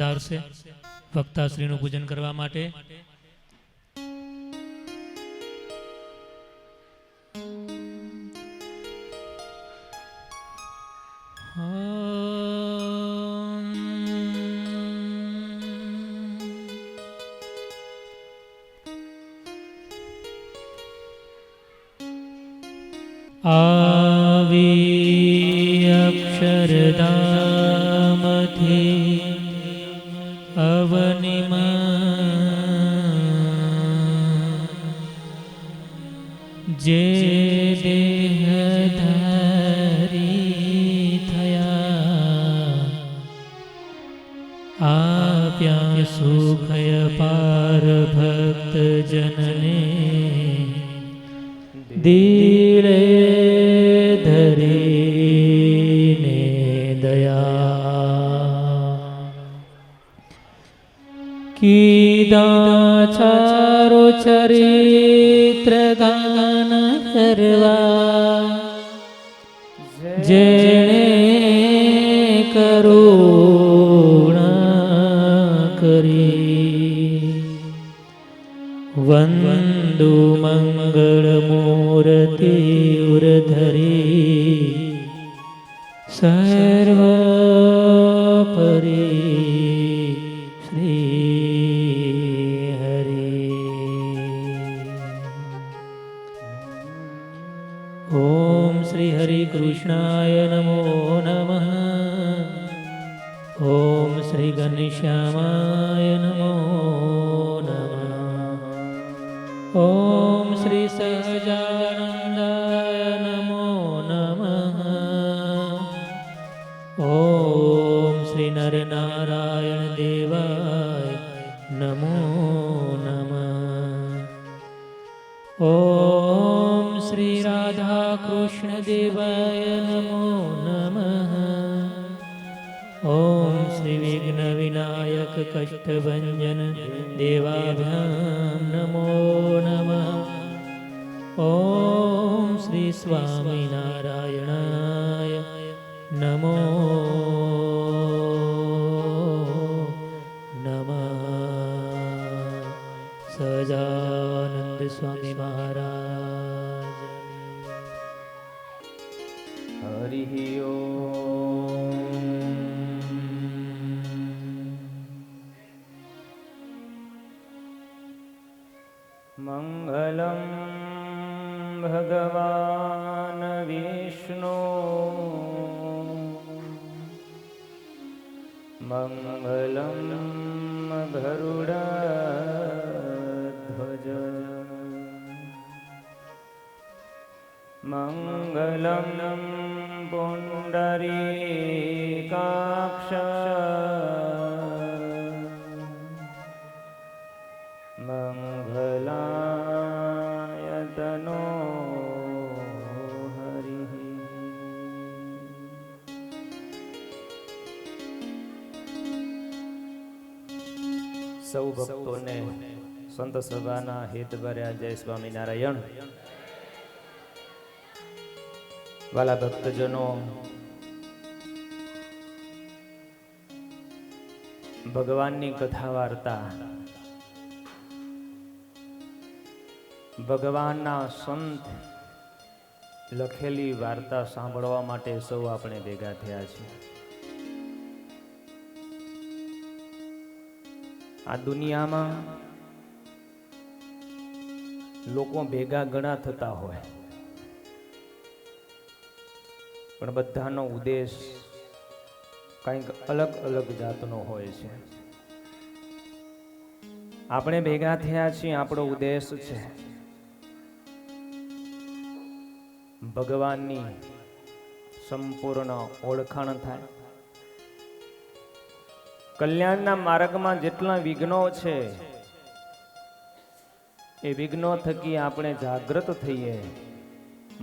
પધારશે વક્તાશ્રીનું પૂજન કરવા માટે। આવી અક્ષરધામથી અવનિમાં જે દેહધારી થયા આપ્યા સુખય પાર ભક્ત જનને દિલે ધરીને દયા કીધા ચારો ચરિત્ર ગાન કરવા જેણે કરુણા કરી વંદુ મંગળ મૂર્તિ ઉરધરી સર્વ પરી શ્રી હરિ। ઓમ શ્રી હરિ કૃષ્ણાય નમો નમઃ। ઓમ શ્રી ઘનશ્યામાય નમો નમઃ। ઓમ શ્રી સહજાનંદાય નમો નમઃ। ઓમ શ્રી નરનારાયણ દેવાય નમો નમઃ। ઓમ શ્રી રાધા કૃષ્ણ દેવાય નમો નમઃ। ઓમ શ્રી વિઘ્ન વિનાયક કષ્ટભંજન દેવાભ્યામ નમો નમઃ। ઓમ શ્રી સ્વામિનારાયણાય નમો નમઃ। સહજાનંદ સ્વામી મહારાજ। હરિ મંગલમ ભગવાન વિષ્ણુ મંગલમ ગરુડધ્વજ મંગલમ પુંડરીકાક્ષ મંગલાયતનો હરિ। સૌ ભક્તોને સંત સભાના હિત ભર્યા જય સ્વામિનારાયણ। વાલા ભક્તજનો, ભગવાનની કથા વાર્તા, ભગવાનના સંત લખેલી વાર્તા સાંભળવા માટે સૌ આપણે ભેગા થયા છીએ। આ દુનિયામાં લોકો ભેગા ઘણા થતા હોય, પણ બધાનો ઉદ્દેશ કંઈક અલગ અલગ જાતનો હોય છે। આપણે ભેગા થયા છીએ, આપણો ઉદ્દેશ છે ભગવાનની સંપૂર્ણ ઓળખાણ થાય। કલ્યાણના માર્ગમાં જેટલા વિઘ્નો છે એ વિઘ્નો થકી આપણે જાગૃત થઈએ।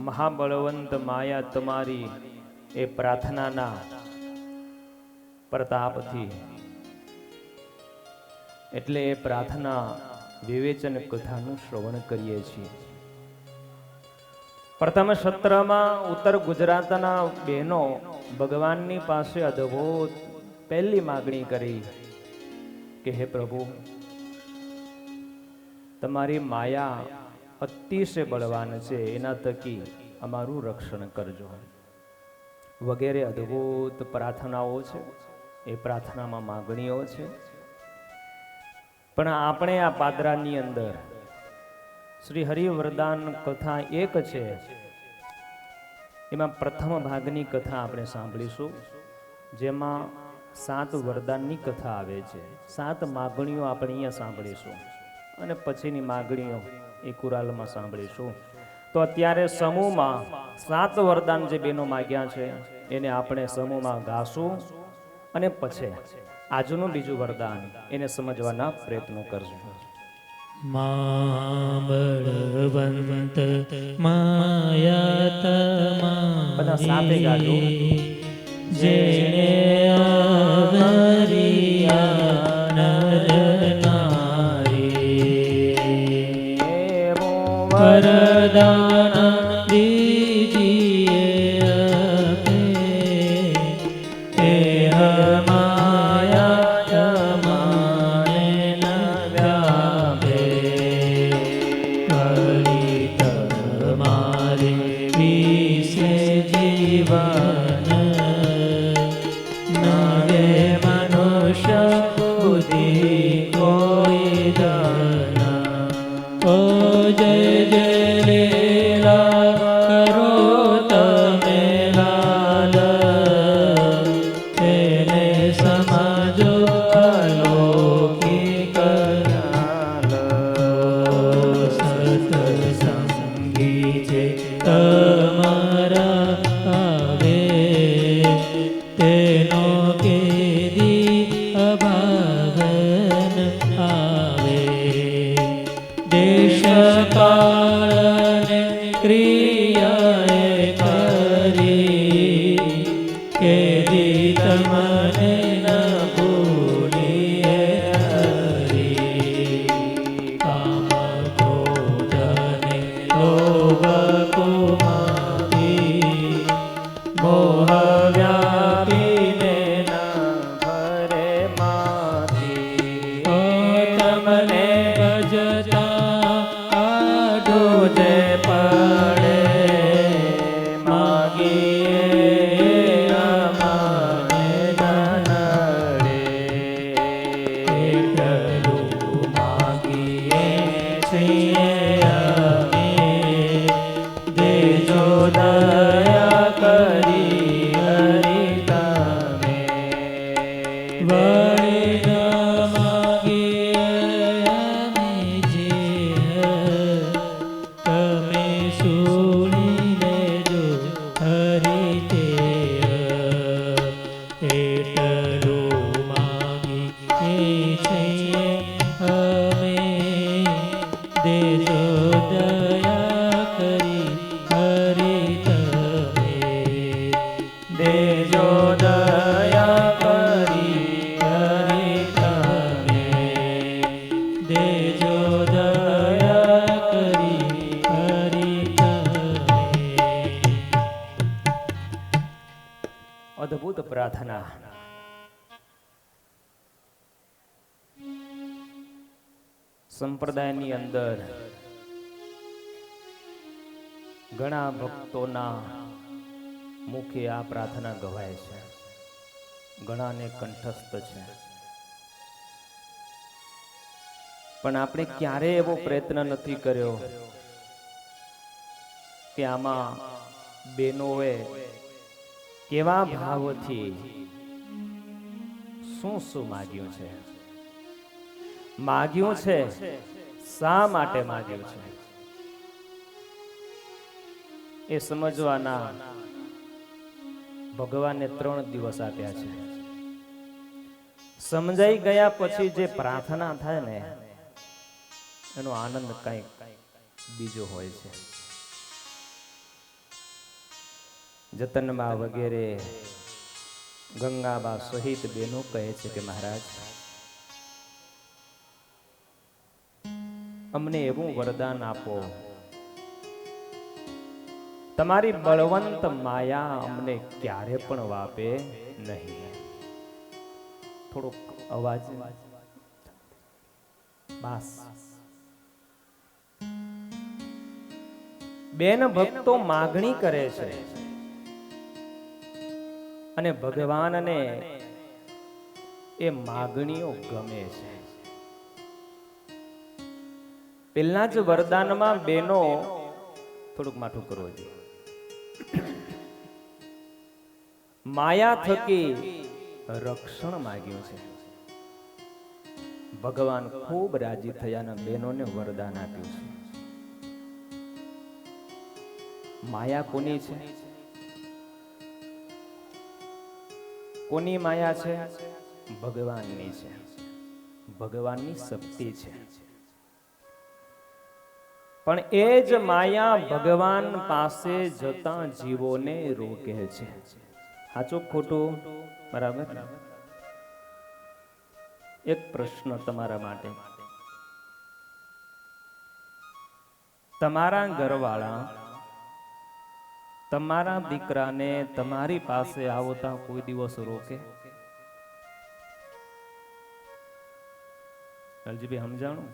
મહાબળવંત માયા તમારી એ પ્રાર્થનાના પ્રતાપથી, એટલે એ પ્રાર્થના વિવેચન કથાનું શ્રવણ કરીએ છીએ। પ્રથમ સત્રમાં ઉત્તર ગુજરાતના બહેનો ભગવાનની પાસે અદ્ભુત પહેલી માગણી કરી કે હે પ્રભુ, તમારી માયા અતિશય બળવાન છે, એના થકી અમારું રક્ષણ કરજો વગેરે અદ્ભુત પ્રાર્થનાઓ છે. એ પ્રાર્થનામાં માગણીઓ છે. પણ આપણે આ પાદરાની અંદર શ્રી હરિવરદાન કથા એક છે, એમાં પ્રથમ ભાગની કથા આપણે સાંભળીશું, જેમાં 7 વરદાનની કથા આવે છે. 7 માગણીઓ આપણે અહીંયા સાંભળીશું અને પછીની માગણીઓ એ કુરાલમાં સાંભળીશું. તો અત્યારે સમૂહમાં 7 વરદાન જે બેનો માગ્યા છે એને આપણે સમૂહમાં ગાશું અને પછી આજનું બીજું વરદાન એને સમજવાના પ્રયત્નો કરશું. મા બળવંત માયા બધા સાથે ગાજો. જેને આવરિયા નર નારી વરદાન દીજીએ આપે. હે માયા માને ન વ્યાપે. વળી તમારે વિશે જીવન નવે મનુષ્ય બુદ્ધિ કોઈ ધન. ઓ જય જય લીલા કરો તમે લાલ. તેને સમજો અલૌકિક જ્ઞાન. સત્સંગી છે તમારા આવે. તેનો કેદી અભાવન આવે. દેશ કાળને ક્રિયાએ કરી. કેદી તમને ન ભૂલીએ હરી. કામ ક્રોધને લોભ કુમારી. મોહ વ્યાપીને ન ભરે માથી. ઓ તમને ભજતા આડું જે પડે. માગીએ અમાને ન નડે. એટલું માગીએ છીએ અમે. દેજો દયા કરી હરિ તમે. વળી ન માગીએ અમે જે. તમે સુણી લેજો હરિ તે. એટલું માગીએ છીએ અમે. દેજો દયા કરી હરિ તમે. દેજો દયા કરી હરિ તમે. દેજો દયા કરી હરિ તમે. અદ્ભુત પ્રાર્થના. સંપ્રદાયની અંદર ઘણા ભક્તોના મુખે આ પ્રાર્થના ગવાય છે, ઘણાને કંઠસ્થ છે. પણ આપણે ક્યારેય એવો પ્રયત્ન નથી કર્યો કે આમાં બેનોએ કેવા ભાવથી શું શું માગ્યું છે, માગ્યું છે શા માટે માગ્યું છે, એ સમજવાના ભગવાને 3 દિવસ આપ્યા છે. સમજાઈ ગયા પછી જે પ્રાર્થના થાય ને એનો આનંદ કંઈક બીજો હોય છે. જતનબા વગેરે ગંગાબા સહિત બેનો કહે છે કે મહારાજ, અમને એવું વરદાન આપો, તમારી બળવંત માયા અમને ક્યારે પણ વાપે નહીં. થોડોક અવાજ બસ બેન ભક્તો માગણી કરે છે અને ભગવાનને એ માગણીઓ ગમે છે. પેલા જ વરદાનમાં બેનો થોડુંક માઠું કરવું જોઈએ. માયા થકી રક્ષણ માંગ્યું છે. ભગવાન ખૂબ રાજી થયા અને બહેનોને વરદાન આપ્યું છે. માયા કોની છે? કોની માયા છે? ભગવાનની છે. ભગવાનની શક્તિ છે. પણ એ જ માયા ભગવાન પાસે જતા જીવોને રોકે છે. સાચું ખોટું? બરાબર. એક પ્રશ્ન તમારા માટે. તમારા ઘરવાળા તમારા દીકરાને તમારી પાસે આવતા કોઈ દિવસ રોકે? અલજીભાઈ સમજાણું?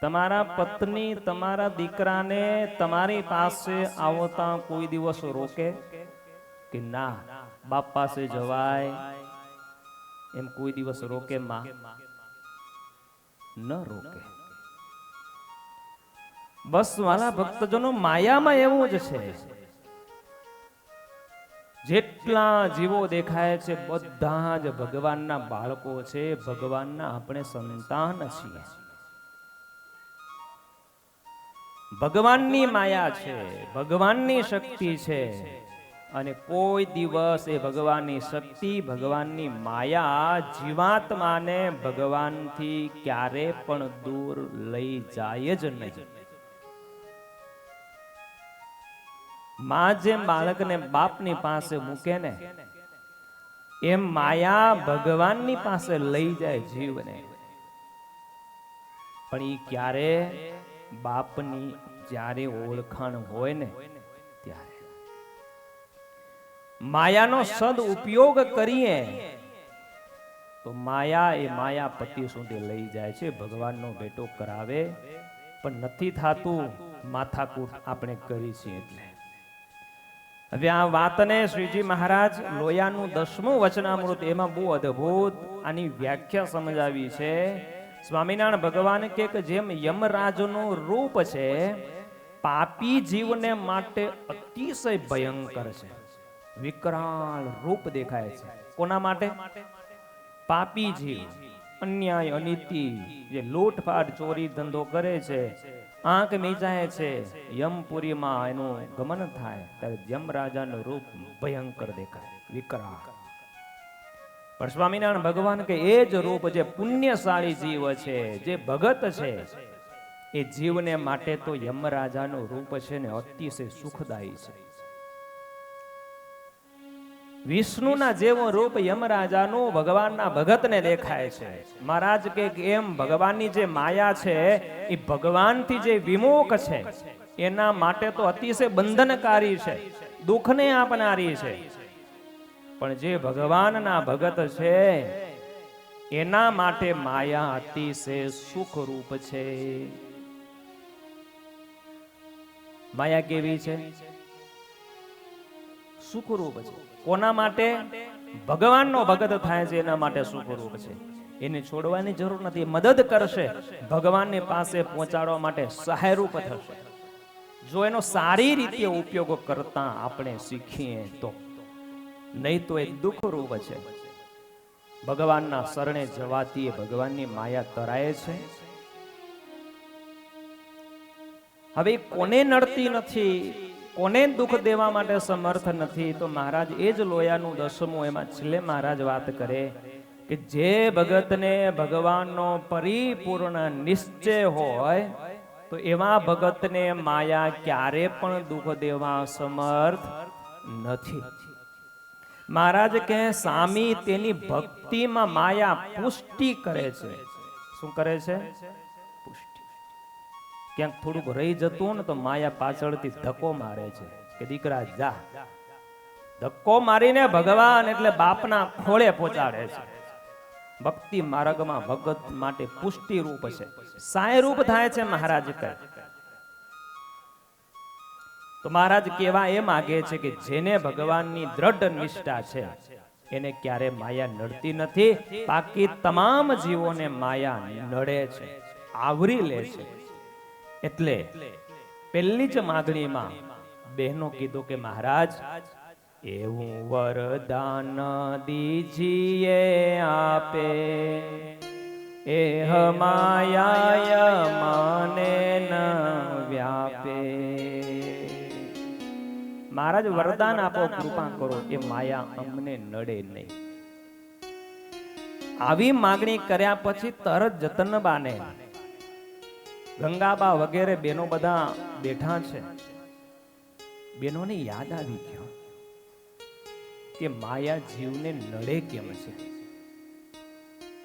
તમારા પત્ની તમારા દીકરાને તમારી પાસે આવતા કોઈ દિવસ રોકે કે ના? બાપ પાસે જવાય એમ કોઈ દિવસ રોકે માં? ન રોકે. બસ વાલા ભક્તજનો, માયામાં એવું જ છે. જેટલા જીવો દેખાય છે બધા જ ભગવાનના બાળકો છે, ભગવાનના આપણે સંતાન છીએ. ભગવાનની માયા છે, ભગવાનની શક્તિ છે અને કોઈ દિવસ એ ભગવાનની શક્તિ, ભગવાનની માયા જીવાત્માને ભગવાનથી ક્યારે પણ દૂર લઈ જાય જ નહીં. માં જેમ બાળકને બાપની પાસે મૂકે ને એમ માયા ભગવાનની પાસે લઈ જાય જીવને. પણ ઈ ક્યારે? બાપની જ્યારે ઓળખાણ હોય ને ત્યારે. માયાનો સદ ઉપયોગ કરીએ તો માયા એ માયાપતિ સુધી લઈ જાય છે, ભગવાનનો ભેટો કરાવે. પણ નથી થાતું, માથાકૂટ આપણે કરી છે એટલે. હવે આ વાતને શ્રીજી મહારાજ લોયાનું 10મું વચનામૃત એમાં બહુ અદ્ભુત આની વ્યાખ્યા સમજાવી છે. સ્વામિનારાયણ ભગવાન કે જેમ યમરાજનું રૂપ છે પાપી જીવને માટે અતિશય ભયંકર છે. વિકરાળ રૂપ દેખાય છે. કોના માટે? પાપી જીવ, અન્યાય અનીતિ, જે લૂંટફાટ ચોરી ધંધો કરે છે, આંખ મીચાય છે, યમપુરીમાં એનું ગમન થાય ત્યારે યમરાજાનું રૂપ ભયંકર દેખાય, વિકરાળ. પણ સ્વામિનારાયણ ભગવાન કે એ જ રૂપ જે પુણ્યશાળી જીવ છે, જે ભગત છે, એ જીવને માટે તો યમરાજાનું રૂપ છે ને અતિશય સુખદાયી છે. વિષ્ણુના જેવું રૂપ યમરાજાનું ભગવાનના ભગતને દેખાય છે. મહારાજ કે એમ ભગવાનની જે માયા છે એ ભગવાનથી જે વિમુખ છે એના માટે તો અતિશય બંધનકારી છે, દુઃખને આપનારી છે. પણ જે ભગવાનના ભગત છે એના માટે માયા અતિશય સુખરૂપ છે. માયા કેવી છે? સુખરૂપ છે. કોના માટે? ભગવાનનો ભગત થાય છે એના માટે સુખરૂપ છે. એને છોડવાની જરૂર નથી, મદદ કરશે, ભગવાનની પાસે પહોંચાડવા માટે સહાયરૂપ થશે. જો એનો સારી રીતે ઉપયોગ કરતા આપણે શીખીએ તો, નહીં તો એ દુઃખરૂપ છે. ભગવાનના શરણે જવાથી ભગવાનની માયા તરાય છે. હવે કોને નડતી નથી, કોને દુઃખ દેવા માટે સમર્થ નથી? તો મહારાજ એ જ લોયાનું 10મું એમાં છેલ્લે મહારાજ વાત કરે કે જે ભગતને ભગવાનનો પરિપૂર્ણ નિશ્ચય હોય તો એવા ભગતને માયા ક્યારે પણ દુઃખ દેવા સમર્થ નથી. મહારાજ કહે સામી તેની ભક્તિમાં માયા પુષ્ટિ કરે છે. શું કરે છે? પુષ્ટિ. ક્યાંક થોડુંક રહી જતું ને તો માયા પાછળથી ધક્કો મારે છે કે દીકરા જા. ધક્કો મારીને ભગવાન એટલે બાપના ખોળે પહોંચાડે છે. ભક્તિ માર્ગમાં ભગત માટે પુષ્ટિ રૂપ છે, સાય રૂપ થાય છે મહારાજ કહે. તો મહારાજ કેવા એ માગે છે કે જેને ભગવાનની દ્રઢ નિષ્ઠા છે એને ક્યારે માયા નડતી નથી. બાકી તમામ જીવોને માયા નડે છે, આવરી લે છે. એટલે પહેલી જ માગણીમાં બહેનો કીધું કે મહારાજ એવું વરદાન દીજીએ આપે, એહ માયા મને ન વ્યાપે. મહારાજ વરદાન આપો, કૃપા કરો, એ માયા અમને નડે નહીં. આવી માગણી કર્યા પછી તરત જતનબાને, ગંગાબા વગેરે બેનો બધા બેઠા છે, બેનોને યાદ આવી ગયો કે માયા જીવને નડે કેમ છે,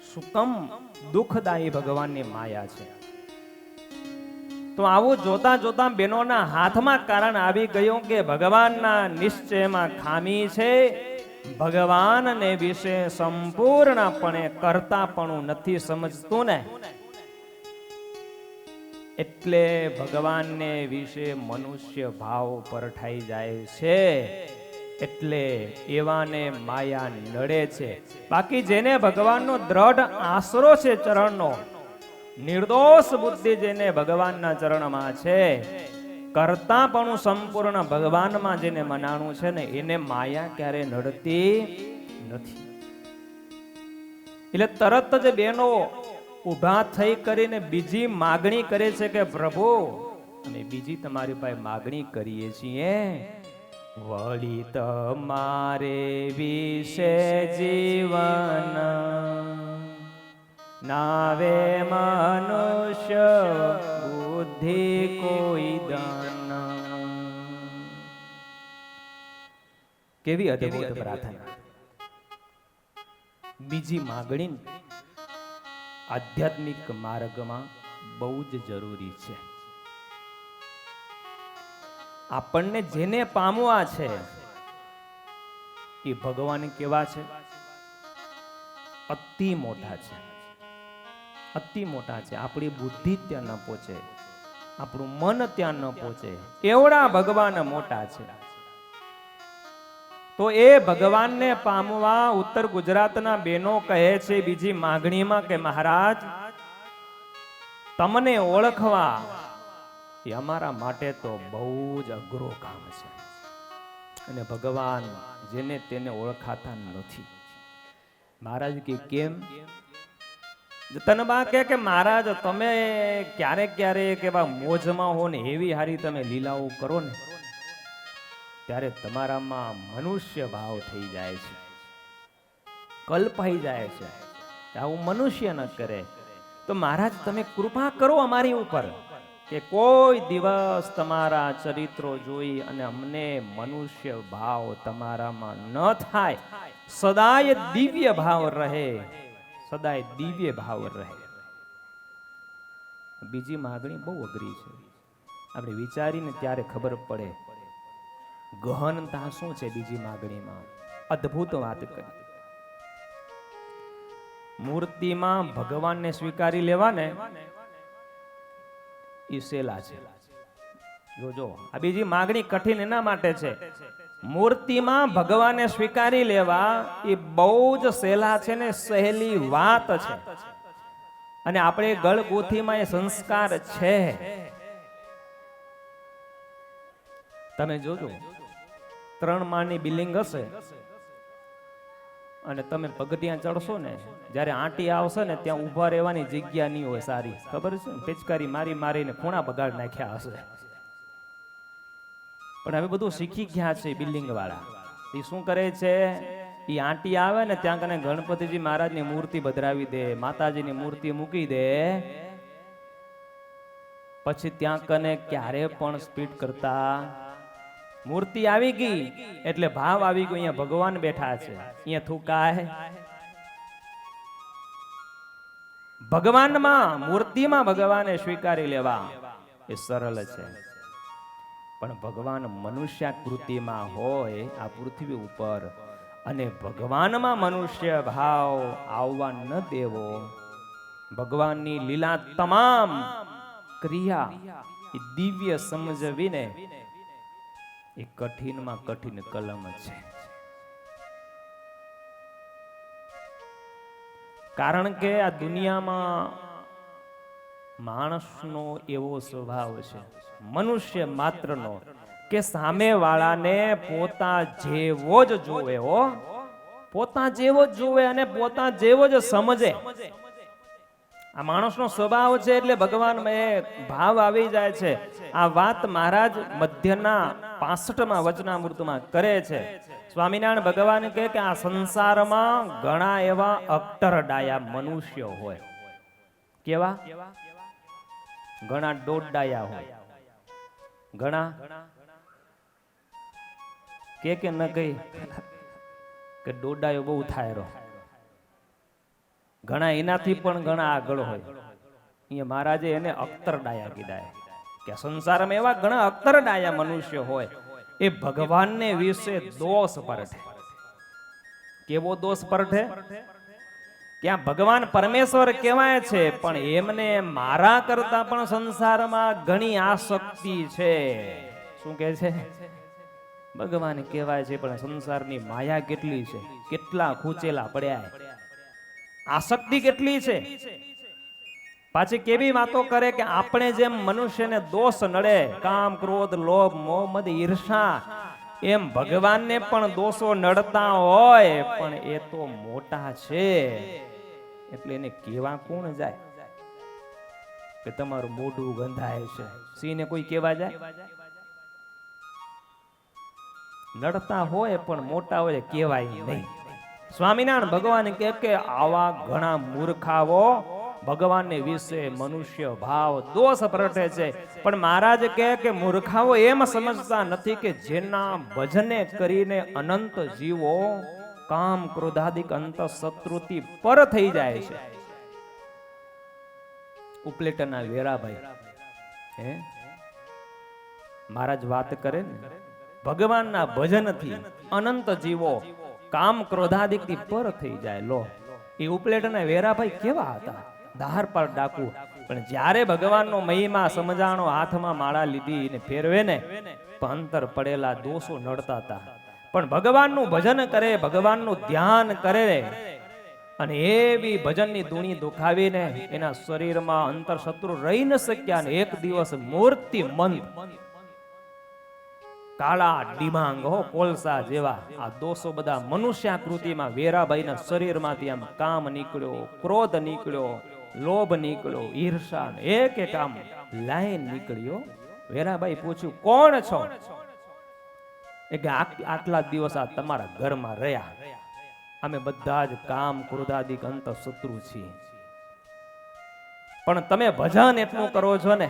સુકમ દુઃખદાયી ભગવાનની માયા છે. તો આવું જોતા જોતા બેનોના હાથમાં કારણ આવી ગયું કે ભગવાનના નિશ્ચયમાં ખામી છે, ભગવાનને વિશે સંપૂર્ણપણે કરતાપણું નથી સમજતું ને, એટલે ભગવાનને વિશે મનુષ્ય ભાવ પરઠાઈ જાય છે. એટલે એવાને માયા નડે છે. બાકી જેને ભગવાનનો દ્રઢ આશરો છે, ચરણનો નિર્દોષ બુદ્ધિ જેને ભગવાનના ચરણમાં છે, કરતાપણું સંપૂર્ણ ભગવાનમાં જેને મનાણું છે ને, એને માયા ક્યારે નડતી નથી. એટલે તરત જ બેનો ઊભા થઈ કરીને બીજી માગણી કરે છે કે પ્રભુ અમે બીજી તમારી પાસે માગણી કરીએ છીએ, વળી તમારે વિશે જીવન નાવે મનુષ્ય બુદ્ધિ કોઈ દાન. કેવી અદ્ભુત પ્રાર્થના. બીજી માગણી આધ્યાત્મિક માર્ગમાં બહુ જ જરૂરી છે. આપણને જેને પામવા છે એ ભગવાન કેવા છે, અતિ મોટા છે, અતિ મોટા છે. આપણી બુદ્ધિ ત્યાં ન પહોંચે, આપણું મન ત્યાં ન પહોંચે, એવડા ભગવાન મોટા છે. તો એ ભગવાનને પામવા ઉત્તર ગુજરાતના બેનો કહે છે બીજી માગણીમાં કે મહારાજ તમને ઓળખવા એ અમારા માટે તો બહુ જ અઘરો કામ છે, અને ભગવાન જેને તેને ઓળખાતા નથી. મહારાજ કે કેમ? જતનબા કે મહારાજ તમે ક્યારેક ક્યારેક એવા મોજમાં હો ને એવી હારી તમે લીલાઓ કરો ને, ત્યારે તમારામાં મનુષ્ય ભાવ થઈ જાય છે, કલ્પાઈ જાય છે. આવું મનુષ્ય ન કરે. તો મહારાજ તમે કૃપા કરો અમારી ઉપર કે કોઈ દિવસ તમારા ચરિત્રો જોઈ અને અમને મનુષ્ય ભાવ તમારામાં ન થાય, સદાય દિવ્ય ભાવ રહે, સદાય દિવ્ય ભાવ રહે. બીજી માગણી બહુ અઘરી છે, આપણે વિચારીને ત્યારે ખબર પડે ગહનતા શું છે બીજી માગણીમાં. અદ્ભુત વાત કરી. મૂર્તિમાં ભગવાનને સ્વીકારી લેવા ને એ સેલા છે. જોજો આ બીજી માગણી કઠિન એના માટે છે. મૂર્તિમાં ભગવાનને સ્વીકારી લેવા એ બહુ જ સેલા છે ને સહેલી વાત છે. અને આપણે ગળગોથીમાં એ સંસ્કાર છે. તમે જોજો 3 માળની બિલ્ડિંગ હશે અને તમે પગથિયાં ચડશો ને, જ્યારે આંટી આવશે ને ત્યાં ઊભા રહેવાની જગ્યા નહીં હોય સારી, ખબર છે? પિચકારી મારી મારીને ખૂણા બગાડ નાખ્યા હશે. પણ હવે બધું શીખી ગયા છે બિલ્ડિંગ વાળા. એ શું કરે છે, એ આંટી આવે ને ત્યાં કને ગણપતિજી મહારાજની મૂર્તિ બદરાવી દે, માતાજીની મૂર્તિ મૂકી દે, પછી ત્યાં કને ક્યારે પણ સ્પીડ કરતા મૂર્તિ આવી ગઈ એટલે ભાવ આવી ગયો, અહીંયા ભગવાન બેઠા છે, અહીંયા થૂકાય. ભગવાનમાં મૂર્તિમાં ભગવાને સ્વીકારી લેવા એ સરળ છે, પણ ભગવાન મનુષ્યાકૃતિમાં હોય આ પૃથ્વી ઉપર અને ભગવાનમાં મનુષ્ય ભાવ આવવા ન દેવો. ભગવાનની લીલા તમામ ક્રિયા એ દિવ્ય સમજવીને એ કઠિનમાં કઠિન કલમ છે. કારણ કે આ દુનિયામાં માણસનો એવો સ્વભાવ છે, મનુષ્ય માત્રનો, કે સામેવાળાને પોતા જેવો જ જોવે. હો, પોતા જેવો જ જોવે અને પોતા જેવો જ સમજે. આ માણસનો સ્વભાવ છે. એટલે ભગવાનમાં એ ભાવ આવી જાય છે. આ વાત મહારાજ મધ્યના 65માં વચનામૃતમાં કરે છે. સ્વામિનારાયણ ભગવાન કહે કે આ સંસારમાં ઘણા એવા અક્ટર ડાયા મનુષ્યો હોય. કેવા? ઘણા દોડાયા હોય. ઘણા કે ન કઈ કે દોડાયો બહુ થાય રહો. ઘણા એનાથી પણ ઘણા આગળ હોય. અહીંયા મહારાજે એને અખ્તર ડાયા કીધા કે સંસારમાં એવા ઘણા અખ્તર ડાયા મનુષ્ય હોય. એ ભગવાનને વિશે દોષ પરઠે. કેવો દોષ પરઠે? ત્યાં ભગવાન પરમેશ્વર કહેવાય છે, પણ એમને મારા કરતા પણ સંસારમાં ઘણી આસક્તિ છે. શું કહે છે? ભગવાન કહેવાય છે, પણ સંસારની માયા કેટલી છે, કેટલા ખૂંચેલા પડ્યા, આસક્તિ કેટલી છે. પાછી કેવી વાતો કરે કે આપણે જેમ મનુષ્યને દોષ નડે, કામ, ક્રોધ, લોભ, મોહ, મદ, ઈર્ષા, એમ ભગવાનને પણ દોષો નડતા હોય, પણ એ તો મોટા છે. એટલે એને કેવા કોણ જાય કે તમારું મોઢું ગંધાય છે? સિંહને કોઈ કેવા જાય? નડતા હોય પણ મોટા હોય કેવાય નહીં. સ્વામિનારાયણ ભગવાન કહે કે આવા ઘણા મૂર્ખાઓ ભગવાનને વિશે મનુષ્ય ભાવ દોષ પ્રગટે છે. પણ મહારાજ કહે કે મૂર્ખાઓ એમ સમજતા નથી કે જેના ભજને કરીને અનંત જીવો કામ ક્રોધાદિક અંત શત્રુથી પર થઈ જાય છે. ઉપલેટાના વેરાભાઈ મહારાજ વાત કરે ને, ભગવાનના ભજનથી અનંત જીવો કામ ક્રોધાદિકથી પર થઈ જાય. લો, એ ઉપલેટાના વેરાભાઈ કેવા હતા? ધાર પર ડાકુ. પણ જ્યારે ભગવાનનો મહિમા સમજાણો, હાથમાં માળા લીધી ને ફેરવે ને, અંતર પડેલા દોષો નડતા હતા. પણ ભગવાનનું ભજન કરે, ભગવાનનું ધ્યાન કરે, અને એવી ભજનની ધૂણી દુખાવીને એના શરીરમાં અંતર શત્રુ રહી ન શક્યા. ને એક દિવસ મૂર્તિ મંદ કાળા ડિમાંગ હો, કોલસા જેવા આ દોષો બધા મનુષ્યાકૃતિમાં વેરાભાઈના શરીરમાંથી આમ કામ નીકળ્યો, ક્રોધ નીકળ્યો, લોભ નીકળ્યો, ઈર્ષા એક એક આમ લાઈન નીકળ્યો. વેરાભાઈ પૂછ્યું, કોણ છો? એ કે આટલા દિવસ આ તમારા ઘરમાં રહ્યા, અમે બધા જ કામ ક્રોધાદિક અંત શત્રુ છીએ, પણ તમે ભજન એટલું કરો છો ને,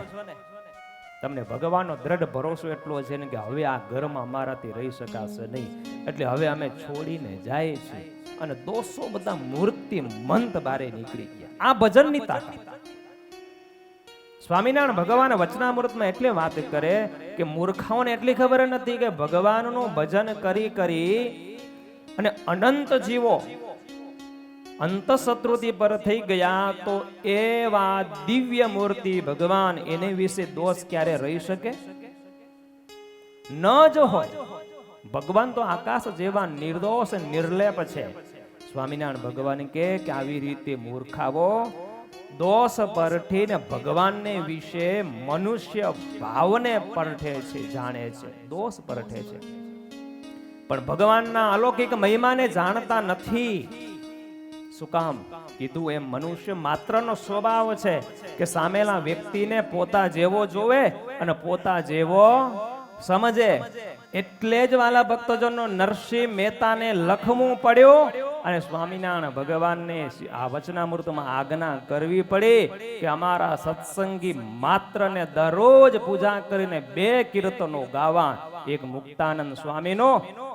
તમને ભગવાનનો દ્રઢ ભરોસો એટલો છે ને કે હવે આ ઘરમાં અમારાથી રહી શકાશે નહીં, એટલે હવે અમે છોડીને જાય છીએ. અને દોષો બધા મૂર્તિ મંત બારે નીકળી ગયા. આ ભજનની તાકાત. સ્વામિનારાયણ ભગવાન વચનામૃતમાં એટલે વાત કરે કે મૂર્ખાઓને એટલી ખબર નથી કે ભગવાનનું ભજન કરી કરી અને અનંત જીવો અંત શત્રુથી પર થઈ ગયા, તો એવા દિવ્ય મૂર્તિ ભગવાન એને વિશે દોષ ક્યારે રહી શકે? ન જ હોય. ભગવાન તો આકાશ જેવા નિર્દોષ નિર્લેપ છે. સ્વામિનારાયણ ભગવાન કે આવી રીતે મૂર્ખાઓ દોષ પરઠીને ભગવાનને વિશે મનુષ્ય ભાવને પરઠે છે, જાણે છે, દોષ પરઠે છે, પણ ભગવાનના અલૌકિક મહિમાને જાણતા નથી. શું કામ કીધું? એમ મનુષ્ય માત્રનો સ્વભાવ છે કે સામેલા વ્યક્તિને પોતા જેવો જોવે અને પોતા જેવો સમજે. એટલે જ વાલા ભક્તજનો નરસિંહ મહેતાને લખવું પડ્યું અને સ્વામિનારાયણ ભગવાનને આ વચનામૃતમાં આજ્ઞા કરવી પડી કે અમારા સત્સંગી માત્રને દરરોજ પૂજા કરીને 2 કીર્તનો ગાવા, એક મુક્તાનંદ સ્વામીનો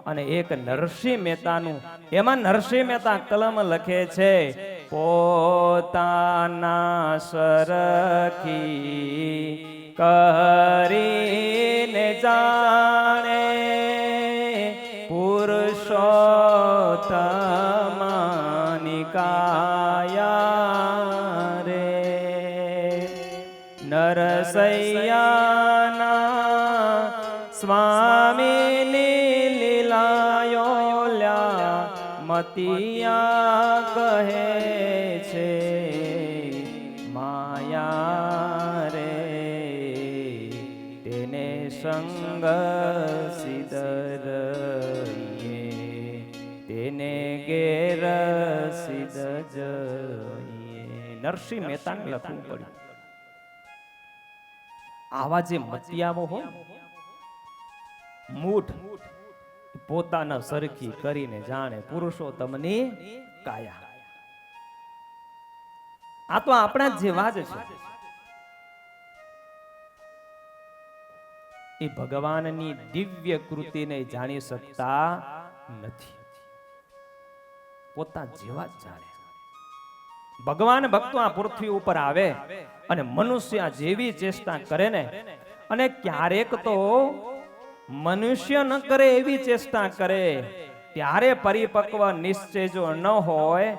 અને એક નરસિંહ મહેતાનું. એમાં નરસિંહ મહેતા કલમ લખે છે, પોતાના સરખી કરીને જાણે પુરુષોત્તમ કાયા રે નરસૈયાના સ્વામીની લીલાયો લ્યા મતિયા કહે છે માયા રે તેને સંગ સિદ્ધ રહીએ તેને ઘેર સિદ્ધ જઈએ. નરસિંહ મહેતાને લખવું પડ્યું. આવા જે મતિયાઓ હોય મૂઠ પોતાના સરખી કરીને જાણે પુરુષોત્તમની કાયા. આ તો આપણા જેવા જ છે. એ ભગવાનની દિવ્ય કૃતિને જાણી શકતા નથી. પોતા જેવા જ જાણે. ભગવાન ભક્તો આ પૃથ્વી ઉપર આવે અને મનુષ્ય જેવી ચેષ્ટા કરે ને, અને ક્યારેક તો મનુષ્ય ન કરે એવી ચેષ્ટા કરે, ત્યારે પરિપક્વ નિશ્ચય જો ન હોય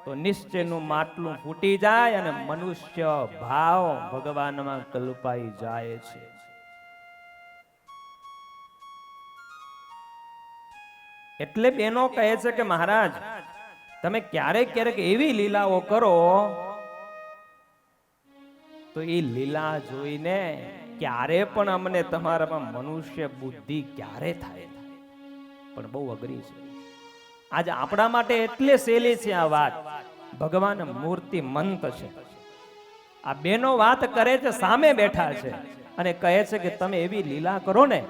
તો નિશ્ચયનું માટલું ફૂટી જાય અને મનુષ્ય ભાવ ભગવાનમાં કલ્પાઈ જાય છે. એટલે બેનો કહે છે કે મહારાજ તમે ક્યારેક ક્યારેક એવી લીલાઓ કરો તો એ લીલા જોઈને ક્યારે પણ અમને તમારામાં મનુષ્ય બુદ્ધિ ક્યારે થાય, પણ બહુ અઘરી છે. આજે આપણા માટે એટલે સહેલી છે આ વાત. ભગવાન મૂર્તિ મંત છે. આ બેનો વાત કરે છે, સામે બેઠા છે અને કહે છે કે તમે એવી લીલા કરો ને,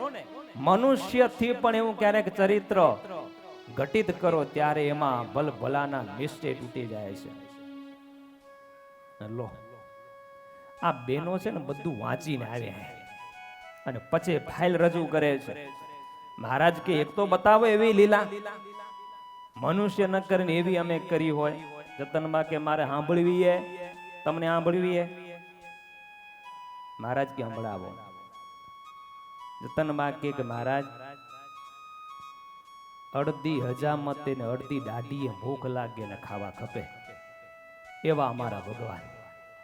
મનુષ્યથી પણ એવું ક્યારેક ચરિત્ર ઘટિત કરો ત્યારે એમાં ભલભલાના નિશ્ચય તૂટી જાય છે. લો આ બેનો છે ને બધું વાંચીને આવે અને પછી ફાઇલ રજૂ કરે છે. મહારાજ કે એક તો બતાવો એવી લીલા મનુષ્ય ન કરીને એવી અમે કરી હોય. જતનમાં કે મારે સાંભળવી હે, તમને સાંભળવી હે? મહારાજ કે સંભળાવો. જતનમાં કે મહારાજ અડધી હજામતે ને અડધી દાઢીએ ભૂખ લાગે ને ખાવા ખપે એવા અમારા ભગવાન.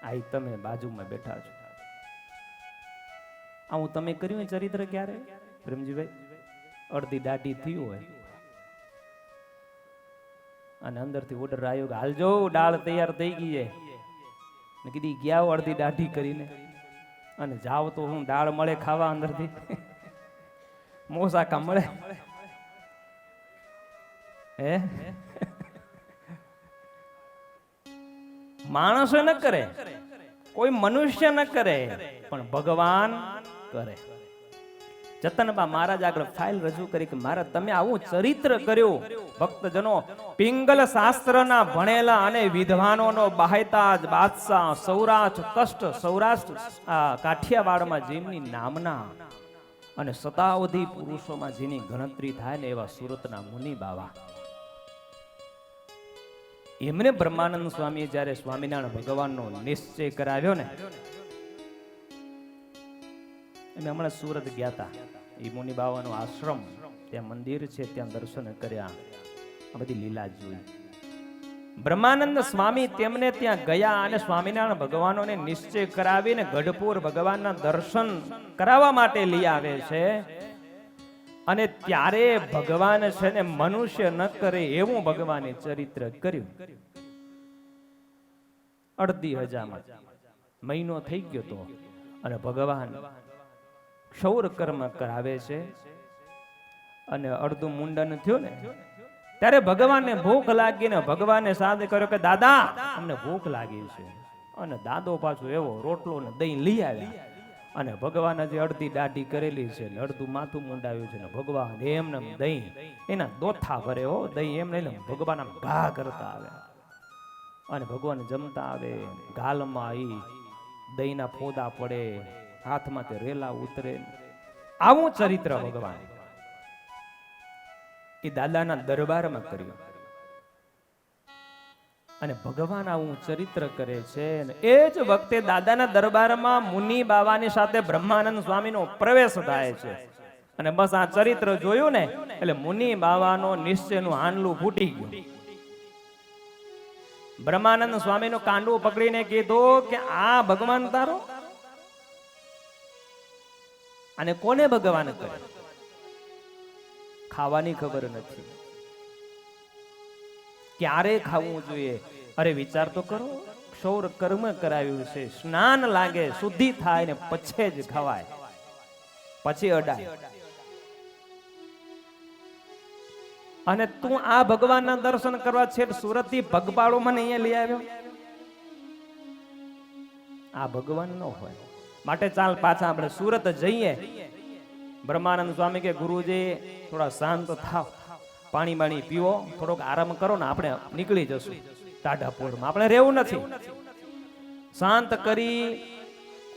આ તમે બાજુમાં બેઠા છો. આવું તમે કર્યું ચરિત્ર ક્યારે પ્રેમજીભાઈ? અડધી દાઢી થઈ હોય અને અંદરથી ઓર્ડર આવ્યો કે હાલજો દાળ તૈયાર થઈ ગઈ છે, ને કીધી ગયા અડધી દાઢી કરીને અને જાવ તો હું દાળ મળે ખાવા અંદરથી મોસાકા મળે હે? માણસો ન કરે, કોઈ મનુષ્ય ન કરે, પણ ભગવાન કરે. જતનબા મહારાજ આગળ ફાઇલ રજૂ કરી કે મહારાજ તમે આવું ચરિત્ર કર્યું. ભક્તજનો પિંગલ શાસ્ત્રના ભણેલા અને વિદ્વાનોનો બાહેતાજ બાદશાહ સૌરાષ્ટ્ર કષ્ટ સૌરાષ્ટ્ર કાઠિયાવાડમાં જેમની નામના અને શતાવધી પુરુષોમાં જેની ગણતરી થાય ને એવા સુરતના મુનિ બાવા, એમને બ્રહ્માનંદ સ્વામીએ જ્યારે સ્વામિનારાયણ ભગવાનનો નિશ્ચય કરાવ્યો ને, અમે હમણાં સુરત ગયા હતા. એ મુનિ બાવાનો આશ્રમ, ત્યાં મંદિર છે, ત્યાં દર્શન કર્યા, આ બધી લીલા જોઈ. બ્રહ્માનંદ સ્વામી તેમને ત્યાં ગયા અને સ્વામિનારાયણ ભગવાનોને નિશ્ચય કરાવીને ગઢપુર ભગવાનના દર્શન કરાવવા માટે લઈ આવે છે. અને ત્યારે ભગવાન છે ને મનુષ્ય ન કરે એવું ભગવાને ચરિત્ર કર્યું. અડધી હજામત મહિનો થઈ ગયો તો અને ભગવાન ક્ષૌર કર્મ કરાવે છે અને અડધું મુંડન થયું ને ત્યારે ભગવાનને ભૂખ લાગી ને ભગવાને સાદ કર્યો કે દાદા અમને ભૂખ લાગી છે. અને દાદો પાછો એવો રોટલો ને દહીં લઈ આવ્યા અને ભગવાન જે અડધી દાઢી કરેલી છે ને અડધું માથું મુંડાવ્યું છે ને ભગવાન એમને દહીં એના દોથા ભરે હો, દહીં એમને લઈને ભગવાન આમ ઘા કરતા આવે અને ભગવાન જમતા આવે. ગાલમાં ઈ દહીંના ફોદા પડે, હાથમાં તે રેલા ઉતરે. આવું ચરિત્ર ભગવાન એ દાદાના દરબારમાં કર્યું. અને ભગવાન આવું ચરિત્ર કરે છે. એ જ વખતે દાદાના દરબારમાં મુનિ બાવાની સાથે બ્રહ્માનંદ સ્વામીનો પ્રવેશ થાય છે. અને બસ આ ચરિત્ર જોયું ને એટલે મુનિ બાવાનો નિશ્ચયનું હાંડલું ફૂટી ગયું. બ્રહ્માનંદ સ્વામીનું કાંડું પકડીને કીધું કે આ ભગવાન તારો, અને કોને ભગવાન કરે? ખાવાની ખબર નથી, ક્યારે ખાવું જોઈએ? અરે વિચાર તો કરો, ક્ષૌર કર્મ કરાવ્યું છે, સ્નાન લાગે, શુદ્ધિ થાય ને પછી જ ખવાય, પછી અડાય. અને તું આ ભગવાનના દર્શન કરવા છે સુરત થી ભગપાળો મને અહીંયા લઈ આવ્યો? આ ભગવાન ન હોય. માટે ચાલ પાછા આપણે સુરત જઈએ. બ્રહ્માનંદ સ્વામી કે ગુરુજી થોડા શાંત થાવ, પાણી બાણી પીવો, થોડોક આરામ કરો ને આપણે નીકળી જશું ટાઢાપુરમાં, આપણે રહેવું નથી. શાંત કરી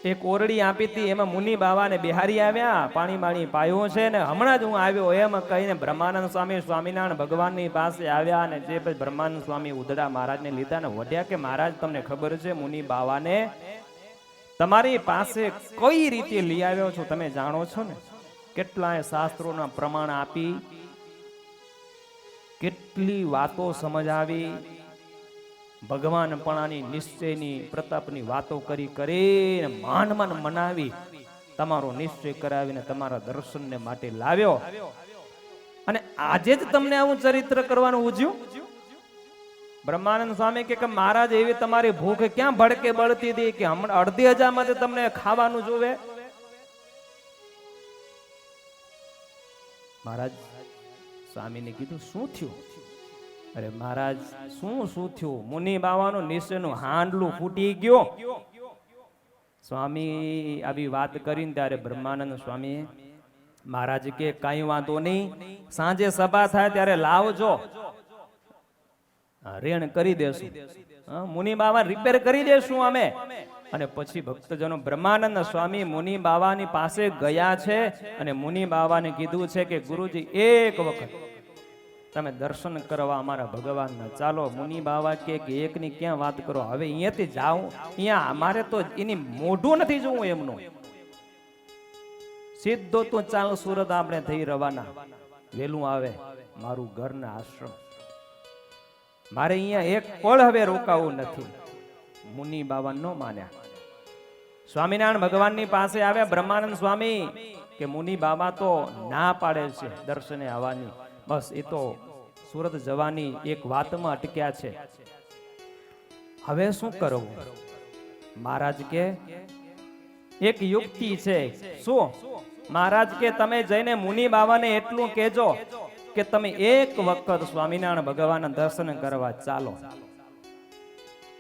એક ઓરડી આપી હતી, એમાં મુનિ બાવાને બિહારી આવ્યા, પાણી બાણી પાયું છે ને હમણાં જ હું આવ્યો એમ કહીને બ્રહ્માનંદ સ્વામી સ્વામિનારાયણ ભગવાનની પાસે આવ્યા. અને જે પછી બ્રહ્માનંદ સ્વામી ઉદડા મહારાજને લીધા ને વઢ્યા કે મહારાજ તમને ખબર છે મુનિ બાવાને તમારી પાસે કઈ રીતે લઈ આવ્યો છો તમે જાણો છો ને? કેટલાય શાસ્ત્રોના પ્રમાણ આપી, કેટલી વાતો સમજાવી, ભગવાનપણાની નિશ્ચયની પ્રતાપની વાતો કરી કરીને માન મનાવી, તમારો નિશ્ચય કરાવીને તમારા દર્શનને માટે લાવ્યો. અને આજે જ તમને આવું ચરિત્ર કરવાનું ઉજ્યું? બ્રહ્માનંદ સ્વામી કે મહારાજ એવી તમારી ભૂખ ક્યાં ભડકે બળતી હતી કે હમણાં અડધી હજારમાં તમને ખાવાનું જોવે? મહારાજ સ્વામીને કીધું શું થયું? અરે મહારાજ શું થયું? મુનિ બાવાનું નિશ્ચયનું હાંડલું ફૂટી ગયો. સ્વામી આવી વાત કરીને ત્યારે બ્રહ્માનંદ સ્વામી મહારાજ કે કઈ વાંધો નહીં, સાંજે સભા થાય ત્યારે લાવજો, રેણ કરી દેશું, મુનિ બાવા રિપેર કરી દેશું અમે. અને પછી ભક્તજનો બ્રહ્માનંદ સ્વામી મુનિ બાવાની પાસે ગયા છે અને મુનિ બાવાને કીધું છે કે ગુરુજી એક વખત તમે દર્શન કરવા અમારા ભગવાનના ચાલો. મુનિ બાવા કે એકની ક્યાં વાત કરો, હવે અહીંયાથી જાઓ, અહીંયા અમારે તો એની મોઢું નથી જોવું એમનું, સીધો તું ચાલ સુરત આપણે થઈ રવાના, વેલું આવે મારું ઘર ને આશ્રમ, મારે અહીંયા એક પળ હવે રોકાવું નથી. મુનિ બાવા ન માન્યા. સ્વામિનારાયણ ભગવાનની પાસે આવ્યા બ્રહ્માનંદ સ્વામી કે મુનિ બાબા તો ના પાડે છે દર્શને આવવાની, બસ એ તો સુરત જવાની એક વાતમાં અટક્યા છે, હવે શું કરવું? મહારાજ કે એક યુક્તિ છે. શું? મહારાજ કે તમે જઈને મુનિ બાવાને એટલું કહેજો કે તમે એક વખત સ્વામિનારાયણ ભગવાનના દર્શન કરવા ચાલો,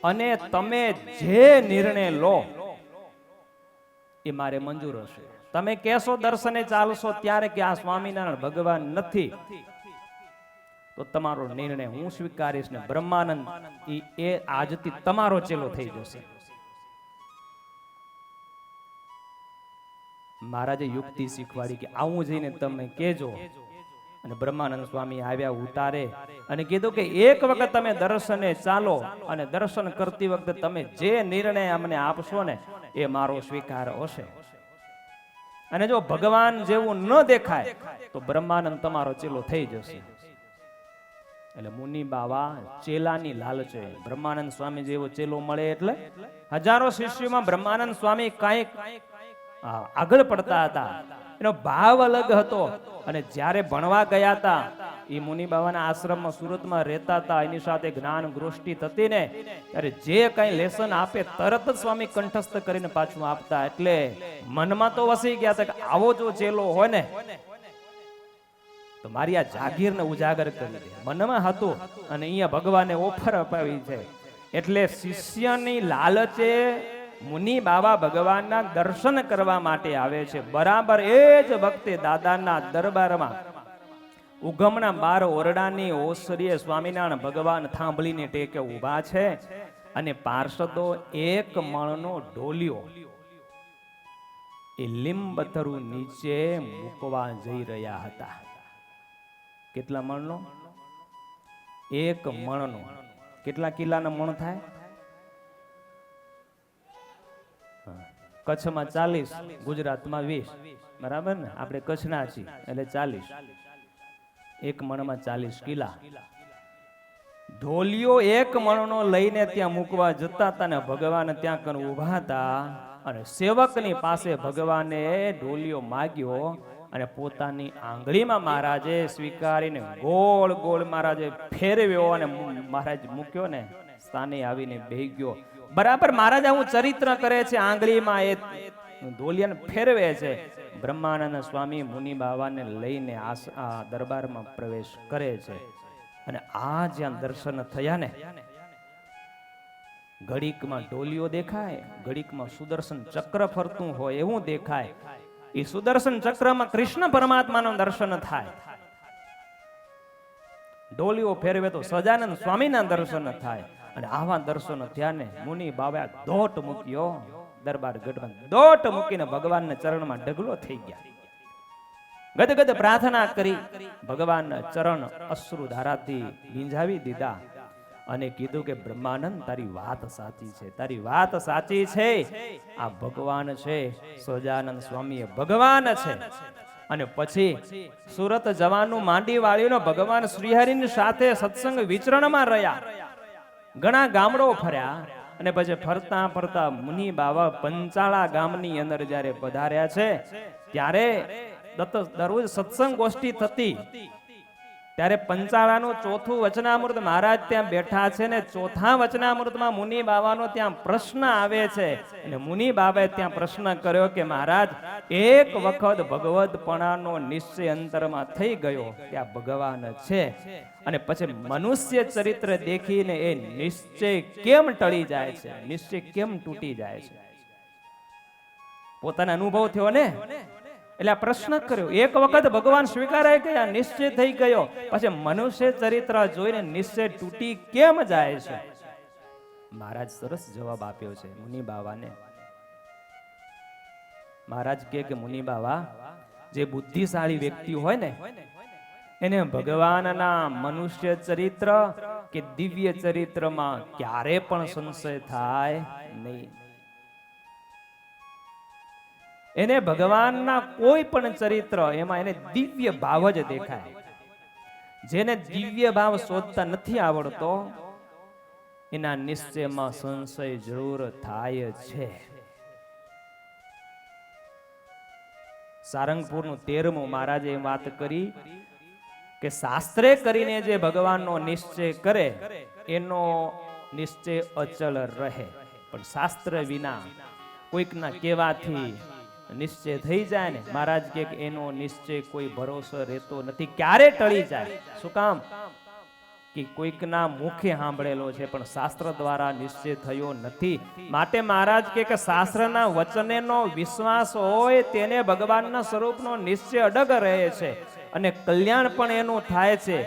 અને તમે જે નિર્ણય લો એ મારે મંજૂર હશે. તમે કહેશો દર્શને ચાલશો ત્યારે કે આ સ્વામિનારાયણ ભગવાન નથી, તો તમારો નિર્ણય હું સ્વીકારીશ ને બ્રહ્માનંદ એ આજથી તમારો ચેલો થઈ જશે. મહારાજે યુક્તિ શીખવાડી કે આવું જઈને તમે કહેજો. અને બ્રહ્માનંદ સ્વામી આવ્યા ઉતારે અને કીધું કે એક વખત તમે દર્શને ચાલો, અને દર્શન કરતી વખતે તમે જે નિર્ણય અમને આપશો ને એ મારો સ્વીકાર હશે. અને જો ભગવાન જેવું ન દેખાય તો બ્રહ્માનંદ તમારો ચેલો થઈ જશે. એટલે મુનિ બાવા ચેલાની લાલચે બ્રહ્માનંદ સ્વામી જેવો ચેલો મળે એટલે હજારો શિષ્યોમાં બ્રહ્માનંદ સ્વામી કાંઈક આગળ પડતા હતા, એનો ભાવ અલગ હતો. અને જ્યારે ભણવા ગયા હતા એ મુનિ બાવાના આશ્રમમાં સુરતમાં રહેતા હતા, એની સાથે જ્ઞાન ગોષ્ઠી થતી ને ત્યારે જે કઈ લેસન આપે તરત જ સ્વામી કંઠસ્થ કરીને પાછું આપતા. એટલે મનમાં તો વસી ગયા હતા કે આવો જો ચેલો હોય ને તો મારી આ જાગીરને ઉજાગર કરી દે, મનમાં હતું. અને અહીંયા ભગવાને ઓફર અપાવી છે. એટલે શિષ્યની લાલચે મુનિ બાવા ભગવાનના દર્શન કરવા માટે આવે છે. બરાબર એ જ વખતે દાદાના દરબારમાં ઉગમણા 12 ઓરડાની ઓસરીએ સ્વામિનારાયણ ભગવાન થાંભલીને ટેકે ઊભા છે, અને પાર્ષદો એક મણનો ઢોલિયો એ લીંબતરુ નીચે મૂકવા જઈ રહ્યા હતા. કેટલા મણનો? એક મણનો. કેટલા કિલ્લાના મણ થાય? કચ્છમાં 40, ગુજરાતમાં 20, બરાબર ને? આપણે કચ્છના છીએ એટલે 40. એક મણમાં 40 કિલ્લા. ઢોલિયો એક મણનો લઈને ત્યાં મૂકવા જતા હતા ને ભગવાન ત્યાં કન ઊભા હતા અને સેવકની પાસે ભગવાને ઢોલિયો માગ્યો અને પોતાની આંગળીમાં મહારાજે સ્વીકારીને ગોળ ગોળ મહારાજે ફેરવ્યો અને મહારાજ મૂક્યો ને સ્થાને આવીને બેહી ગયો. બરાબર મહારાજ આવું ચરિત્ર કરે છે, આંગળીમાં એ ઢોલિયાને ફેરવે છે. બ્રહ્માનંદ સ્વામી મુનિ બાવાને લઈને આ દરબારમાં પ્રવેશ કરે છે અને આ જ્યાં દર્શન થયા ને ઘડીકમાં ઢોલિયો દેખાય, ઘડીકમાં સુદર્શન ચક્ર ફરતું હોય એવું દેખાય. એ સુદર્શન ચક્રમાં કૃષ્ણ પરમાત્માનું દર્શન થાય. ઢોલિયો ફેરવે તો સજાનંદ સ્વામીના દર્શન થાય. અને આવા દર્શન થયા ને મુનિ બાવા દોટ મૂક્યો દરબાર ગઢમાં, દોટ મૂકીને ભગવાનના ચરણમાં ડગલો થઈ ગયા. ગદગદ પ્રાર્થના કરી ભગવાનના ચરણ અશ્રુ ધારાથી ભીંજાવી દીધા અને કીધું કે બ્રહ્માનંદ તારી વાત સાચી છે, તારી વાત સાચી છે. આ ભગવાન છે, સહજાનંદ સ્વામી એ ભગવાન છે. અને પછી સુરત જવાનું માંડી વાળીનો ભગવાન શ્રીહરિની સાથે સત્સંગ વિચરણમાં રહ્યા, ઘણા ગામડો ફર્યા અને પછી ફરતા ફરતા મુનિ બાવા પંચાળા ગામની અંદર જ્યારે પધાર્યા છે ત્યારે દરરોજ સત્સંગ ગોષ્ઠી થતી ત્યારે પંચાળાનું ચોથું વચનામૃત મહારાજ ત્યાં બેઠા છે ને ચોથા વચનામૃતમાં મુનિ બાવાનો ત્યાં પ્રશ્ન આવે છે અને મુનિ બાબાએ ત્યાં પ્રશ્ન કર્યો કે મહારાજ એક વખત ભગવદપણાનો નિશ્ચય અંતરમાં થઈ ગયો કે આ ભગવાન છે અને પછી મનુષ્ય ચરિત્ર દેખીને એ નિશ્ચય કેમ ટળી જાય છે, નિશ્ચય કેમ તૂટી જાય છે? પોતાનો અનુભવ થયો ને એટલે આ પ્રશ્ન કર્યો. એક વખત ભગવાન સ્વીકારાય કે આ નિશ્ચય થઈ ગયો, પછી મનુષ્ય ચરિત્ર જોઈને નિશ્ચય તૂટી કેમ જાય છે? મહારાજ સરસ જવાબ આપ્યો છે મુનિ બાવાને. મહારાજ કે મુનિ બાવા, જે બુદ્ધિશાળી વ્યક્તિ હોય ને એને ભગવાનના મનુષ્ય ચરિત્ર કે દિવ્ય ચરિત્રમાં ક્યારે પણ સંશય થાય નહીં. એને ભગવાનના કોઈ પણ ચરિત્ર એમાં એને દિવ્ય ભાવ જ દેખાય. જેને દિવ્ય ભાવ શોધતા નથી આવડતો એના નિશ્ચયમાં સંશય જરૂર થાય છે. સારંગપુરનું 13મું મહારાજે એ વાત કરી કે શાસ્ત્રે કરીને જે ભગવાનનો નિશ્ચય કરે એનો નિશ્ચય અચળ રહે, પણ શાસ્ત્ર વિના કોઈકના કહેવાથી નિશ્ચય થઈ જાય ને મહારાજ કે એનો નિશ્ચય કોઈ ભરોસો રહેતો નથી, ક્યારે ટળી જાય. શું કામ? કે કોઈકના મુખે સાંભળેલો છે પણ શાસ્ત્ર દ્વારા નિશ્ચય થયો નથી. માટે મહારાજ કે શાસ્ત્રના વચનેનો વિશ્વાસ હોય તેને ભગવાનના સ્વરૂપનો નિશ્ચય અડગ રહે છે અને કલ્યાણ પણ એનું થાય છે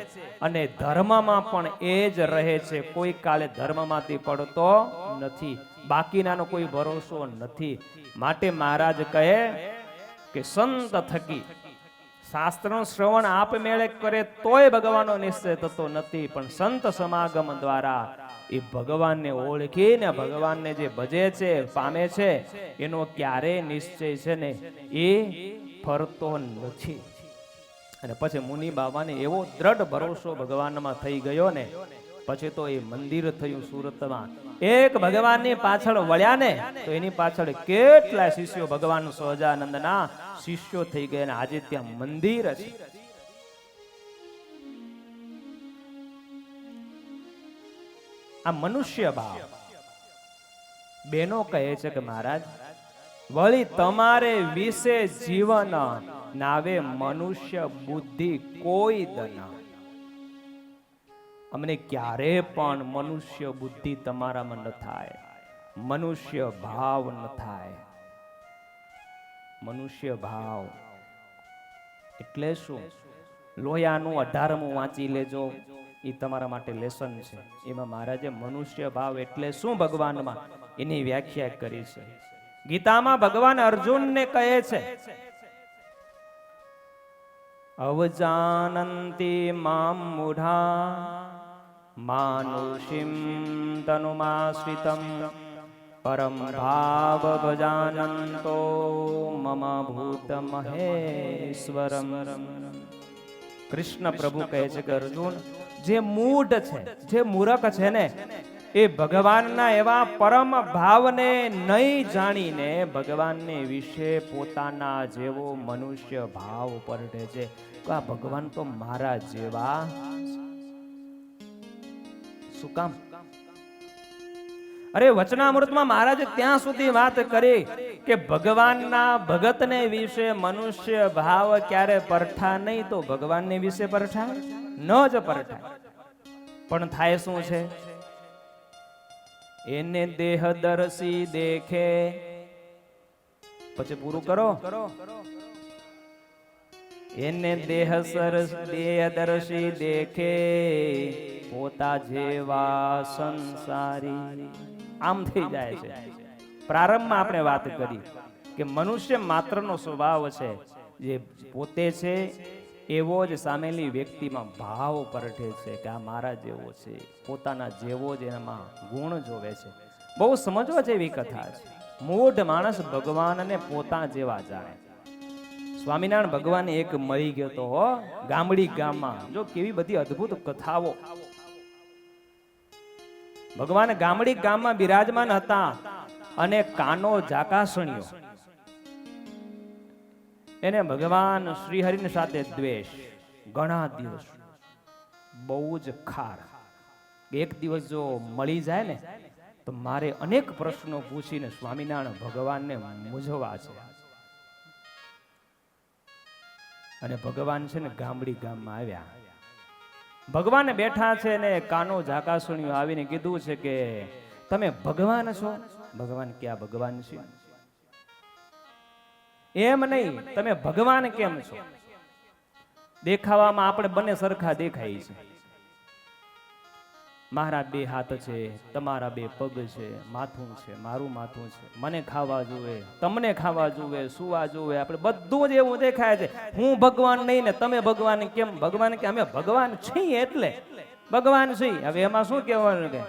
અને ધર્મમાં પણ એ જ રહે છે. કોઈ કાલે ધર્મમાંથી પડતો નથી, બાકીનાનો કોઈ ભરોસો નથી. માટે મહારાજ કહે કે સંત થકી શાસ્ત્રનું શ્રવણ આપમેળે કરે તોય ભગવાનનો નિશ્ચય થતો નથી, પણ સંત સમાગમ દ્વારા એ ભગવાનને ઓળખીને ભગવાનને જે ભજે છે પામે છે એનો ક્યારેય નિશ્ચય છે ને એ ફરતો નથી. અને પછી મુનિ બાબાને એવો દ્રઢ ભરોસો ભગવાનમાં થઈ ગયો ને પછી તો એ મંદિર થયું સુરતમાં. એક ભગવાનની પાછળ વળ્યા ને તો એની પાછળ કેટલા શિષ્યો ભગવાન સહજાનંદના શિષ્યો થઈ ગયા ને આજે ત્યાં મંદિર છે. આ મનુષ્ય ભાવ બેનો કહે છે કે મહારાજ વળી તમારે વિશે જીવન નાવે મનુષ્ય બુદ્ધિ કોઈ દના. અમને ક્યારે પણ મનુષ્ય બુદ્ધિ તમારામાં ન થાય, મનુષ્ય ભાવ ન થાય. મનુષ્ય ભાવ એટલે શું? લોયાનું 18મું વાંચી લેજો, એ તમારા માટે લેસન છે. એમાં મહારાજે મનુષ્ય ભાવ એટલે શું ભગવાનમાં એની વ્યાખ્યા કરી છે. ગીતામાં ભગવાન અર્જુનને કહે છે અવજાનંતી મામ મૂઢા માનુષીમ તનુમાશ્રિતમ પરમ ભાવ ભજાનંતો મમ ભૂત મહેશ્વરમ. કૃષ્ણ પ્રભુ કહે છે કે અર્જુન, જે મૂઢ છે, જે મૂરખ છે ને, એ ભગવાનના એવા પરમ ભાવને નહીં જાણીને ભગવાનને વિશે પોતાના જેવો મનુષ્ય ભાવ પરઢે છે કે આ ભગવાન તો મારા જેવા. શું કામ? અરે વચનામૃતમાં મહારાજે ત્યાં સુધી વાત કરી કે ભગવાનના ભગતને વિશે મનુષ્ય ભાવ ક્યારે પરઠા નહીં તો ભગવાનને વિશે પરઠાય ન જ પરઠાય. પણ થાય શું છે? એને દેહ દર્શી દેખે. પછી પૂરું કરો. એને દેહ દર્શી દેખે પોતા જેવા સંસારી. આમ થઈ જાય છે. પ્રારંભમાં આપણે વાત કરી કે મનુષ્ય માત્રનો સ્વભાવ છે, જે પોતે છે એવો જ સામેલી વ્યક્તિમાં ભાવ પરઠે છે કે આ મારા જેવો છે, પોતાના જેવો જ એનામાં ગુણ જોવે છે. બહુ સમજવા જેવી કથા છે. મૂઢ માણસ ભગવાનને પોતા જેવા જાણે. સ્વામિનારાયણ ભગવાન એક મરી ગયો તો ગામડી ગામમાં. જો કેવી બધી અદ્ભુત કથાઓ. ભગવાન ગામડી ગામમાં બિરાજમાન હતા અને કાનો જાકાસણીયો, એને ભગવાન શ્રીહરિની સાથે દ્વેષ. ઘણા દિવસ બહુ જ ખાર. એક દિવસ જો મળી જાય ને તો મારે અનેક પ્રશ્નો પૂછીને સ્વામિનારાયણ ભગવાનને મૂંઝવા છે. અને ભગવાન છે ને ગામડી ગામમાં આવ્યા. ભગવાન બેઠા છે ને કાનો જાકાસણીયો આવીને કીધું છે કે તમે ભગવાન છો? ભગવાન ક્યાં ભગવાન છે? એમ નહીં, તમે ભગવાન કેમ છો? દેખાવામાં આપણે બંને સરખા દેખાય છે. મારા બે હાથ છે, તમારા બે પગ છે, માથું છે, મારું માથું છે, મને ખાવા જોવે, તમને ખાવા જોવે, સુવા જોવે, આપણે બધું જ એવું દેખાય છે. હું ભગવાન નહીં ને તમે ભગવાન કેમ? ભગવાન કે અમે ભગવાન છીએ એટલે ભગવાન છીએ. હવે એમાં શું કહેવાનું? કે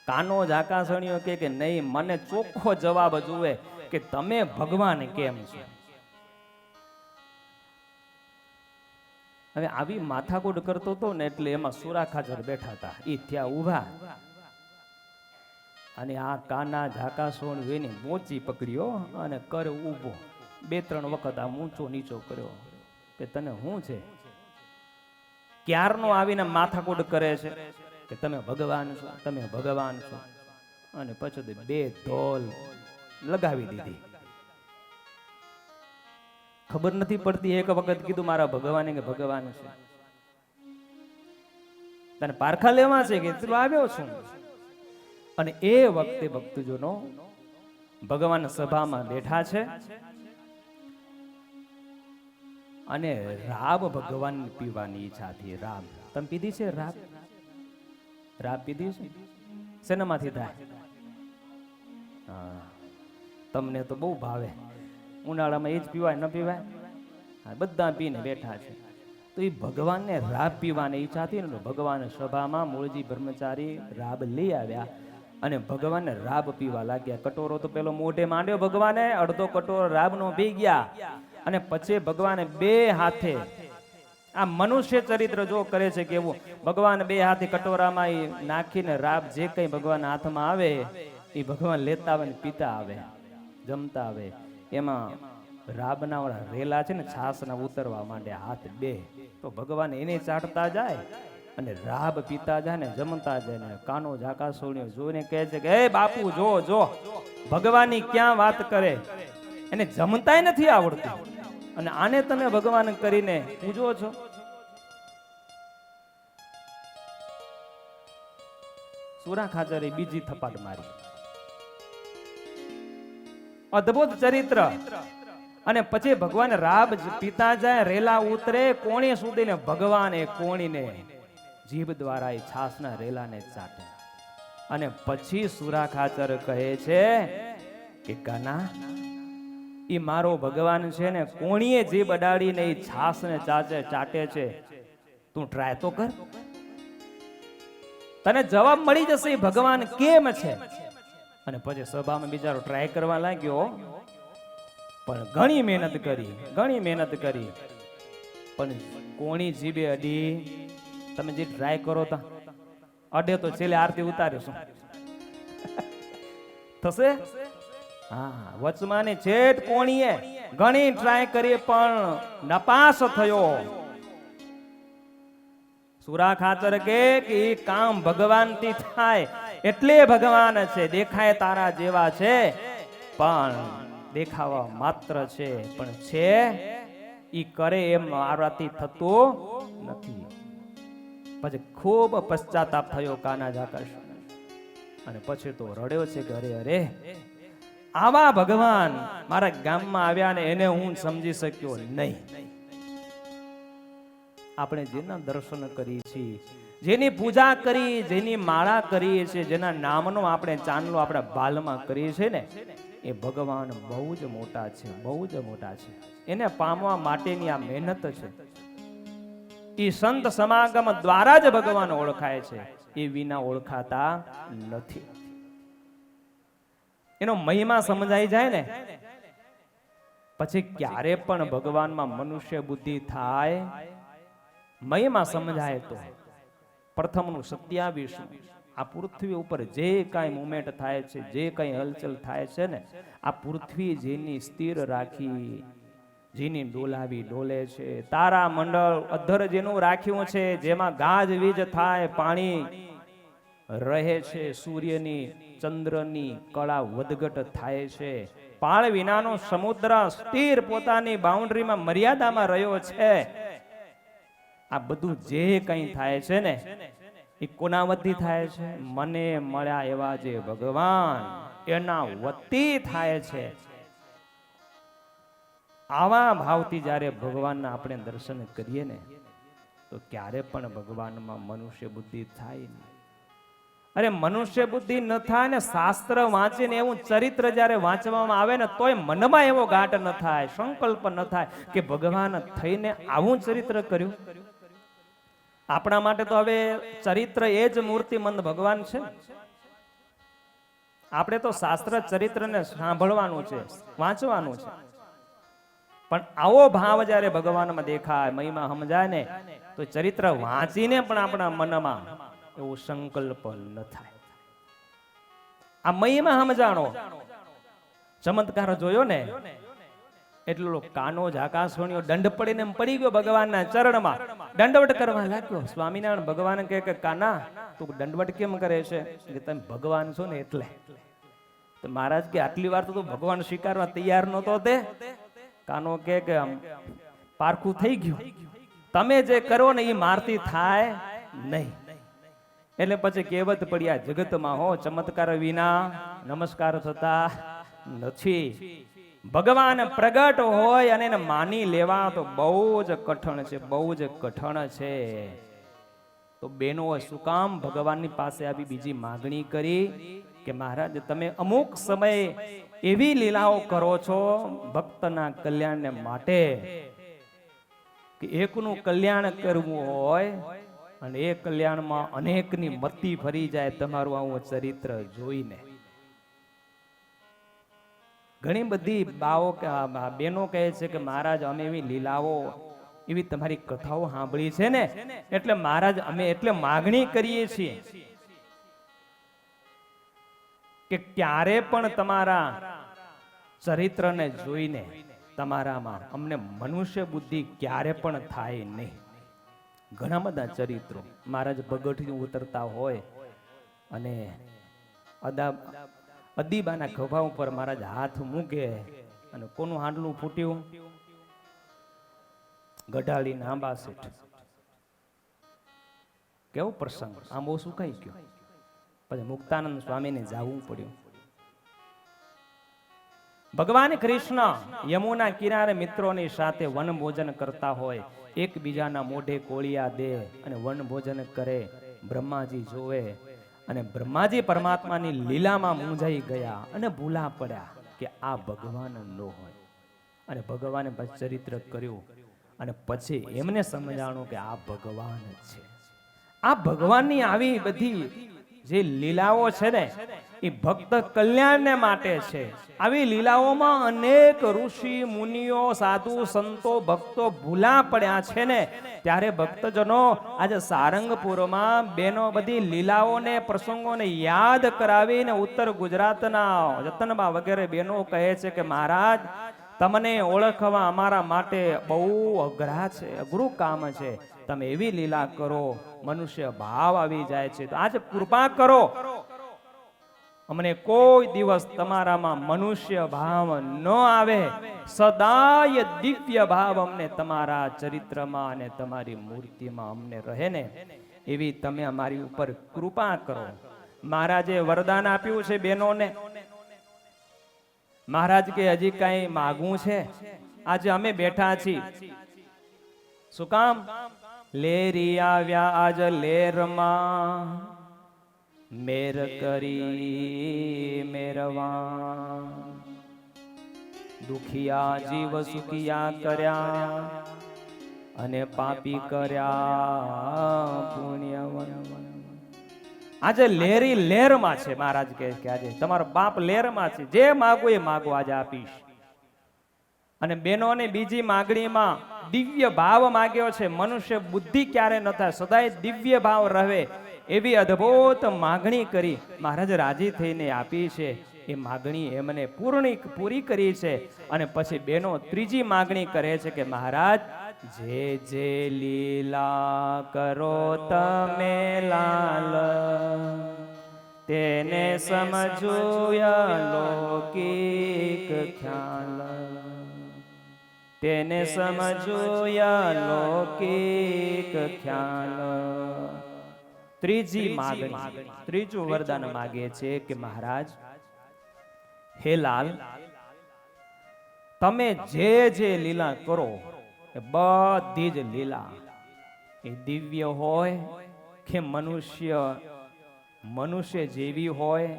કાનો જાકાસણીયો કે નહીં, મને ચોખ્ખો જવાબ જોવે કે તમે ભગવાન કેમ છો? હવે આવી માથાકૂટ કરતો હતો ને એટલે એમાં સુરાખાચર બેઠા હતા. એ ત્યાં ઊભા અને આ કાના જાકાસણીને મોચી પકડ્યો અને કર ઊભો. 2-3 વખત આ ઊંચો નીચો કર્યો કે તને શું છે? ક્યારનો આવીને માથાકૂટ કરે છે કે તમે ભગવાન છો, તમે ભગવાન છો. અને પછી 2 ધોલ લગાવી દીધી. ખબર નથી પડતી. એક વખત કીધું મારા ભગવાને કે ભગવાન છે, તને પારખા લેવા છે કે તું આવ્યો છું. અને એ વખતે ભક્તજનો ભગવાન સભામાં બેઠા છે અને રાબ ભગવાન પીવાની ઈચ્છા હતી. રાબ તમે પીધી છે? રાબ રાબ પીધી છે? શેનામાંથી થાય? હા, તમને તો બહુ ભાવે. ઉનાળામાં એ જ પીવાય, ન પીવાય? બધા પીને બેઠા છે. તો એ ભગવાનને રાબ પીવાની ઈચ્છા હતી ને ભગવાન સભામાં મૂળજી બ્રહ્મચારી રાબ લઈ આવ્યા અને ભગવાનને રાબ પીવા લાગ્યા. કટોરો તો પેલો મોઢે માંડ્યો ભગવાને, અડધો કટોરો રાબનો પી ગયા. અને પછી ભગવાને 2 હાથે, આ મનુષ્ય ચરિત્ર જો કરે છે કેવું, ભગવાન 2 હાથે કટોરામાં નાખીને રાબ જે કઈ ભગવાન હાથમાં આવે એ ભગવાન લેતા આવે ને પીતા આવે, જમતા આવે. એમાં રાબના વાળા રેલા છે ને છાસના ઉતરવા માંડે હાથ 2. તો ભગવાન એને ચાટતા જાય અને રાબ પીતા જાય ને જમતા જાય. ને કાનો જાકાસણીયો જોઈને કહે છે કે હે બાપુ જો જો, ભગવાનની ક્યાં વાત કરે, એને જમતાય નથી આવડતું અને આને તમે ભગવાન કરીને પૂજો છો. સુરાખાચરે બીજી થપાટ મારી. અદ્ભુત ચરિત્ર. અને પછી ભગવાન રાબ પીતા જાય, રેલા ઉતરે, કોણી સુધીને ભગવાને કોણીને જીભ દ્વારા એ છાસના રેલાને ચાટે. અને પછી સુરાખાચર કહે છે કે કાના, ઈ મારો ભગવાન છે ને કોણીએ જીભ અડાડીને એ છાસને ચાટે છે, તું ટ્રાય તો કર, તને જવાબ મળી જશે ભગવાન કેમ છે. અને પછી સભામાં બિચારો ટ્રાય કરવા લાગ્યો, પણ ઘણી મહેનત કરી પણ કોણી જીભે અડી તમે જે ટ્રાય કરો તા અડે તો છેલ્લે આરતી ઉતારીશું થશે? હા, વચમાં ને છેટ કોણીએ ઘણી ટ્રાય કરી પણ નપાસ થયો. સુરા ખાચર કે ઈ કામ ભગવાનથી થાય એટલે ભગવાન છે. દેખાય તારા જેવા છે પણ દેખાવા માત્ર છે, પણ છે ઈ કરે એમ મારાથી થતું નથી. પછી ખૂબ પશ્ચાતાપ થયો કાના જાકશ અને પછી તો રડ્યો છે કે અરે અરે આવા ભગવાન મારા ગામમાં આવ્યા ને એને હું સમજી શક્યો નહીં. આપણે જેના દર્શન કરીએ છીએ, જેની પૂજા કરી, જેની માળા કરીએ છીએ, જેના નામનો આપણે ચાંદલો આપણા બાલમાં કરીએ છીએ ને એ ભગવાન બહુ જ મોટા છે, બહુ જ મોટા છે. એને પામવા માટેની આ મહેનત છે. એ સંત સમાગમ દ્વારા જ ભગવાન ઓળખાય છે, એ વિના ઓળખાતા નથી. એનો મહિમા સમજાઈ જાય ને પછી ક્યારે પણ ભગવાનમાં મનુષ્ય બુદ્ધિ થાય. મહિમા સમજાય તો પ્રથમનું 27 આ પૃથ્વી ઉપર જે કાંઈ મુવમેન્ટ થાય છે, જે કાંઈ હલચલ થાય છે ને, આ પૃથ્વી જેની સ્થિર રાખી, જેની ડોલાવી ડોલે છે. તારા મંડળ અધર જેનું રાખ્યું છે, જેમાં ગાજવીજ થાય, પાણી રહે છે, સૂર્યની ચંદ્રની કળા વધઘટ થાય છે. પાળ વિનાનો સમુદ્ર સ્થિર પોતાની બાઉન્ડ્રીમાં મર્યાદામાં રહ્યો છે. આ બધું જે કંઈ થાય છે ને એ કોના વતી થાય છે? મને મળ્યા એવા જે ભગવાન એના વતી થાય છે. આવા ભાવથી જ્યારે ભગવાનના આપણે દર્શન કરીએ ને તો ક્યારે પણ ભગવાનમાં મનુષ્ય બુદ્ધિ થાય નહીં. અરે મનુષ્ય બુદ્ધિ ન થાય ને શાસ્ત્ર વાંચીને એવું ચરિત્ર જ્યારે વાંચવામાં આવે ને તોય મનમાં એવો ગાંઠ ન થાય, સંકલ્પ ન થાય કે ભગવાન થઈને આવું ચરિત્ર કર્યું. આપણા માટે તો હવે ચરિત્ર એ જ મૂર્તિમંત ભગવાન છે. આપણે તો શાસ્ત્ર ચરિત્રને સાંભળવાનું છે, વાંચવાનું છે, પણ આવો ભાવ જ્યારે ભગવાનમાં દેખાય, મહિમા સમજાય ને તો ચરિત્ર વાંચીને પણ આપણા મનમાં એવો સંકલ્પ ન થાય. આ મહિમા સમજાણો ચમત્કાર જોયો ને એટલો કાનો જ આકાશવાણીઓ દંડ પડીને પડી ગયો ભગવાનના ચરણમાં, દંડવટ કરવા લાગ્યો. સ્વામિનારાયણ ભગવાન કહે કે કાના તું દંડવટ કેમ કરે છે? કે તમે ભગવાન છો ને એટલે. તો મહારાજ કે આટલી વાર તો તું ભગવાન સ્વીકારવા તૈયાર નહોતો તે? કાનો કે પારખું થઈ ગયું, તમે જે કરો ને એ મારથી થાય નહીં. એટલે પછી કહેવત પડી આ જગતમાં હો ચમત્કાર વિના નમસ્કાર થતા નથી. ભગવાન પ્રગટ હોય અને એને માની લેવા તો બહુ જ કઠણ છે, બહુ જ કઠણ છે. તો બેનો શું કામ ભગવાનની પાસે આવી બીજી માગણી કરી કે મહારાજ તમે અમુક સમયે એવી લીલાઓ કરો છો ભક્તના કલ્યાણને માટે કે એકનું કલ્યાણ કરવું હોય અને એ કલ્યાણમાં અનેકની મતી ફરી જાય તમારું આવું ચરિત્ર જોઈને. ઘણી બધી બેનો કહે છે કે મહારાજ અમે એવી લીલાઓ, એવી તમારી કથાઓ સાંભળી છે ને એટલે મહારાજ અમે એટલે માગણી કરીએ છીએ કે ક્યારે પણ તમારા ચરિત્રને જોઈને તમારામાં અમને મનુષ્ય બુદ્ધિ ક્યારે પણ થાય નહીં. ઘણા બધા ચરિત્રો મહારાજ પગથિયું ઉતરતા હોય અને અદીબાના ખભા ઉપર મહારાજ હાથ મૂકે અને કોનું હાંડલું ફૂટ્યું? ગઢાળીના આંબા શેઠ. કેવો પ્રસંગ! આંબો સુકાઈ ગયો, પછી મુક્તાનંદ સ્વામીને જાવું પડ્યું. ભગવાન કૃષ્ણ યમુના કિનારે મિત્રોની સાથે વન ભોજન કરતા હોય, એકબીજાના મોઢે કોળિયા દે અને વન ભોજન કરે. બ્રહ્માજી જોવે અને બ્રહ્માજી પરમાત્માની લીલામાં મૂંઝાઈ ગયા અને ભૂલા પડ્યા કે આ ભગવાન ન હોય. અને ભગવાને ચરિત્ર કર્યું અને પછી એમને સમજાણું કે આ ભગવાન છે. આ ભગવાનની આવી બધી જે લીલાઓ છે ને એ ભક્ત કલ્યાણને માટે છે. આવી લીલાઓમાં અનેક ઋષિ મુનિઓ સાધુ સંતો ભક્તો ભૂલા પડ્યા છે ને, ત્યારે ભક્તજનો આજે સારંગપુરમાં બેનો બધી લીલાઓને પ્રસંગોને યાદ કરાવીને ઉત્તર ગુજરાતના જતનબા વગેરે બેનો કહે છે કે મહારાજ તમને ઓળખવા અમારા માટે બહુ અઘરા છે, અઘરું કામ છે. તમે એવી લીલા કરો મનુષ્ય ભાવ આવી જાય છે. તો આજે કૃપા કરો, અમને કોઈ દિવસ તમારામાં મનુષ્ય ભાવ ન આવે, સદાય દિવ્ય ભાવ અમને તમારા ચરિત્રમાં અને તમારી મૂર્તિમાં અમને રહે ને એવી તમે અમારી ઉપર કૃપા કરો. મહારાજે વરદાન આપ્યું છે બહેનોને. મહારાજ કે હજી કઈ માગવું છે? આજે અમે બેઠા છીએ. શું કામ? લેરી આવ્યા આજ લેરમાં, મેર કરી મેરવા. દુખિયા જીવ સુખિયા કર્યા અને પાપી કર્યા પુણ્યવન. આજે લેરી લેરમાં છે. મહારાજ કહે કે આજે તમારો બાપ લેરમાં છે, જે માગો એ માગો આજે આપીશ. અને બહેનોને બીજી માગણીમાં દિવ્ય ભાવ માગ્યો છે. મનુષ્ય બુદ્ધિ ક્યારે ન થાય, સદાય દિવ્ય ભાવ રહે એવી અદ્ભુત માગણી કરી. મહારાજ રાજી થઈને આપી છે. એ માગણી એમને પૂરી કરી છે. અને પછી બહેનો ત્રીજી માગણી કરે છે કે મહારાજ જે જે લીલા કરો તમે લાલ, તેને સમજો લૌકિક ખ્યાલ, તેને સમજો લૌકિક ખ્યાલ. ત્રીજી માગણી, ત્રીજું વરદાન માગે છે કે મહારાજ હે લાલ, તમે જે જે લીલા કરો એ બધી જ લીલા એ દિવ્ય હોય કે મનુષ્ય જેવી હોય,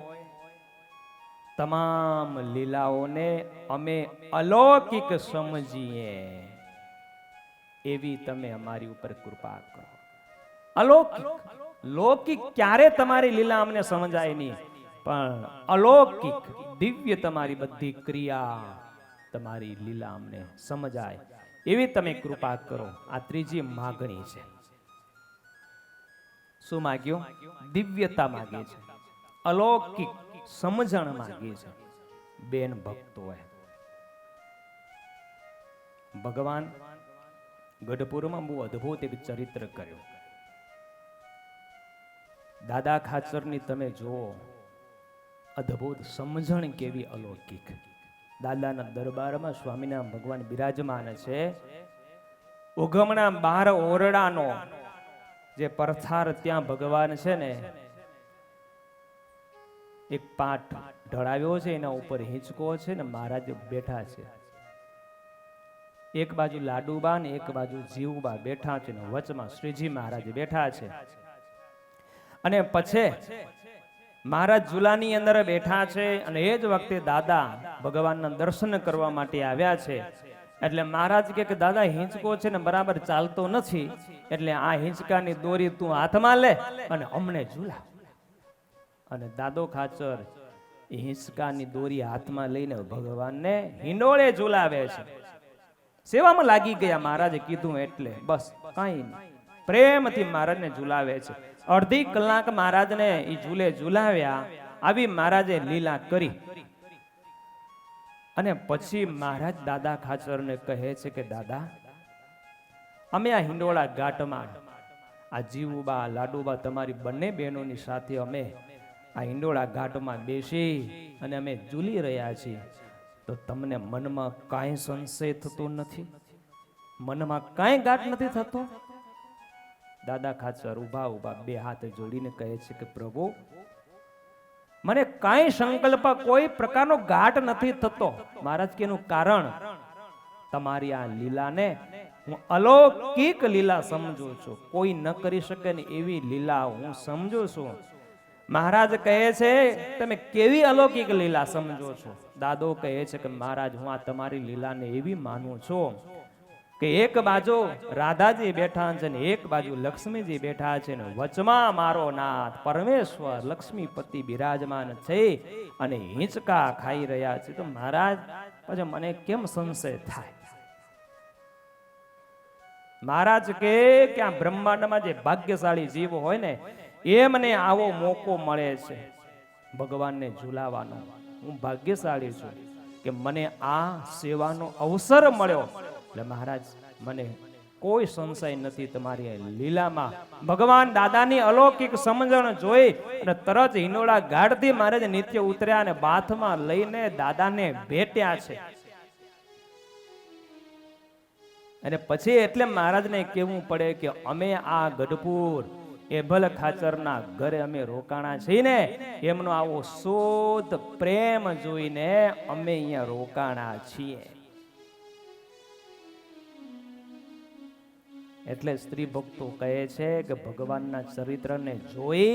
તમામ લીલાઓને અમે અલૌકિક સમજીએ એવી તમે અમારી ઉપર કૃપા કરો. અલૌકિક, લૌકિક ક્યારે તમારી લીલા અમને સમજાય નહીં, પણ અલૌકિક દિવ્ય તમારી બધી ક્રિયા, તમારી લીલા અમને સમજાય એવી તમે કૃપા કરો. આ ત્રીજી માગણી છે. શું માગ્યું? દિવ્યતા માગી છે, અલૌકિક સમજણ માગી છે બેન ભક્તોએ. ભગવાન ગઢપુરમાં બહુ અદ્ભુત એક ચરિત્ર કર્યું. દાદા ખાચરની તમે જુઓ, અદ્ભુત સમજણ કેવી અલૌકિક. દાદાના દરબારમાં સ્વામિનારાયણ ભગવાન બિરાજમાન છે. ઉગમણા 12 ઓરડાનો જે પરથાર ત્યાં ભગવાન છે ને, એક પાઠ ઢળાવ્યો છે, એના ઉપર હિંચકો છે ને મહારાજ બેઠા છે. એક બાજુ લાડુબા ને એક બાજુ જીવબા બેઠા છે ને વચમાં શ્રીજી મહારાજ બેઠા છે. અને પછી મહારાજ ઝૂલાની અંદર બેઠા છે અને એ જ વખતે દાદા ભગવાનના દર્શન કરવા માટે આવ્યા છે. એટલે મહારાજ કે દાદા હિંચકો છે ને બરાબર ચાલતો નથી, એટલે આ હિંચકાની દોરી તું હાથમાં લે અને અમને ઝૂલા. અને દાદો ખાચર એ હિંચકાની દોરી હાથમાં લઈને ભગવાનને હિંડોળે ઝૂલાવે છે. સેવામાં લાગી ગયા. મહારાજે કીધું એટલે બસ કાંઈ નહીં, પ્રેમથી મહારાજને ઝૂલાવે છે. અડધી કલાક મહારાજને એ ઝૂલે ઝૂલાવ્યા. આવી મહારાજે લીલા કરી. અને પછી મહારાજ દાદા ખાચરને કહે છે કે દાદા, અમે આ હિંડોળા ઘાટમાં આ જીવુબા લાડુબા તમારી બંને બહેનોની સાથે અમે આ હિંડોળા ઘાટમાં બેસી અને અમે ઝૂલી રહ્યા છીએ, તો તમને મનમાં કાંઈ સંશય થતો નથી? મનમાં કાંઈ ગાંઠ નથી થતો? દાદા ખાચર ઉભા ઉભા બે હાથ જોડીને કહે છે કે પ્રભુ, મને કાંઈ સંકલ્પ કોઈ પ્રકારનો ગાંઠ નથી થતો. મહારાજ કે એનું કારણ તમારી આ લીલાને હું અલૌકિક લીલા સમજુ છું, કોઈ ન કરી શકે ને એવી લીલા હું સમજુ છું. મહારાજ કહે છે તમે કેવી અલૌકિક લીલા સમજો છો? દાદો કહે છે કે મહારાજ હું આ તમારી લીલાને એવી માનું છું કે એક બાજુ રાધાજી બેઠા છે ને એક બાજુ લક્ષ્મીજી બેઠા છે ને વચમાં મારો નાથ પરમેશ્વર લક્ષ્મીપતિ બિરાજમાન છે અને હિંચકા ખાઈ રહ્યા છે. તો મહારાજ પછી મને કેમ સંશય થાય? મહારાજ કે આ બ્રહ્માંડમાં જે ભાગ્યશાળી જીવ હોય ને એમને આવો મોકો મળે છે ભગવાનને ઝુલાવાનો. હું ભાગ્યશાળી છું કે મને આ સેવાનો અવસર મળ્યો. એટલે મહારાજ મને કોઈ સંશય નથી તમારી લીલામાં. ભગવાન દાદાની અલૌકિક સમજણ જોઈ અને તરત હિંડોળા ગાઢથી મહારાજ નિત્ય ઉતર્યા અને બાથમાં લઈને દાદાને ભેટ્યા છે. અને પછી એટલે મહારાજને કહેવું પડે કે અમે આ ગઢપુર એભલ ખાચરના ઘરે અમે રોકાણા છીએ ને એમનો આવો શુદ્ધ પ્રેમ જોઈને અમે અહીંયા રોકાણા છીએ. એટલે સ્ત્રી ભક્તો કહે છે કે ભગવાનના ચરિત્રને જોઈ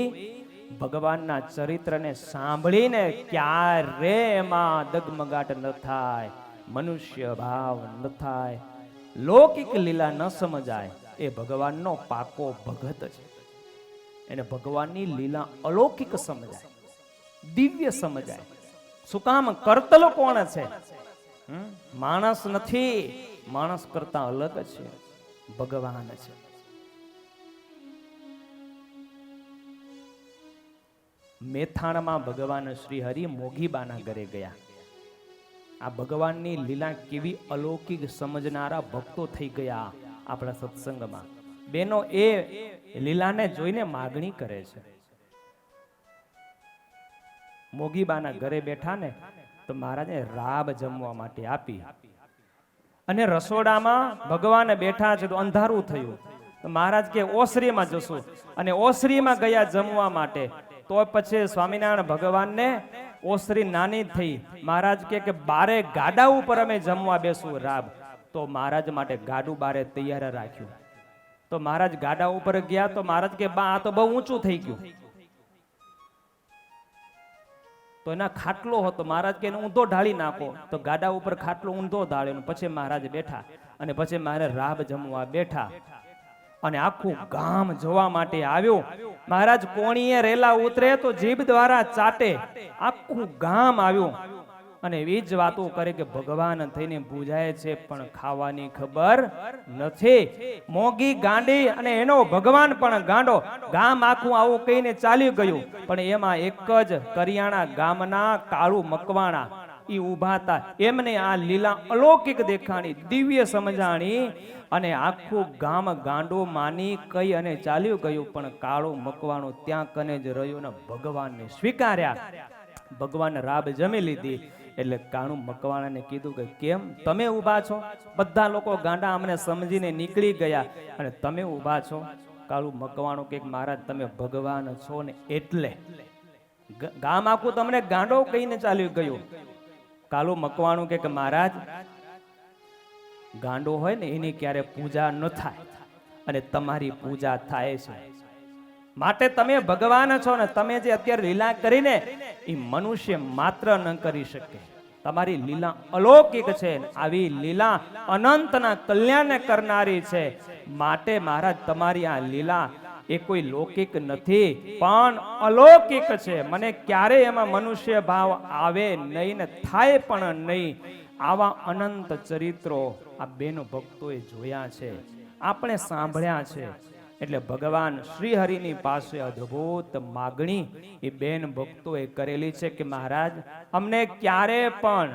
ભગવાનના ચરિત્રને સાંભળીને ક્યારે એમાં દગમગાટ ન થાય, મનુષ્ય ભાવ ન થાય, લૌકિક લીલા ન સમજાય એ ભગવાનનો પાકો ભગત છે. એને ભગવાનની લીલા અલૌકિક સમજાય, દિવ્ય સમજાય. શું કામ? કરતલો કોણ છે? માણસ નથી, માણસ કરતા અલગ છે, ભગવાન છે. મેથાણમાં ભગવાન શ્રી હરિ મોગીબાના ઘરે ગયા. આ ભગવાનની લીલા કેવી અલૌકિક સમજનારા ભક્તો થઈ ગયા આપણા સત્સંગમાં. બેનો એ લીલાને જોઈને માગણી કરે છે. મોગીબાના ઘરે બેઠા ને તો મહારાજે રાબ જમવા માટે આપી અને રસોડામાં ભગવાન બેઠા છે તો અંધારું થયું. તો મહારાજ કે ઓસરીમાં જશું અને ઓસરીમાં ગયા જમવા માટે. તો પછી સ્વામિનારાયણ ભગવાનને ઓસરી નાની થઈ. મહારાજ કે બારે ગાડા ઉપર અમે જમવા બેસું રાબ. તો મહારાજ માટે ગાડું બારે તૈયાર રાખ્યું. તો મહારાજ ગાડા ઉપર ગયા તો મહારાજ કે બા આ તો બહુ ઊંચું થઈ ગયું. તો એના ખાટલો હતો. મહારાજ કે ઊંધો ઢાળી નાખો. તો ગાડા ઉપર ખાટલો ઊંધો ઢાળ્યો. પછી મહારાજ બેઠા અને પછી મારે રાબ જમવા બેઠા અને આખું ગામ જોવા માટે આવ્યું. મહારાજ કોણીએ રેલા ઉતરે તો જીભ દ્વારા ચાટે. આખું ગામ આવ્યું અને એ જ વાતો કરે કે ભગવાન થઈને પૂજાય છે પણ ખાવાની ખબર નથી. મોગી ગાંડી અને એનો ભગવાન પણ ગાંડો. ગામ આખું આવું કહીને ચાલી ગયું. પણ એમાં એક જ કરિયાણા ગામના કાળુ મકવાણા ઈ ઊભા હતા. એમને આ લીલા અલૌકિક દેખાણી, દિવ્ય સમજાણી અને આખું ગામ ગાંડો માની કઈ અને ચાલ્યું ગયું. પણ કાળુ મકવાણું ત્યાં કને જ રહ્યું ને ભગવાનને સ્વીકાર્યા. ભગવાન રાબ જમી લીધી. એટલે કાળુ મકવાણાને કીધું કે કેમ તમે ઊભા છો? બધા લોકો ગાંડા અમને સમજીને નીકળી ગયા અને તમે ઊભા છો? કાળુ મકવાણું કે મહારાજ તમે ભગવાન છો ને એટલે ગામ આખું તમને ગાંડો કહીને ચાલ્યું ગયું. કાળુ મકવાણું કે મહારાજ ગાંડો હોય ને એની ક્યારે પૂજા ન થાય અને તમારી પૂજા થાય છે. માટે તમે ભગવાન છો ને તમે જે અત્યારે લીલા કરીને એ મનુષ્ય માત્ર ન કરી શકે. તમારી લીલા અલૌકિક છે. આવી લીલા અનંતના કલ્યાણ કરનારી છે. માટે મહારાજ તમારી આ લીલા એ કોઈ લૌકિક નથી પણ અલૌકિક છે. મને ક્યારે એમાં મનુષ્ય ભાવ આવે નહીં ને થાય પણ નહીં. આવા અનંત ચરિત્રો આ બેનો ભક્તોએ જોયા છે, આપણે સાંભળ્યા છે. એટલે ભગવાન શ્રી હરિની પાસે અદ્ભુત માગણી એ બેન ભક્તોએ કરેલી છે કે મહારાજ અમને ક્યારે પણ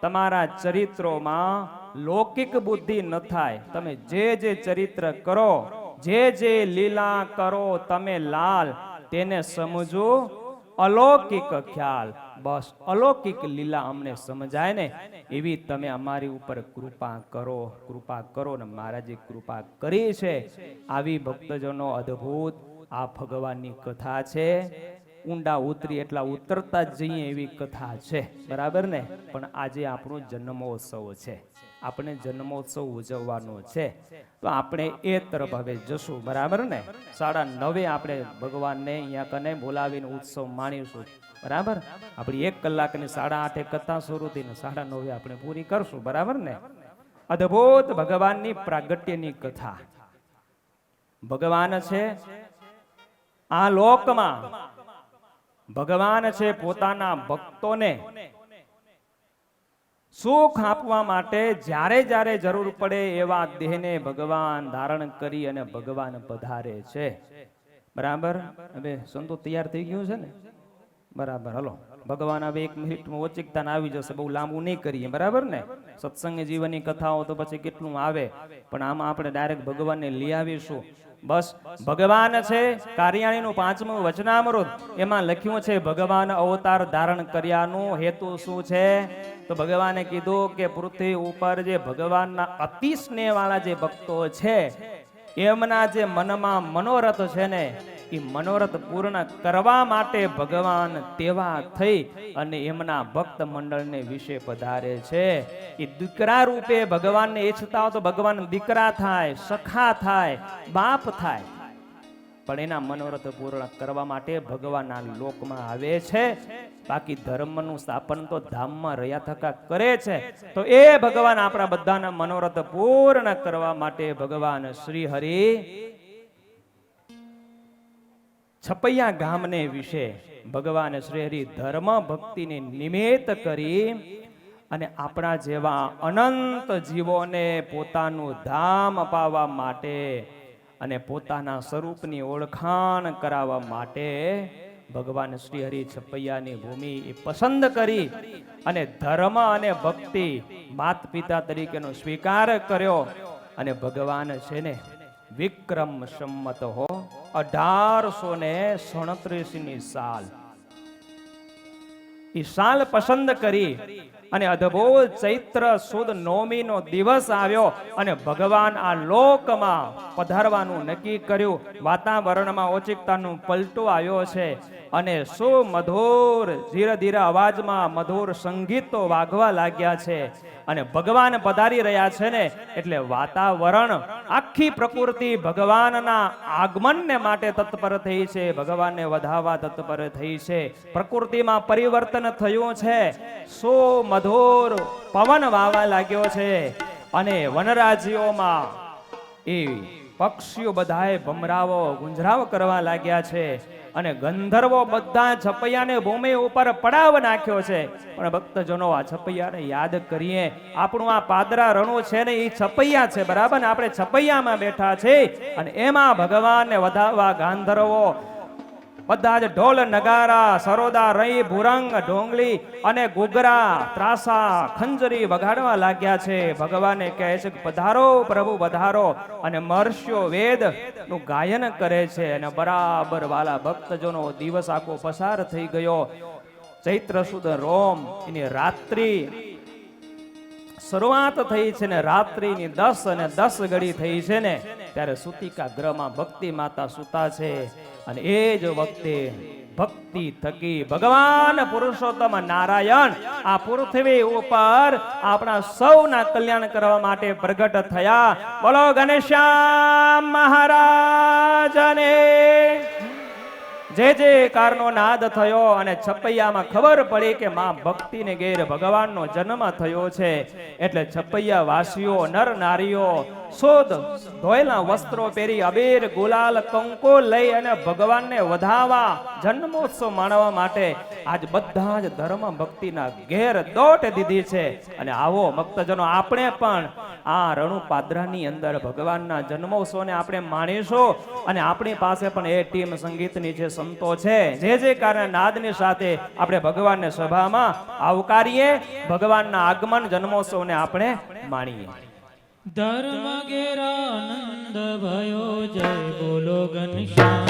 તમારા ચરિત્રોમાં લૌકિક બુદ્ધિ ન થાય. તમે જે જે ચરિત્ર કરો, જે લીલા કરો તમે લાલ, તેને સમજો અલૌકિક ખ્યાલ. બસ અલૌકિક લીલા અમને સમજાય ને એવી તમે અમારી ઉપર કૃપા કરો, કૃપા કરો. ને મહારાજે કૃપા કરી છે. આવી ભક્તજનો અદ્ભુત આ ભગવાનની કથા છે. ઊંડા ઉતરી એટલા ઉતરતા જ જઈએ એવી કથા છે, બરાબર ને? પણ આજે આપણો જન્મોત્સવ છે, આપણે જન્મોત્સવ ઉજવવાનો છે. તો આપણે એ તરફ હવે જશું, બરાબર ને? 9:30 આપણે ભગવાનને અહીંયા કને બોલાવીને ઉત્સવ માણીશું, બરાબર? આપણી 1 કલાકની 8:30 કથા શરૂ થઈને 9:30 આપણે પૂરી કરશું, બરાબર ને? અદ્ભુત ભગવાનની પ્રાગટ્યની કથા. ભગવાન છે આ લોકમાં, ભગવાન છે પોતાના ભક્તોને સુખ આપવા માટે જ્યારે જ્યારે જરૂર પડે એવા દેહને ભગવાન ધારણ કરી અને ભગવાન પધારે છે. બરાબર. હવે સંતો તૈયાર થઈ ગયું છે ને? બરાબર. હલો, ભગવાન હવે 1 મિનિટમાં ઓચિકતાને આવી જશે, બહુ લાંબુ નહીં કરીએ. બરાબર ને? સત્સંગ જીવનની કથાઓ તો પછી કેટલું આવે, પણ આમાં આપણે ડાયરેક્ટ ભગવાનને લઈ આવીશું. બસ ભગવાન છે કાર્યાણીનું 5મું વચનામૃત, એમાં લખ્યું છે ભગવાન અવતાર ધારણ કર્યાનું હેતુ શું છે? તો ભગવાને કીધું કે પૃથ્વી ઉપર જે ભગવાનના અતિ સ્નેહ વાળા જે ભક્તો છે એમના જે મનમાં મનોરથ છે ને, એ મનોરથ પૂર્ણ કરવા માટે ભગવાન તેવા થઈ અને એમના ભક્ત મંડળને વિશે પધારે છે. એ દીકરા રૂપે ભગવાનને ઈચ્છતા હોય તો ભગવાન દીકરા થાય, સખા થાય, બાપ થાય, પણ એના મનોરથ પૂર્ણ કરવા માટે ભગવાનના લોકમાં આવે છે. બાકી ધર્મનું સ્થાપન તો ધામમાં રહ્યા થકા કરે છે. તો એ ભગવાન આપણા બધાના મનોરથ પૂર્ણ કરવા માટે ભગવાન શ્રી હરિ છપૈયા ગામને વિશે ભગવાન શ્રી હરિ ધર્મ ભક્તિને નિમિત્ત કરી અને આપણા જેવા અનંત જીવોને પોતાનું ધામ અપાવવા માટે અને પોતાના સ્વરૂપની ઓળખાણ કરાવવા માટે ભગવાન શ્રી હરિ છપૈયાની ભૂમિ એ પસંદ કરી અને ધર્મ અને ભક્તિ માત પિતા તરીકેનો સ્વીકાર કર્યો. અને ભગવાન છે ને વિક્રમ સંમત હો 1837 સાલ એ સાલ પસંદ કરી અને અદ્ભુત ચૈત્ર સુદ નવમીનો દિવસ આવ્યો અને ભગવાન આ લોકમાં પધારવાનું નક્કી કર્યું. વાતાવરણમાં ઓચિકતાનું પલટો આવ્યો છે અને સુમધુર ધીરે ધીરે અવાજમાં મધુર સંગીતો વાગવા લાગ્યા છે અને ભગવાન પધારી રહ્યા છે ને એટલે વાતાવરણ આખી પ્રકૃતિ ભગવાનના આગમનને માટે તત્પર થઈ છે, ભગવાનને વધાવવા તત્પર થઈ છે. પ્રકૃતિમાં પરિવર્તન થયું છે, સુમધુર પવન વાવા લાગ્યો છે અને વનરાજીઓમાં એ પક્ષીઓ બધાએ ભમરાવો ગુંજરાવ કરવા લાગ્યા છે અને ગંધર્વો બધા છપૈયાને ભૂમિ ઉપર પડાવ નાખ્યો છે. પણ ભક્તજનો આ છપૈયાને યાદ કરીએ. આપણું આ પાદરા રણું છે ને એ છપૈયા છે, બરાબર ને? આપણે છપૈયામાં બેઠા છે અને એમાં ભગવાનને વધાવવા ગાંધર્વો બધા જ ઢોલ નગારા સરોદા રઈ ભુરંગ ઢોંગલી અને ગુગરા ત્રાસા ખંજરી વગાડવા લાગ્યા છે. ભગવાને કહે છે કે પધારો પ્રભુ પધારો અને મહર્ષિઓ વેદ નું ગાયન કરે છે અને બરાબર વાલા ભક્તજનો દિવસ આખો પસાર થઈ ગયો. ચૈત્ર સુદ રોમ એની રાત્રિ શરૂઆત થઈ છે ને રાત્રિની 10 અને 10 ઘડી થઈ છે ને ત્યારે સુતિકા ગ્રહમાં ભક્તિ માતા સુતા છે અને એ જ વખતે ભક્તિ થકી ભગવાન પુરુષોત્તમ નારાયણ આ પૃથ્વી ઉપર આપણા સૌના કલ્યાણ કરવા માટે પ્રગટ થયા. બોલો ઘનશ્યામ મહારાજને જે જે કારનો નાદ થયો અને છપૈયામાં ખબર પડી કે માં ભક્તિને ઘેર ભગવાનનો જન્મ થયો છે એટલે છપૈયા વાસીઓ નર નારીઓ શુદ્ધ ધોયેલા વસ્ત્રો પહેરી અબીર ગુલાલ કંકુ લઈ અને ભગવાનને વધાવવા જન્મોત્સવ માણવા માટે આજ બધા જ ધર્મ ભક્તિના ઘેર દોટ દીધી છે. અને આવો ભક્તજનો આપણે પણ આ રણુ પાદરાની અંદર ભગવાનના જન્મોત્સવને આપણે માણીશું અને આપણી પાસે પણ એ ટીમ સંગીતની જે સંતો છે જે જે કારણે નાદની સાથે આપણે ભગવાનને સભામાં આવકારીએ, ભગવાનના આગમન જન્મોત્સવને આપણે માણીએ. ધર્મ ઘેરાનંદ ભયો જય બોલો ઘનશ્યામ.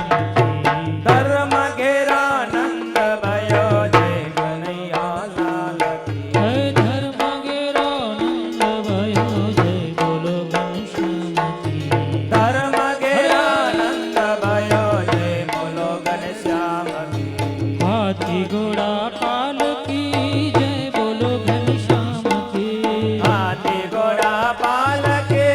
ધર્મ ઘેરાનંદ ભયો જય કનૈયા લાલ કી. ધર્મ ઘેરાનંદ ભયો જય બોલો ઘનશ્યામ. ધર્મ ઘેરાનંદ ભયો જય બોલો ઘનશ્યામ કી. હાથી ઘોડા પાલકી જય બોલો ઘનશ્યામ કી. હાથી ઘોડા પાલકે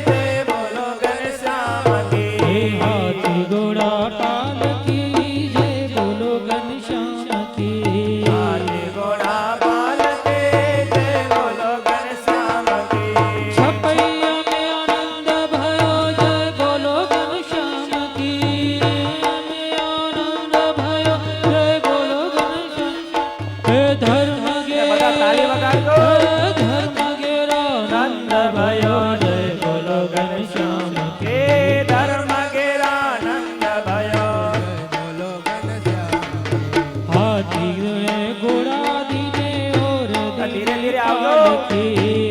જય બોલો ઘનશ્યામ કી. હાથી ઘોડા પાલકી ધર્મ બધા તાળી વગાડજો. ધર્મ ઘેરો નંદ ભયો જય બોલો ઘનશ્યામ હે ધર્મ ઘેરા નંદ ભયો. હાથી ઘોડા દીને ઓર ધીરે ધીરે આવજો.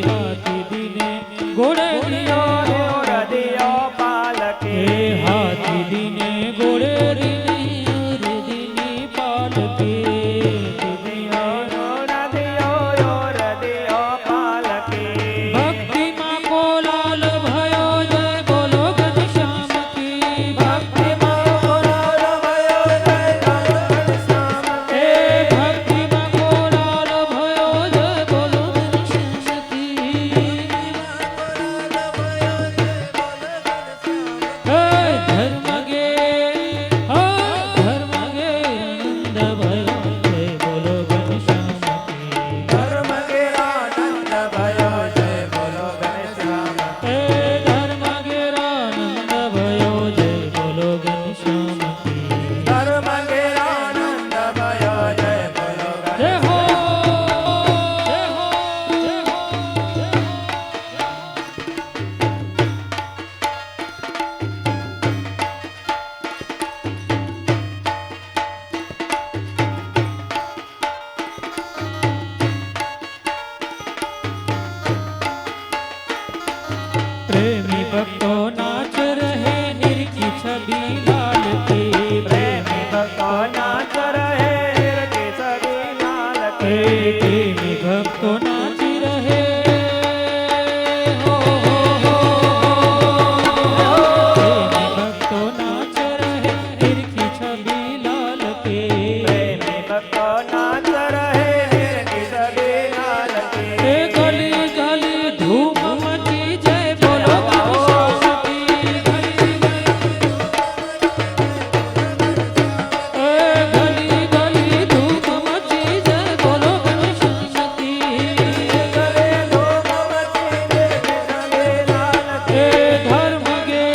હાથી દીને ઘોડે દિયો રદિયો પાલકે. હાથી દીને ઘોડે દીને ઓર દીની પાલકે રદિયો પાલકે. ભક્તિમાં કોલાલ ભયો જય બોલો ઘનશ્યામ કી ભક્તિમાં કોલાલ ભયો જય બોલો ઘનશ્યામ હે કી. ભક્તિમાં કોલાલ ભયો જય બોલો ઘનશ્યામ કી હે ધર્મ ગે ધર્મ ગે નંદ ભયો જય બોલો ઘનશ્યામ કી ધર્મ ઘેરા નંદ ભયો જય બોલો ઘનશ્યામ. હે ધર્મ ઘેરા નંદ ભયો જય બોલો ઘનશ્યામ કી ધર્મ ઘેરા નંદ ભયો જય બોલો જય ઘનશ્યામ. હો જય હો જય હો પ્રેમી ભક્તો નાચ રહે નિરખી છબી લાલ કી પ્રેમી ભક્તો નાચ રહે કે સદી લાલ કે. પ્રેમી ભક્તો નાચી રહે હો હો હો પ્રેમી ભક્તો નાચ રહે નિરખી છબી લાલ કે પ્રેમી ભક્તો નાચ રહે કે સદી લાલ કે. એ ગલી ગલી ધૂમ મચી જય બોલો ઘનશ્યામ કી એ ગલી ગલી ધૂમ મચી જય બોલો ઘનશ્યામ કી કરે ધૂમ મચી દે કે સદી લાલ કે. એ ધર્મ ગે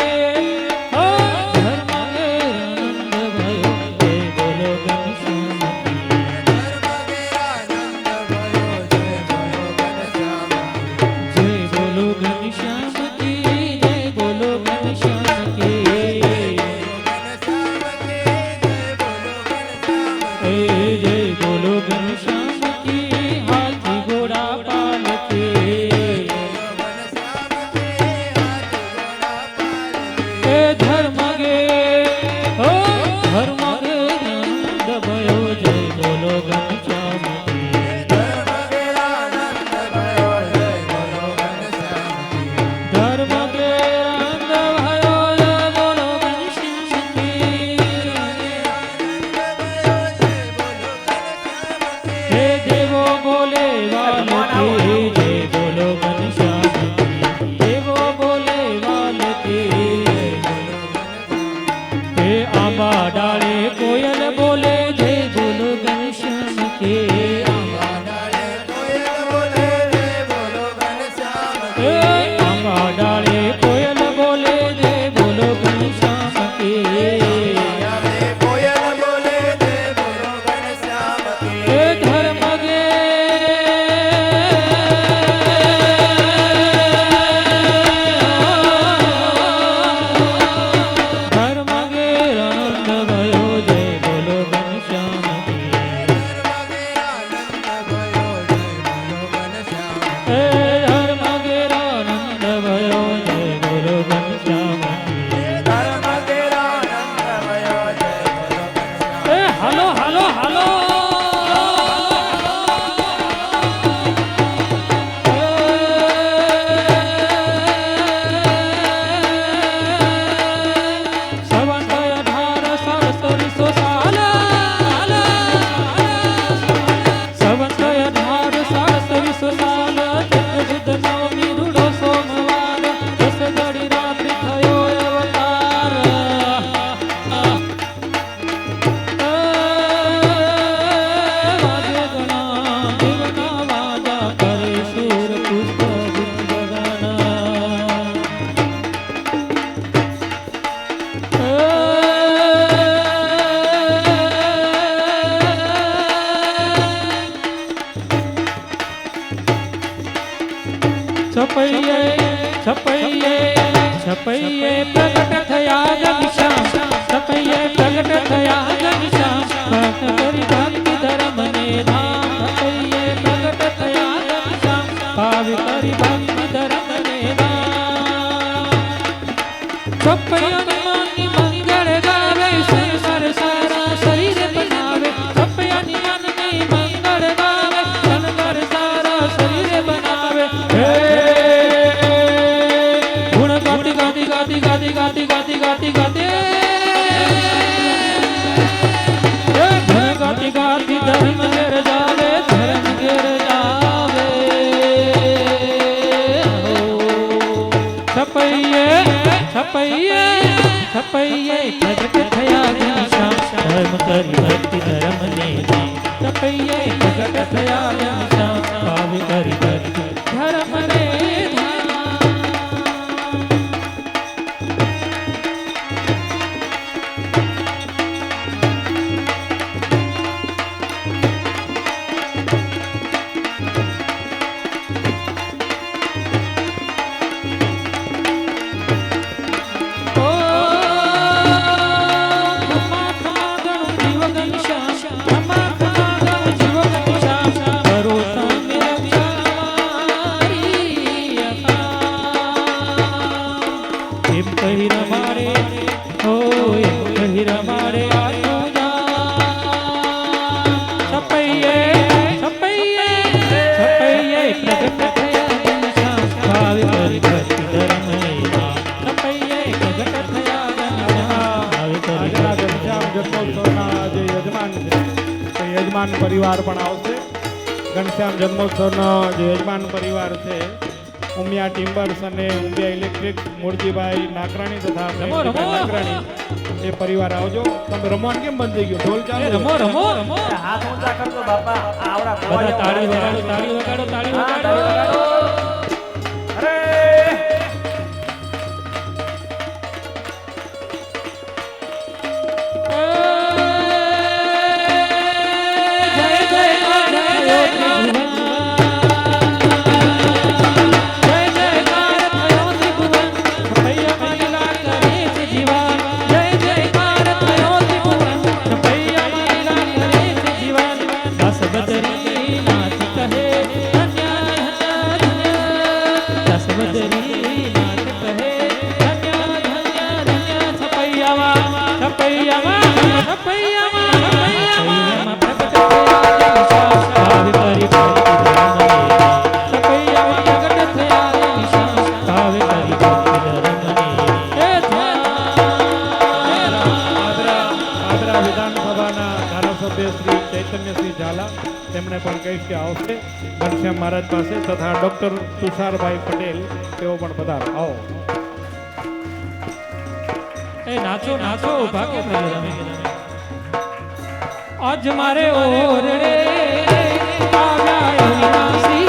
હો ધર્મ ગે આનંદ ભયો જય બોલો ઘનશ્યામ કી જય બોલો ઘનશ્યામ કી જય બોલો ઘનશ્યામ કી હાથી ઘોડા પાલકે એ ધર્મ ગે હો ધર્મ ગે નંદ ભયો જય બોલો ઘનશ્યામ કી ધર્મ ઘેરા નંદ ભયો જય બોલો ઘનશ્યામ. ધર્મ ગે નંદ ભયો જય બોલો ઘનશ્યામ કી હે દેવો બોલે વાલકી જય બોલો ઘનશ્યામ કી દેવો બોલે વાલકી હે આંબા ડાળે કોયલ બોલે જય બોલો ઘનશ્યામ કી હે આંબા ડાળે કોયલ બોલે જય બોલો ઘનશ્યામ કી હે ધર્મ ગે છપૈયે છપૈયે છપૈયે પ્રગટ થયા ઘનશ્યામ છપૈયે પ્રગટ થયા ઘનશ્યામ ભક્ત કરી ભક્તિ ધર્મ ને ધામ છપૈયે પ્રગટ થયા ઘનશ્યામ ભાવ કરી ભક્તિ ધર્મ ને ધામ છપૈયાની માની મંગળ ગાવે સંસાર સારા શરીર બનાવે છપૈયાની માની મંગળ ગાવે સંસાર સારા શરીર બનાવે ગુણ ગાતી ગાતી ગાતી ગાતી ગાતી ગાતી ગાતી ગાતી ગુણ ગાતી ગાતી ધર્મ ઘેર જાવે ધર્મ ઘેર જાવે છપૈયે છપૈયે છપૈયે પ્રગટ થયા ઘનશ્યામ ધર્મ કરી ભક્તિ ધર્મ ને ધામ છપૈયે પ્રગટ થયા ઘનશ્યામ ભાવ કરી ભક્તિ ધર્મ ને યજમાન પરિવાર પણ આવશે. ઘનશ્યામ જન્મોત્સવનો જે યજમાન પરિવાર છે ઉમિયા ટિમ્બર્સ અને ઉમિયા ઇલેક્ટ્રિક મૂળજીભાઈ નાકરાણી તથા નાકરાણી એ પરિવાર આવજો. તમે રમવાનું કેમ બંધ થઈ ગયો? ઢોલ ચાલુ રમો રમો રમો હાથ ઊંચા કરજો બાપા. આવડા બધા તાળી વગાડો તાળી વગાડો તાળી વગાડો અરે તેમણે પણ કહીશ કે આવશે ઘનશ્યામ મહારાજ પાસે તથા ડોક્ટર તુષારભાઈ પટેલ તેઓ પણ પધારો. આવો એ નાચો નાચો ઉભા કેમ રહે આજ મારે ઓરડે આવ્યા અવિનાશી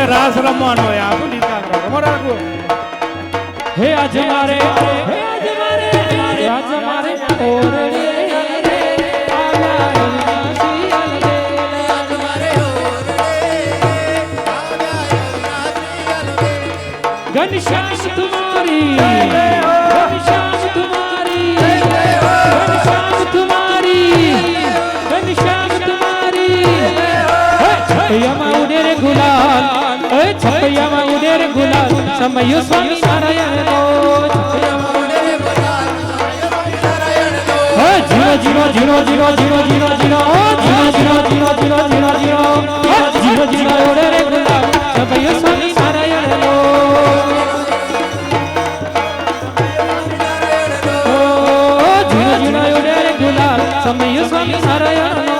રાસ રમવાનો હોય આખું નીતા રમો રાખો. હે આજ મારે હે આજ મારે આજ મારે ઓરડે આવ્યા અવિનાશી અલબેલ આજ મારે ઓરડે આવ્યા અવિનાશી અલબેલ ઘનશ્યામ તુમારી ઘનશ્યામ તુમારી ઘનશ્યામ તુમારી ઘનશ્યામ તુમારી છપૈયામાં ઉડે રે ગુલાલ છપૈયામાં ઉડે રે ગુલાલ સમયો સ્વામી નારાયણનો છપૈયામાં ઉડે રે ગુલાલ જીરો જીરો જીરો જીરો જીરો જીરો જીરો જીરો જીરો જીરો જીરો જીરો જીરો જીરો ઉડે રે ગુલાલ સમયો સ્વામી નારાયણનો જીરો જીરો ઉડે રે ગુલાલ સમયો સ્વામી નારાયણનો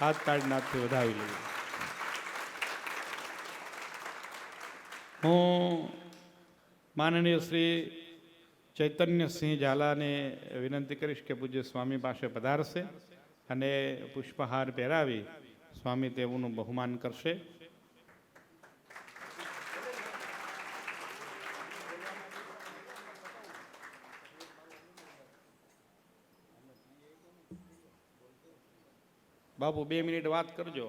હાથ તાળીનાથથી વધાવી લઈએ. હું માનનીય શ્રી ચૈતન્યસિંહ ઝાલાને વિનંતી કરીશ કે પૂજ્ય સ્વામી પાસે પધારશે અને પુષ્પહાર પહેરાવી સ્વામી તેઓનું બહુમાન કરશે. બાપુ 2 મિનિટ વાત કરજો.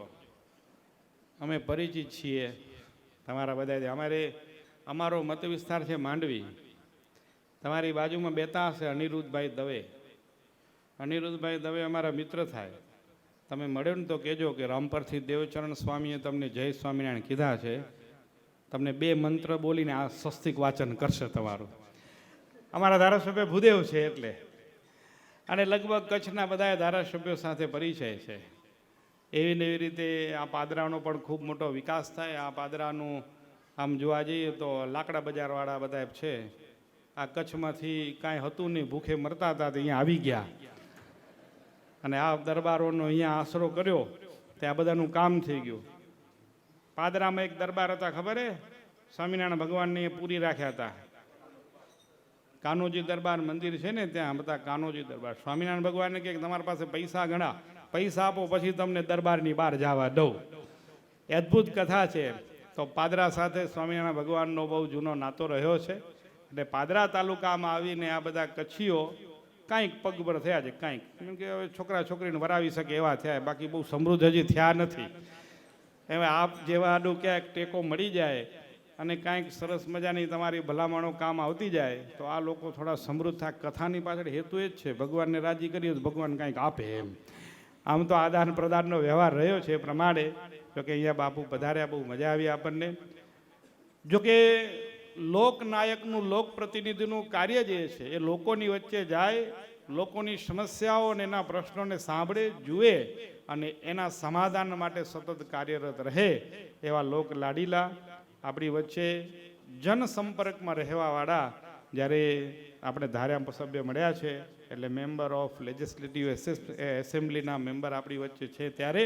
અમે પરિચિત છીએ તમારા બધા. અમારો મત વિસ્તાર છે માંડવી. તમારી બાજુમાં બેઠા હશે અનિરુદ્ધભાઈ દવે. અનિરુદ્ધભાઈ દવે અમારા મિત્ર થાય. તમે મળ્યો ને તો કહેજો કે રામપરથી દેવચરણ સ્વામીએ તમને જય સ્વામિનારાયણ કીધા છે. તમને 2 મંત્ર બોલીને આ સ્વસ્તિક વાચન કરશે તમારું. અમારા ધારાસભ્ય ભૂદેવ છે એટલે. અને લગભગ કચ્છના બધા ધારાસભ્યો સાથે પરિચય છે. એવી ને એવી રીતે આ પાદરાનો પણ ખૂબ મોટો વિકાસ થાય. આ પાદરાનું આમ જોવા જઈએ તો લાકડા બજારવાળા બધા છે. આ કચ્છમાંથી કાંઈ હતું નહીં, ભૂખે મરતા હતા તો અહીંયા આવી ગયા અને આ દરબારોનો અહીંયા આશરો કર્યો તે આ બધાનું કામ થઈ ગયું. પાદરામાં એક દરબાર હતા, ખબર હે? સ્વામિનારાયણ ભગવાનને પૂરી રાખ્યા હતા. કાનોજી દરબાર મંદિર છે ને ત્યાં બધા કાનોજી દરબાર. સ્વામિનારાયણ ભગવાનને કહે તમારી પાસે પૈસા ઘણા, પૈસા આપો પછી તમને દરબારની બહાર જવા દઉં. અદ્ભુત કથા છે. તો પાદરા સાથે સ્વામિનારાયણ ભગવાનનો બહુ જૂનો નાતો રહ્યો છે. એટલે પાદરા તાલુકામાં આવીને આ બધા કચ્છીઓ કાંઈક પગભર થયા છે, કાંઈક. કેમ કે હવે છોકરા છોકરીને વરાવી શકે એવા થયા, બાકી બહુ સમૃદ્ધ હજી થયા નથી. હવે આપ જેવાનું ક્યાંક ટેકો મળી જાય અને કાંઈક સરસ મજાની તમારી ભલામણો કામ આવતી જાય તો આ લોકો થોડા સમૃદ્ધ થાય. કથાની પાછળ હેતુ એ જ છે ભગવાનને રાજી કરીએ તો ભગવાન કાંઈક આપે એમ. આમ તો આદાન પ્રદાનનો વ્યવહાર રહ્યો છે એ પ્રમાણે. જોકે અહીંયા બાપુ પધાર્યા, બહુ મજા આવી આપણને. જોકે લોકનાયકનું, લોક પ્રતિનિધિનું કાર્ય જે છે એ લોકોની વચ્ચે જાય, લોકોની સમસ્યાઓ અને એના પ્રશ્નોને સાંભળે, જુએ અને એના સમાધાન માટે સતત કાર્યરત રહે એવા લોક લાડીલા આપણી વચ્ચે જનસંપર્કમાં રહેવાવાળા જ્યારે આપણે ધાર્યા સભ્ય મળ્યા છે એટલે મેમ્બર ઓફ લેજિસ્લેટિવ એસેમ્બલીના મેમ્બર આપણી વચ્ચે છે ત્યારે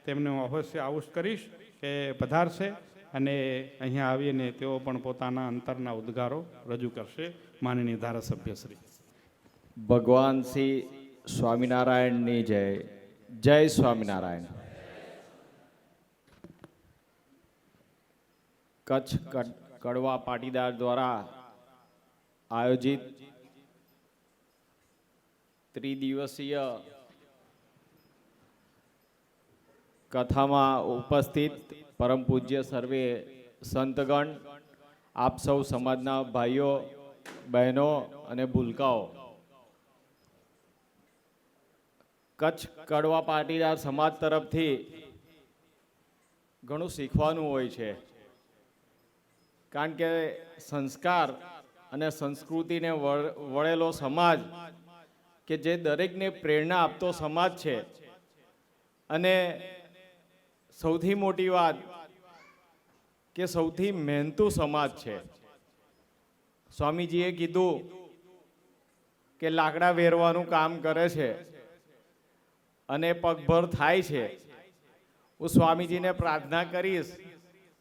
તેમને હું અવશ્ય આવુષ કરીશ કે પધારશે અને અહીંયા આવીને તેઓ પણ પોતાના અંતરના ઉદ્ગારો રજૂ કરશે. માનનીય ધારાસભ્ય શ્રી. ભગવાન શ્રી સ્વામિનારાયણની જય. જય સ્વામિનારાયણ. કચ્છ કડવા પાટીદાર દ્વારા આયોજિત ત્રિદિવસીય કથામાં ઉપસ્થિત પરમ પૂજ્ય સર્વે સંતગણ, આપ સૌ સમાજના ભાઈઓ બહેનો અને ભૂલકાઓ, કચ્છ કડવા પાટીદાર સમાજ તરફથી ઘણું શીખવાનું હોય છે. કારણ કે સંસ્કાર અને સંસ્કૃતિને વળેલો સમાજ કે જે દરેકને પ્રેરણા આપતો સમાજ છે. અને સૌથી મોટી વાત કે સૌથી મહેનતુ સમાજ છે. સ્વામીજીએ કીધું કે લાકડા વેરવાનું કામ કરે છે અને પગભર થાય છે. હું સ્વામીજીને પ્રાર્થના કરીશ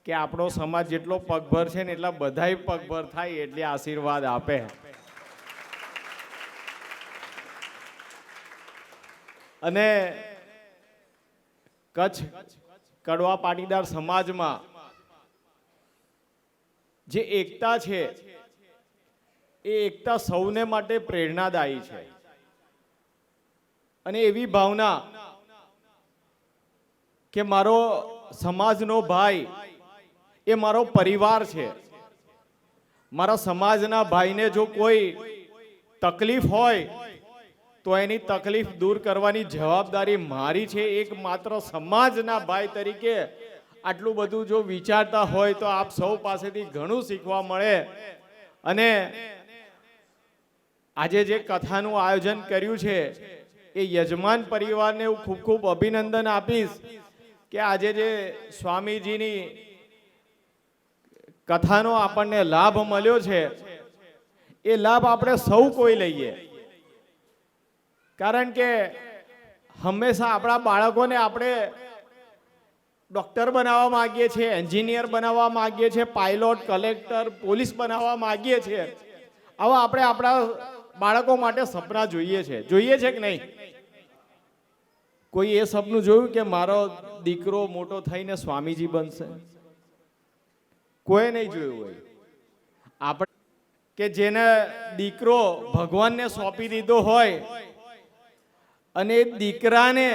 કે આપણો સમાજ જેટલો પગભર છે ને એટલા બધાય પગભર થાય એટલે આશીર્વાદ આપે. અને કચ્છ કડવા પાટીદાર સમાજમાં જે એકતા છે એ એકતા સૌને માટે પ્રેરણાદાયી છે. અને એવી ભાવના કે મારો સમાજનો ભાઈ એ મારો પરિવાર છે. મારા સમાજના ભાઈને જો કોઈ તકલીફ હોય તો એની તકલીફ દૂર કરવાની જવાબદારી મારી છે. એક માત્ર સમાજના ભાઈ તરીકે આટલું બધું જો વિચારતા હોય તો આપ સૌ પાસેથી ઘણું શીખવા મળે. અને આજે જે કથાનું આયોજન કર્યું છે એ યજમાન પરિવારને હું ખૂબ ખૂબ અભિનંદન આપીશ કે આજે જે સ્વામીજીની કથાનો આપણને લાભ મળ્યો છે એ લાભ આપણે સૌ કોઈ લઈએ. કારણ કે હંમેશા આપણા બાળકોને આપણે ડૉક્ટર બનાવવા માંગીએ છીએ, એન્જિનિયર બનાવવા માંગીએ છીએ, પાયલોટ, કલેક્ટર, પોલીસ બનાવવા માંગીએ છીએ. આવા આપણે આપણા બાળકો માટે સપના જોઈએ છે કે નહીં? કોઈ એ સપનું જોયું કે મારો દીકરો મોટો થઈને સ્વામીજી બનશે? કોઈ નહીં જોયું હોય. આપણે કે જેને દીકરો ભગવાનને સોંપી દીધો હોય અને એ દીકરાને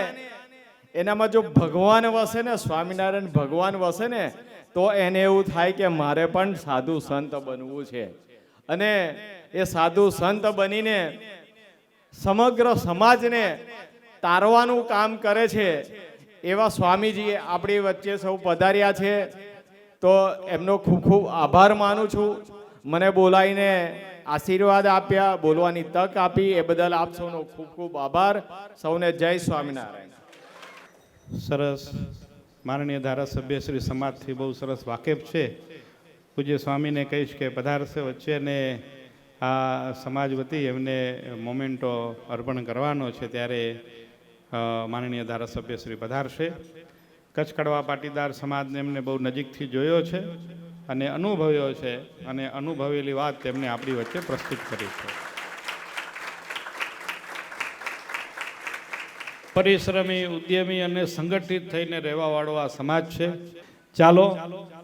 એનામાં જો ભગવાન વસે ને, સ્વામિનારાયણ ભગવાન વસે ને, તો એને એવું થાય કે મારે પણ સાધુ સંત બનવું છે. અને એ સાધુ સંત બનીને સમગ્ર સમાજને તારવાનું કામ કરે છે. એવા સ્વામીજી આપણી વચ્ચે સૌ પધાર્યા છે, તો એમનો ખૂબ ખૂબ આભાર માનું છું. મને બોલાવીને આશીર્વાદ આપ્યા, બોલવાની તક આપી, એ બદલ આપ સૌનો ખૂબ ખૂબ આભાર. સૌને જય સ્વામિનારાયણ. સરસ. માનનીય ધારાસભ્ય શ્રી સમાજથી બહુ સરસ વાકેફ છે. પૂજ્ય સ્વામીને કહીશ કે પધારશે વચ્ચે ને આ સમાજ વતી એમને મોમેન્ટો અર્પણ કરવાનો છે, ત્યારે માનનીય ધારાસભ્ય શ્રી પધારશે. કચ્છ કડવા પાટીદાર સમાજને એમને બહુ નજીકથી જોયો છે અને અનુભવ્યો છે, અને અનુભવેલી વાત તેમને આપણી વચ્ચે પ્રસ્તુત કરી છે. પરિશ્રમી, ઉદ્યમી અને સંગઠિત થઈને રહેવાવાળો આ સમાજ છે. ચાલો,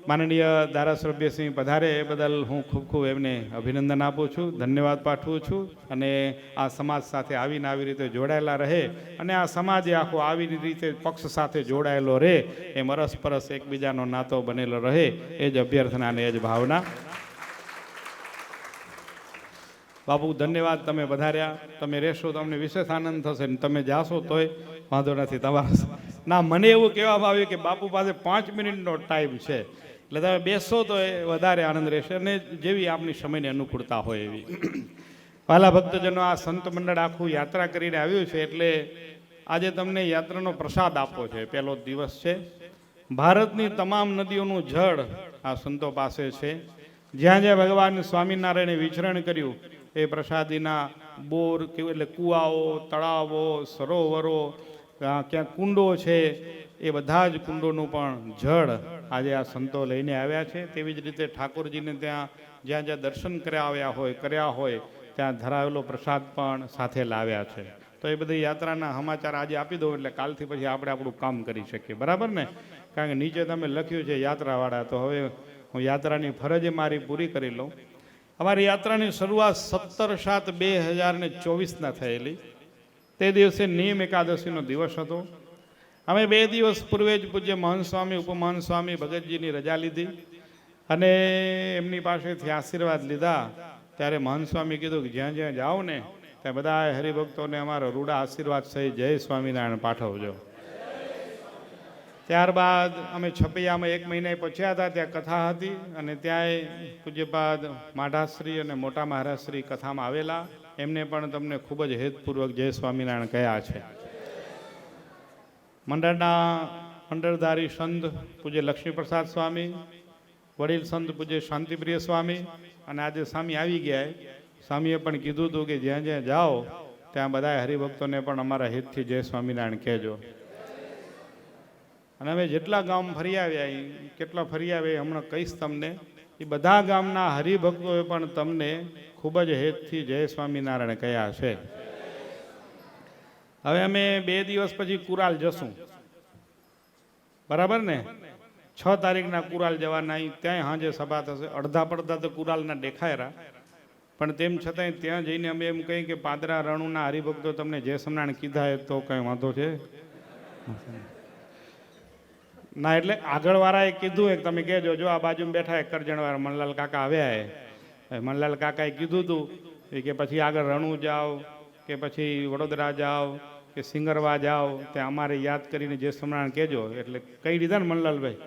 માનનીય ધારાસભ્યશ્રી પધારે એ બદલ હું ખૂબ ખૂબ એમને અભિનંદન આપું છું, ધન્યવાદ પાઠવું છું. અને આ સમાજ સાથે આવીને આવી રીતે જોડાયેલા રહે, અને આ સમાજે આખો આવી રીતે પક્ષ સાથે જોડાયેલો રહે, એમ અરસપરસ એકબીજાનો નાતો બનેલો રહે, એ જ અભ્યર્થના અને એ જ ભાવના. બાપુ ધન્યવાદ, તમે વધાર્યા. તમે રહેશો તો અમને વિશેષ આનંદ થશે, ને તમે જાશો તોય વાંધો નથી તમારા. ના, મને એવું કહેવામાં આવ્યું કે બાપુ પાસે 5 મિનિટનો ટાઈમ છે, એટલે તમે બેસો તો એ વધારે આનંદ રહેશે, અને જેવી આપની સમયની અનુકૂળતા હોય એવી. પહેલા ભક્તજનો, આ સંત મંડળ આખું યાત્રા કરીને આવ્યું છે, એટલે આજે તમને યાત્રાનો પ્રસાદ આપવો છે. પહેલો દિવસ છે. ભારતની તમામ નદીઓનું જળ આ સંતો પાસે છે. જ્યાં જ્યાં ભગવાન સ્વામિનારાયણે વિચરણ કર્યું એ પ્રસાદીના બોર, એટલે કુવાઓ, તળાવો, સરોવરો, ક્યાં કુંડો છે, એ બધા જ કુંડોનું પણ જળ આજે આ સંતો લઈને આવ્યા છે. તેવી જ રીતે ઠાકોરજીને ત્યાં જ્યાં જ્યાં દર્શન કર્યા હોય ત્યાં ધરાવેલો પ્રસાદ પણ સાથે લાવ્યા છે. તો એ બધી યાત્રાના સમાચાર આજે આપી દો, એટલે કાલથી પછી આપણે આપણું કામ કરી શકીએ. બરાબર ને? કારણ કે નીચે તમે લખ્યું છે યાત્રાવાળા, તો હવે હું યાત્રાની ફરજ મારી પૂરી કરી લઉં. અમારી યાત્રાની શરૂઆત 17/7/2024 થયેલી. તે દિવસે નિયમ એકાદશીનો દિવસ હતો. અમે 2 દિવસ પૂર્વે જ પૂજ્ય મહંત સ્વામી, ઉપમહંત સ્વામી ભગતજીની રજા લીધી અને એમની પાસેથી આશીર્વાદ લીધા. ત્યારે મહંત સ્વામી કીધું કે જ્યાં જ્યાં જાઓ ને ત્યાં બધા હરિભક્તોને અમારો રૂડા આશીર્વાદ સહિત જય સ્વામિનારાયણ પાઠવજો. ત્યારબાદ અમે છપૈયામાં 1 મહિને પહોંચ્યા હતા. ત્યાં કથા હતી, અને ત્યાંય પૂજ્યપાદ માઢાશ્રી અને મોટા મહારાજશ્રી કથામાં આવેલા. એમને પણ તમને ખૂબ જ હેતપૂર્વક જય સ્વામિનારાયણ કહ્યા છે. મંડળધારી સંત પૂજ્ય લક્ષ્મીપ્રસાદ સ્વામી, વડીલ સંત પૂજ્ય શાંતિપ્રિય સ્વામી, અને આજે સ્વામી આવી ગયા. સ્વામીએ પણ કીધું હતું કે જ્યાં જ્યાં જાઓ ત્યાં બધા હરિભક્તોને પણ અમારા હિતથી જય સ્વામિનારાયણ કહેજો. અને અમે જેટલા ગામ ફરી આવ્યા, કેટલા ફરી આવ્યા હમણાં કહીશ તમને. એ બધા ગામના હરિભક્તોએ પણ તમને ખૂબ જ હેતથી જય સ્વામિનારાયણ કહ્યા છે. હવે અમે 2 દિવસ પછી કુરાલ જશું. બરાબર ને? 6 તારીખના કુરાલ જવાના. ત્યાં સાંજે સભા થશે. અડધા પડધા તો કુરાલના દેખાયરા, પણ તેમ છતાંય ત્યાં જઈને અમે એમ કહીએ કે પાદરા રણુના હરિભક્તો તમને જય સ્વામિનારાયણ કીધા એ તો કંઈ વાંધો છે ના. એટલે આગળવાળાએ કીધું એક તમે કહેજો, જો આ બાજુ બેઠા એક કરજણવાળા મનલાલ કાકા આવ્યા. મનલાલ કાકાએ કીધું હતું કે પછી આગળ રણું જાઓ કે પછી વડોદરા જાઓ કે સિંગરવા જાઓ, ત્યાં અમારે યાદ કરીને જે સ્વામિનારાયણ કહેજો. એટલે કહી દીધા ને મનલાલભાઈ,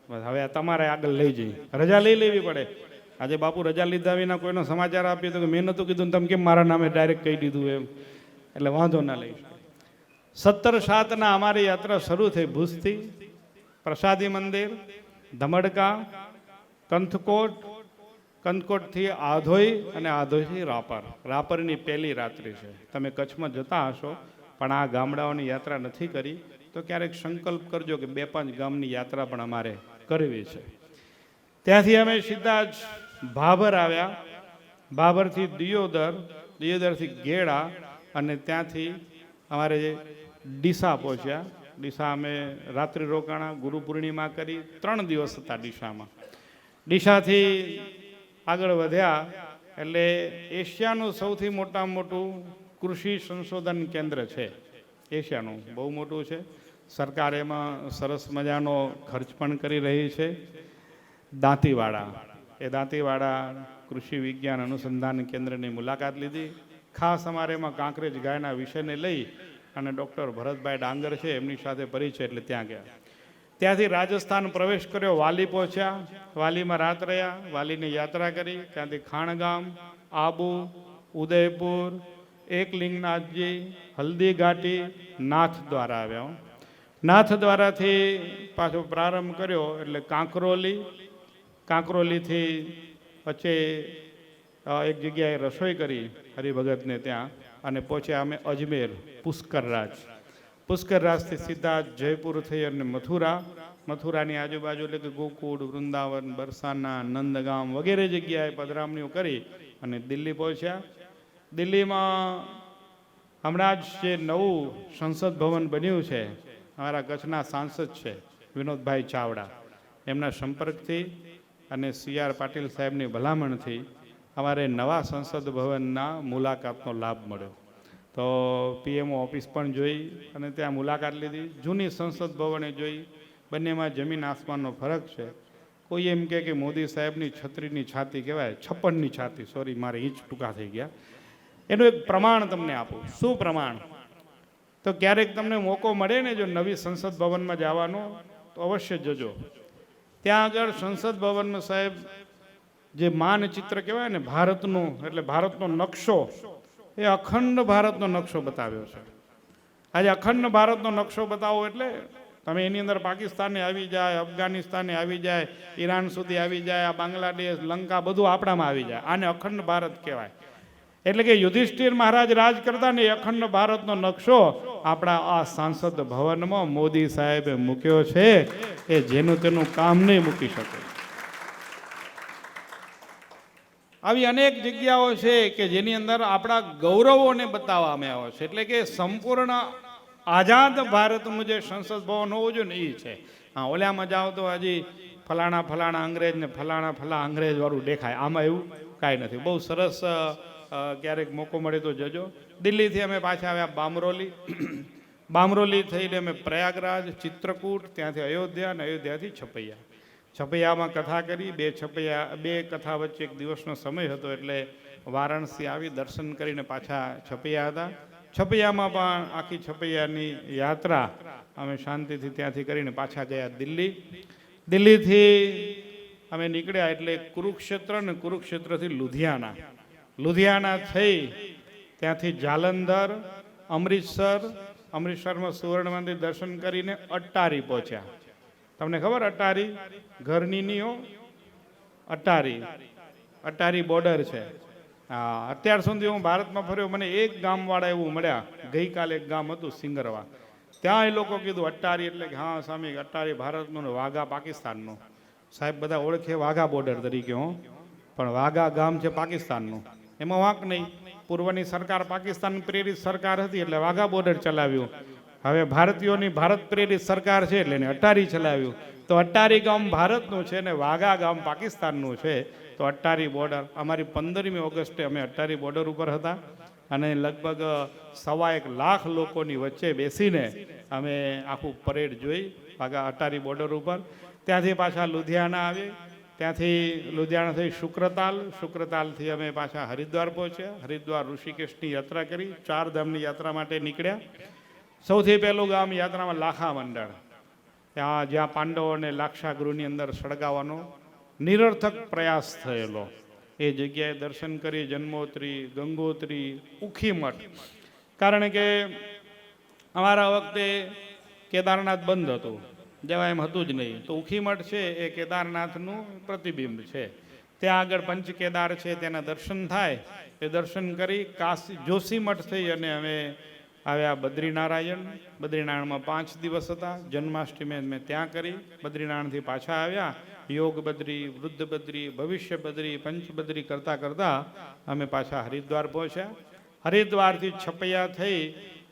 બસ હવે તમારે આગળ લઈ જઈએ. રજા લઈ લેવી પડે. આજે બાપુ રજા લીધા વિના કોઈનો સમાચાર આપીએ તો કે મેં નહોતું કીધું તમે કેમ મારા નામે ડાયરેક્ટ કહી દીધું એમ. એટલે વાંધો ના લઈ. 17/7 અમારી યાત્રા શરૂ થઈ ભુજથી. પ્રસાદી મંદિર, ધમડકા, કંથકોટ, કંથકોટથી આધોઈ અને આધોઈથી રાપર. રાપરની પહેલી રાત્રિ છે. તમે કચ્છમાં જતા હશો પણ આ ગામડાઓની યાત્રા નથી કરી તો ક્યારેક સંકલ્પ કરજો કે 2-5 ગામની યાત્રા પણ અમારે કરવી છે. ત્યાંથી અમે સીધા જ ભાભર આવ્યા, ભાભરથી દિયોદર, દિયોદરથી ગેડા અને ત્યાંથી અમારે ડીસા પહોંચ્યા. ડીસા અમે રાત્રિ રોકાણા, ગુરુ પૂર્ણિમા કરી, 3 દિવસ હતા ડીસામાં. ડીસાથી આગળ વધ્યા એટલે એશિયાનું સૌથી મોટામાં મોટું કૃષિ સંશોધન કેન્દ્ર છે, એશિયાનું બહુ મોટું છે. સરકાર એમાં સરસ મજાનો ખર્ચ પણ કરી રહી છે. દાંતીવાડા, એ દાંતીવાડા કૃષિ વિજ્ઞાન અનુસંધાન કેન્દ્રની મુલાકાત લીધી. ખાસ અમારે એમાં કાંકરેજ ગાયના વિષયને લઈ અને ડૉક્ટર ભરતભાઈ ડાંગર છે એમની સાથે પરિચય એટલે ત્યાં ગયા. ત્યાંથી રાજસ્થાન પ્રવેશ કર્યો, વાલી પહોંચ્યા, વાલીમાં રાત રહ્યા, વાલીની યાત્રા કરી. ત્યાંથી ખાણગામ, આબુ, ઉદયપુર, એકલિંગનાથજી, હલ્દી ઘાટી, નાથ દ્વારા આવ્યા. નાથ દ્વારાથી પાછો પ્રારંભ કર્યો એટલે કાંકરોલી, કાંકરોલીથી વચ્ચે એક જગ્યાએ રસોઈ કરી હરિભગતને ત્યાં અને પહોંચ્યા અમે અજમેર, પુષ્કરરાજ. પુષ્કરરાજથી સીધા જયપુર થઈ અને મથુરા, મથુરાની આજુબાજુ એટલે કે ગોકુળ, વૃંદાવન, બરસાના, નંદગામ વગેરે જગ્યાએ પધરામણીઓ કરી અને દિલ્હી પહોંચ્યા. દિલ્હીમાં હમણાં જ જે નવું સંસદ ભવન બન્યું છે, અમારા કચ્છના સાંસદ છે વિનોદભાઈ ચાવડા, એમના સંપર્કથી અને CR પાટીલ સાહેબની ભલામણથી અમારે નવા સંસદ ભવનના મુલાકાતનો લાભ મળ્યો. તો PMO ઓફિસ પણ જોઈ અને ત્યાં મુલાકાત લીધી. જૂની સંસદ ભવને જોઈ, બંનેમાં જમીન આસમાનનો ફરક છે. કોઈ એમ કહે કે મોદી સાહેબની છત્રીની છાતી કહેવાય, 56ની છાતી, સોરી મારે ઇંચ ટૂંકા થઈ ગયા. એનું એક પ્રમાણ તમને આપું. શું પ્રમાણ? તો ક્યારેક તમને મોકો મળે ને જો નવી સંસદ ભવનમાં જવાનો તો અવશ્ય જજો. ત્યાં આગળ સંસદ ભવનમાં સાહેબ જે માનચિત્ર કહેવાય ને ભારતનું, એટલે ભારતનો નકશો, એ અખંડ ભારતનો નકશો બતાવ્યો છે. આજે અખંડ ભારતનો નકશો બતાવો એટલે તમે એની અંદર પાકિસ્તાને આવી જાય, અફઘાનિસ્તાને આવી જાય, ઈરાન સુધી આવી જાય, આ બાંગ્લાદેશ, લંકા બધું આપણામાં આવી જાય. આને અખંડ ભારત કહેવાય. એટલે કે યુધિષ્ઠિર મહારાજ રાજ કરતા ને અખંડ ભારતનો નકશો આપણા આ સાંસદ ભવનમાં મોદી સાહેબે મૂક્યો છે, એ જેનું તેનું કામ નહીં મૂકી શકે. આવી અનેક જગ્યાઓ છે કે જેની અંદર આપણા ગૌરવોને બતાવવામાં આવ્યો છે. એટલે કે સંપૂર્ણ આઝાદ ભારતનું જે સંસદ ભવન હોવું જોઈએ ને એ છે. હા, ઓલામાં જાઓ તો હજી ફલાણા ફલાણા અંગ્રેજ ને ફલાણા અંગ્રેજ વાળું દેખાય, આમાં એવું કાંઈ નથી. બહુ સરસ, ક્યારેક મોકો મળે તો જજો. દિલ્હીથી અમે પાછા આવ્યા બામરોલી, બામરોલી થઈને અમે પ્રયાગરાજ, ચિત્રકૂટ, ત્યાંથી અયોધ્યા અને અયોધ્યાથી છપૈયા. છપૈયામાં કથા કરી. બે કથા વચ્ચે એક દિવસનો સમય હતો એટલે વારાણસી આવી દર્શન કરીને પાછા છપૈયા હતા. છપૈયામાં પણ આખી છપૈયાની યાત્રા અમે શાંતિથી ત્યાંથી કરીને પાછા ગયા દિલ્હી. દિલ્હીથી અમે નીકળ્યા એટલે કુરુક્ષેત્ર ને કુરુક્ષેત્રથી લુધિયાના, લુધિયાના થઈ ત્યાંથી જાલંધર, અમૃતસર, અમૃતસરમાં સુવર્ણ મંદિર દર્શન કરીને અટ્ટારી પહોંચ્યા. તમને ખબર અટ્ટારી ઘરની નહીં હો, અટ્ટારી બોર્ડર છે. હા, અત્યાર સુધી હું ભારતમાં ફર્યો, મને એક ગામવાળા એવું મળ્યા. ગઈકાલે એક ગામ હતું સિંગરવા, ત્યાં એ લોકો કીધું અટ્ટારી એટલે કે હા સ્વામી અટ્ટારી ભારતનું ને વાઘા પાકિસ્તાનનું. સાહેબ બધા ઓળખે વાઘા બોર્ડર તરીકે હો, પણ વાઘા ગામ છે પાકિસ્તાનનું, એમાં વાંક નહીં. પૂર્વની સરકાર પાકિસ્તાન પ્રેરિત સરકાર હતી એટલે વાઘા બોર્ડર ચલાવ્યું. હવે ભારતીયોની ભારત પ્રેરિત સરકાર છે એટલે એને અટ્ટારી ચલાવ્યું. તો અટ્ટારી ગામ ભારતનું છે ને વાઘા ગામ પાકિસ્તાનનું છે. તો અટ્ટારી બોર્ડર, અમારી 15મી ઓગસ્ટે અમે અટ્ટારી બોર્ડર ઉપર હતા અને લગભગ 1.25 લાખ લોકોની વચ્ચે બેસીને અમે આખું પરેડ જોઈ વાઘા અટ્ટારી બોર્ડર ઉપર. ત્યાંથી પાછા લુધિયાણા આવી, ત્યાંથી લુધિયાણા થઈ શુક્રતાલ, શુક્રતાલથી અમે પાછા હરિદ્વાર પહોંચ્યા. હરિદ્વાર ઋષિકેશની યાત્રા કરી, 4 ધામની યાત્રા માટે નીકળ્યા. સૌથી પહેલું ગામ યાત્રામાં લાખા મંડળ, ત્યાં જ્યાં પાંડવોને લાક્ષાગૃહની અંદર સળગાવવાનો નિરર્થક પ્રયાસ થયેલો, એ જગ્યાએ દર્શન કરી. જન્મોત્રી, ગંગોત્રી, ઉખીમઠ, કારણ કે અમારા વખતે કેદારનાથ બંધ હતું, જવા એમ હતું જ નહીં. તો ઉખીમઠ છે એ કેદારનાથનું પ્રતિબિંબ છે. ત્યાં આગળ પંચ કેદાર છે, તેના દર્શન થાય. એ દર્શન કરી કાશી જોશીમઠ થઈ અને અમે આવ્યા બદ્રીનારાયણ. બદ્રીનારાયણમાં 5 દિવસ હતા. જન્માષ્ટમી મેં ત્યાં કરી. બદ્રીનારાયણથી પાછા આવ્યા. યોગ બદ્રી, વૃદ્ધ બદ્રી, ભવિષ્ય બદ્રી, પંચબદ્રી કરતાં કરતાં અમે પાછા હરિદ્વાર પહોંચ્યા. હરિદ્વારથી છપૈયા થઈ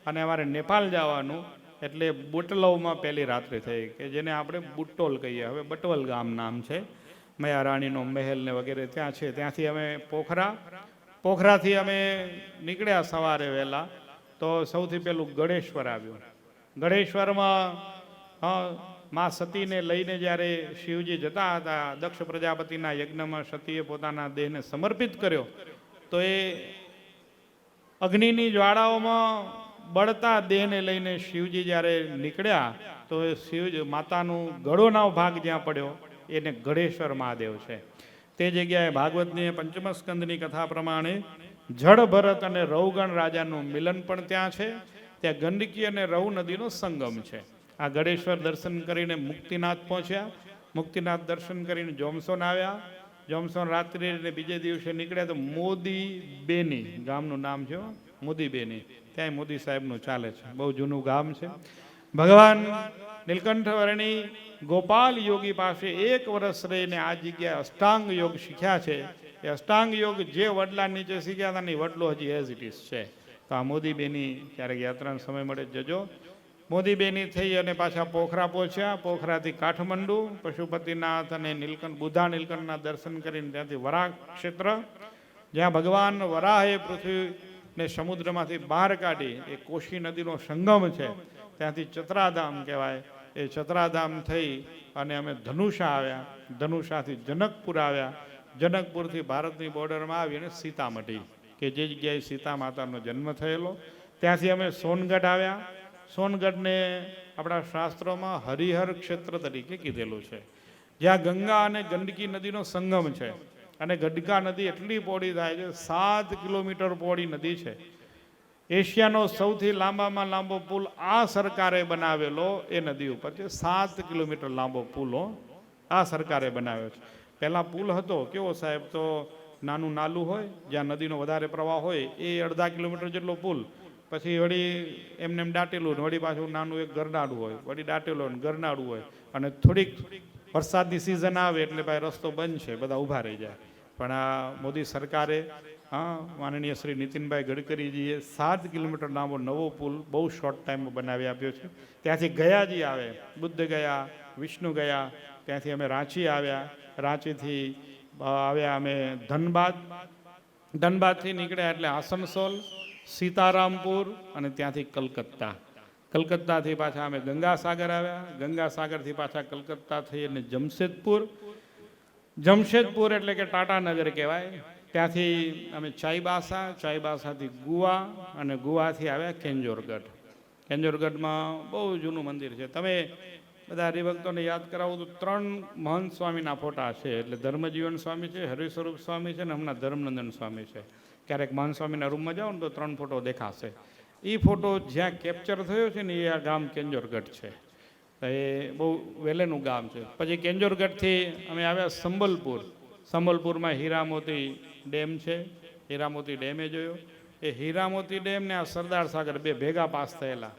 અને અમારે નેપાળ જવાનું, એટલે બુટલવમાં પહેલી રાત્રિ થઈ, કે જેને આપણે બુટોલ કહીએ. હવે બટવલ ગામ નામ છે. મયા રાણીનો મહેલ ને વગેરે ત્યાં છે. ત્યાંથી અમે પોખરાથી અમે નીકળ્યા સવારે વહેલા. તો સૌથી પહેલું ગળેશ્વર આવ્યું. ગળેશ્વરમાં મા સતીને લઈને જ્યારે શિવજી જતા હતા, દક્ષ પ્રજાપતિના યજ્ઞમાં સતીએ પોતાના દેહને સમર્પિત કર્યો, તો એ અગ્નિની જ્વાળાઓમાં બળતા દેહને લઈને શિવજી જ્યારે નીકળ્યા, તો એ શિવજી માતાનું ગળોનો ભાગ જ્યાં પડ્યો એને ગળેશ્વર મહાદેવ છે. તે જગ્યાએ ભાગવતની પંચમ સ્કંદની કથા પ્રમાણે જળ ભરત અને રવગણ રાજાનું મિલન પણ ત્યાં છે. ત્યાં ગંડકી અને રવ નદીનો સંગમ છે. આ ગળેશ્વર દર્શન કરીને મુક્તિનાથ પહોંચ્યા. મુક્તિનાથ દર્શન કરીને જોમસોન આવ્યા. જોમસોન રાત્રિને બીજે દિવસે નીકળ્યા તો મોદી બેની ગામનું નામ છે, મોદી બેની. ત્યાં મોદી સાહેબનું ચાલે છે, બહુ જૂનું ગામ છે. ભગવાન નીલકંઠ વર્ણી ગોપાલ યોગી પાસે 1 વર્ષ રહીને આ જગ્યાએ અષ્ટાંગ યોગ શીખ્યા છે. એ અષ્ટાંગ યોગ જે વડલા નીચે શીખ્યા હતા ને વડલો હજી એઝ ઇટ ઇઝ છે. તો આ મોદી બેની ક્યારેક યાત્રાનો સમય મળે જજો. મોદી બેની થઈ અને પાછા પોખરા પહોંચ્યા. પોખરાથી કાઠમંડુ, પશુપતિનાથ અને બુધા નીલકંઠના દર્શન કરીને ત્યાંથી વરાહ ક્ષેત્ર, જ્યાં ભગવાન વરાહે પૃથ્વીને સમુદ્રમાંથી બહાર કાઢી, એ કોશી નદીનો સંગમ છે. ત્યાંથી ચતરાધામ કહેવાય. એ ચતરાધામ થઈ અને અમે ધનુષા આવ્યા. ધનુષાથી જનકપુર આવ્યા. જનકપુરથી ભારતની બોર્ડરમાં આવી અને સીતામઢી, કે જે જગ્યાએ સીતા માતાનો જન્મ થયેલો, ત્યાંથી અમે સોનગઢ આવ્યા. સોનગઢને આપણા શાસ્ત્રોમાં હરિહર ક્ષેત્ર તરીકે કીધેલું છે, જ્યાં ગંગા અને ગંડકી નદીનો સંગમ છે. અને ગંડકા નદી એટલી પહોળી થાય છે, 7 કિલોમીટર પહોળી નદી છે. એશિયાનો સૌથી લાંબામાં લાંબો પુલ આ સરકારે બનાવેલો એ નદી ઉપર છે. 7 કિલોમીટર લાંબો પુલો આ સરકારે બનાવ્યો છે. પહેલાં પુલ હતો કેવો સાહેબ, તો નાનું નાલું હોય, જ્યાં નદીનો વધારે પ્રવાહ હોય એ 1.5 કિલોમીટર જેટલો પુલ, પછી વળી એમને દાટેલું, વળી પાછું નાનું એક ગરનાળું હોય, વળી દાટેલું ગરનાળું હોય. અને થોડીક વરસાદની સિઝન આવે એટલે ભાઈ રસ્તો બંધ છે, બધા ઊભા રહી જાય. પણ આ મોદી સરકારે, માનનીય શ્રી નીતિનભાઈ ગડકરીજીએ 7 કિલોમીટર લાંબો નવો પુલ બહુ શોર્ટ ટાઈમમાં બનાવી આપ્યો છે. ત્યાંથી ગયાજી આવે, બુદ્ધ ગયા, વિષ્ણુ ગયા. ત્યાંથી અમે રાંચી આવ્યા. રાંચીથી આવ્યા અમે ધનબાદ. ધનબાદથી નીકળ્યા એટલે આસનસોલ, સીતારામપુર અને ત્યાંથી કલકત્તા. કલકત્તાથી પાછા અમે ગંગાસાગર આવ્યા. ગંગાસાગરથી પાછા કલકત્તા થઈ અને જમશેદપુર. જમશેદપુર એટલે કે ટાટાનગર કહેવાય. ત્યાંથી અમે ચાઈબાસા, ચાઈબાસાથી ગુવા અને ગુવાથી આવ્યા કેન્જોરગઢ. કેન્જોરગઢમાં બહુ જૂનું મંદિર છે. તમે બધા હરિભક્તોને યાદ કરાવું તો 3 મહંત સ્વામીના ફોટા છે. એટલે ધર્મજીવન સ્વામી છે, હરિસ્વરૂપ સ્વામી છે ને હમણાં ધર્મનંદન સ્વામી છે. ક્યારેક મહંત સ્વામીના રૂમમાં જાઓ ને તો 3 ફોટો દેખાશે. એ ફોટો જ્યાં કેપ્ચર થયો છે ને એ આ ગામ કેન્જોરગઢ છે. એ બહુ વેલેનું ગામ છે. પછી કેન્જોરગઢથી અમે આવ્યા સંબલપુર. સંબલપુરમાં હીરામોતી ડેમ છે. હીરામોતી ડેમે જોયો. એ હીરામોતી ડેમ ને આ સરદાર સાગર બે ભેગા પાસ થયેલા,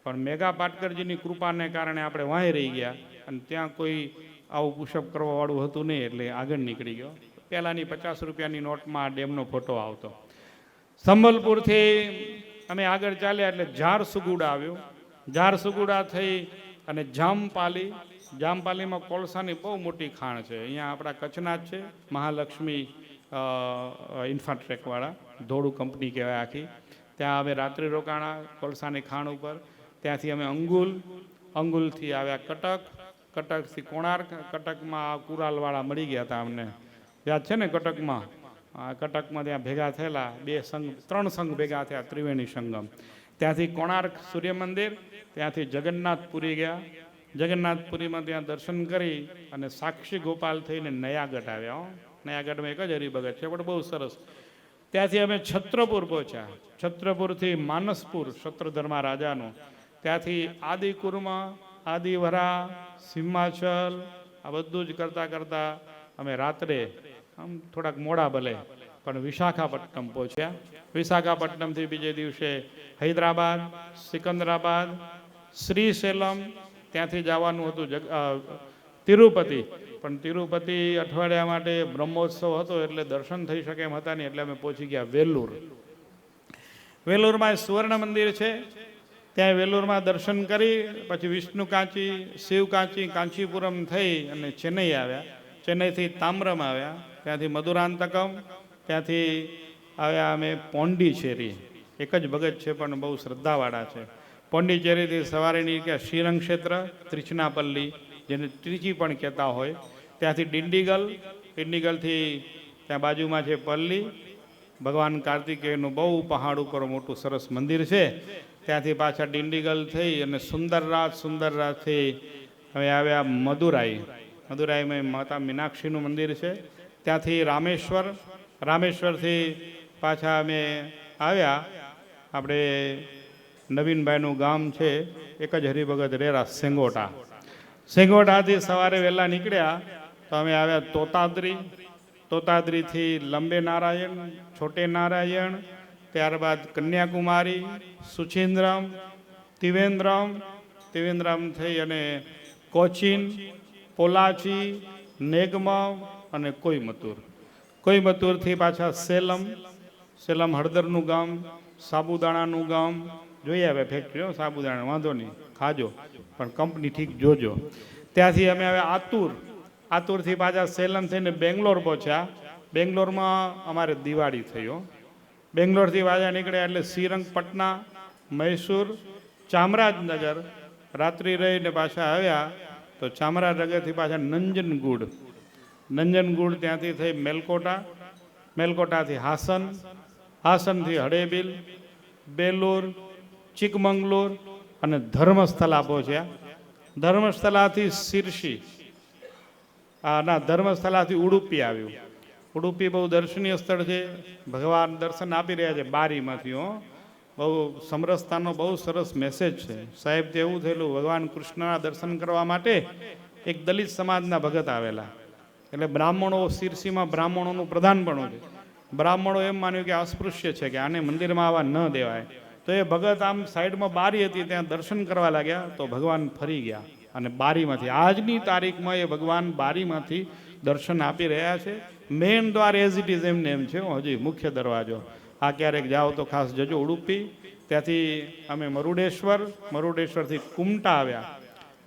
પણ મેઘા પાટકરજીની કૃપાને કારણે આપણે વાંહી રહી ગયા અને ત્યાં કોઈ આવું પુશઅપ કરવાવાળું હતું નહીં, એટલે આગળ નીકળી ગયો. પહેલાંની 50 રૂપિયાની નોટમાં આ ડેમનો ફોટો આવતો. સંબલપુરથી અમે આગળ ચાલ્યા એટલે ઝારસુગુડા આવ્યું. ઝારસુગુડા થઈ અને જામપાલી. જામપાલીમાં કોલસાની બહુ મોટી ખાણ છે. અહીંયા આપણા કચ્છના જ છે, મહાલક્ષ્મી ઇન્ફ્રાટ્રેકવાળા, ધોળું કંપની કહેવાય આખી. ત્યાં અમે રાત્રિ રોકાણા કોલસાની ખાણ ઉપર. ત્યાંથી અમે અંગુલથી આવ્યા કટક. કટકથી કોણાર્ક. કટકમાં કુરાલવાળા મળી ગયા હતા અમને, યાદ છે ને કટકમાં. કટકમાં ત્યાં ભેગા થયેલા 3 સંઘ ભેગા થયા, ત્રિવેણી સંગમ. ત્યાંથી કોણાર્ક સૂર્ય મંદિર. ત્યાંથી જગન્નાથપુરી ગયા. જગન્નાથપુરીમાં ત્યાં દર્શન કરી અને સાક્ષી ગોપાલ થઈને નયાગઢ આવ્યા. નયાગઢમાં એક જ હરિભગત છે પણ બહુ સરસ. ત્યાંથી અમે છત્રપુર પહોંચ્યા. છત્રપુરથી માનસપુર, શત્રુધર્મા રાજાનું. ત્યાંથી આદિકુરમાં, આદિવરા, સિંહાચલ, આ બધું જ કરતાં કરતાં અમે રાત્રે આમ થોડાક મોડા ભલે પણ વિશાખાપટ્ટનમ પહોંચ્યા. વિશાખાપટ્ટનમથી બીજે દિવસે હૈદરાબાદ, સિકંદરાબાદ, શ્રીશૈલમ, ત્યાંથી જવાનું હતું તિરુપતિ, પણ તિરુપતિ અઠવાડિયા માટે બ્રહ્મોત્સવ હતો એટલે દર્શન થઈ શકે એમ હતા નહીં, એટલે અમે પહોંચી ગયા વેલુર. વેલુરમાં સુવર્ણ મંદિર છે, ત્યાં વેલુરમાં દર્શન કરી પછી વિષ્ણુ કાંચી, શિવ કાંચી, કાંચીપુરમ થઈ અને ચેન્નઈ આવ્યા. ચેન્નઈથી તામ્રમ આવ્યા, ત્યાંથી મધુરાંતકમ, ત્યાંથી આવ્યા અમે પોંડિચેરી. એક જ ભગત છે પણ બહુ શ્રદ્ધાવાળા છે. પોંડિચેરીથી સવારે નીકળ્યા શ્રીરંગ ક્ષેત્ર, ત્રિચનાપલ્લી, જેને ત્રિચી પણ કહેતા હોય, ત્યાંથી ડિંડીગલ, ડિંડીગલથી ત્યાં બાજુમાં છે પલ્લી, ભગવાન કાર્તિકેયનું બહુ પહાડ ઉપર મોટું સરસ મંદિર છે, ત્યાંથી પાછા ડિંડીગલ થઈ અને સુંદરરાજથી હવે આવ્યા મદુરાઈ. મદુરાઈમાં માતા મીનાક્ષીનું મંદિર છે, ત્યાંથી રામેશ્વર, રામેશ્વરથી પાછા અમે આવ્યા આપણે નવીનભાઈનું ગામ છે એક જ હરિભગત રેરા, સેંગોટા. સેંગોટાથી સવારે વહેલા નીકળ્યા તો અમે આવ્યા તોતાદ્રી, તોતાદ્રીથી લંબે નારાયણ, છોટે નારાયણ, ત્યારબાદ કન્યાકુમારી, સુચિન્દ્રમ, ત્રિવેન્દ્રમ થઈ અને કોચીન, પોલાચી, નેગમમ અને કોઈમતુરથી પાછા સેલમ હળદરનું ગામ, સાબુદાણાનું ગામ. જોઈ આવ્યા ફેક્ટરીઓ સાબુદાણા, વાંધો નહીં ખાજો, પણ કંપની ઠીક જોજો. ત્યાંથી અમે આવ્યા આતુરથી પાછા સેલમ થઈને બેંગ્લોર પહોંચ્યા. બેંગ્લોરમાં અમારે દિવાળી થયો. બેંગ્લોરથી પાછા નીકળ્યા એટલે શ્રીરંગપટના, મૈસૂર, ચામરાજનગર રાત્રિ રહીને પાછા આવ્યા તો ચામરાજનગરથી પાછા નંજનગુડ, ત્યાંથી થઈ મેલકોટાથી હાસનથી હડેબિલ, બેલુર, ચિકમંગલુર અને ધર્મસ્થલા પહોંચ્યા. ધર્મસ્થલાથી શિરસી, ધર્મસ્થલાથી ઉડુપી આવ્યું. ઉડુપી બહુ દર્શનીય સ્થળ છે, ભગવાન દર્શન આપી રહ્યા છે બારીમાંથી. બહુ સમરસતાનો બહુ સરસ મેસેજ છે સાહેબ. તે એવું થયેલું, ભગવાન કૃષ્ણના દર્શન કરવા માટે એક દલિત સમાજના ભગત આવેલા, એટલે બ્રાહ્મણો, શિરસીમાં બ્રાહ્મણોનું પ્રધાનપણું છે. બ્રાહ્મણો એમ માન્યું કે અસ્પૃશ્ય છે, કે આને મંદિરમાં આવવા ન દેવાય. તો એ ભગત આમ સાઈડમાં બારી હતી, ત્યાં દર્શન કરવા લાગ્યા તો ભગવાન ફરી ગયા અને બારીમાંથી, આજની તારીખમાં એ ભગવાન બારીમાંથી દર્શન આપી રહ્યા છે. મેઇન દ્વાર એઝ ઇટ ઇઝ એમને એમ છે, હજી મુખ્ય દરવાજો. આ ક્યારેક જાઓ તો ખાસ જજો ઉડુપી. ત્યાંથી અમે મરુડેશ્વરથી કુમટા આવ્યા.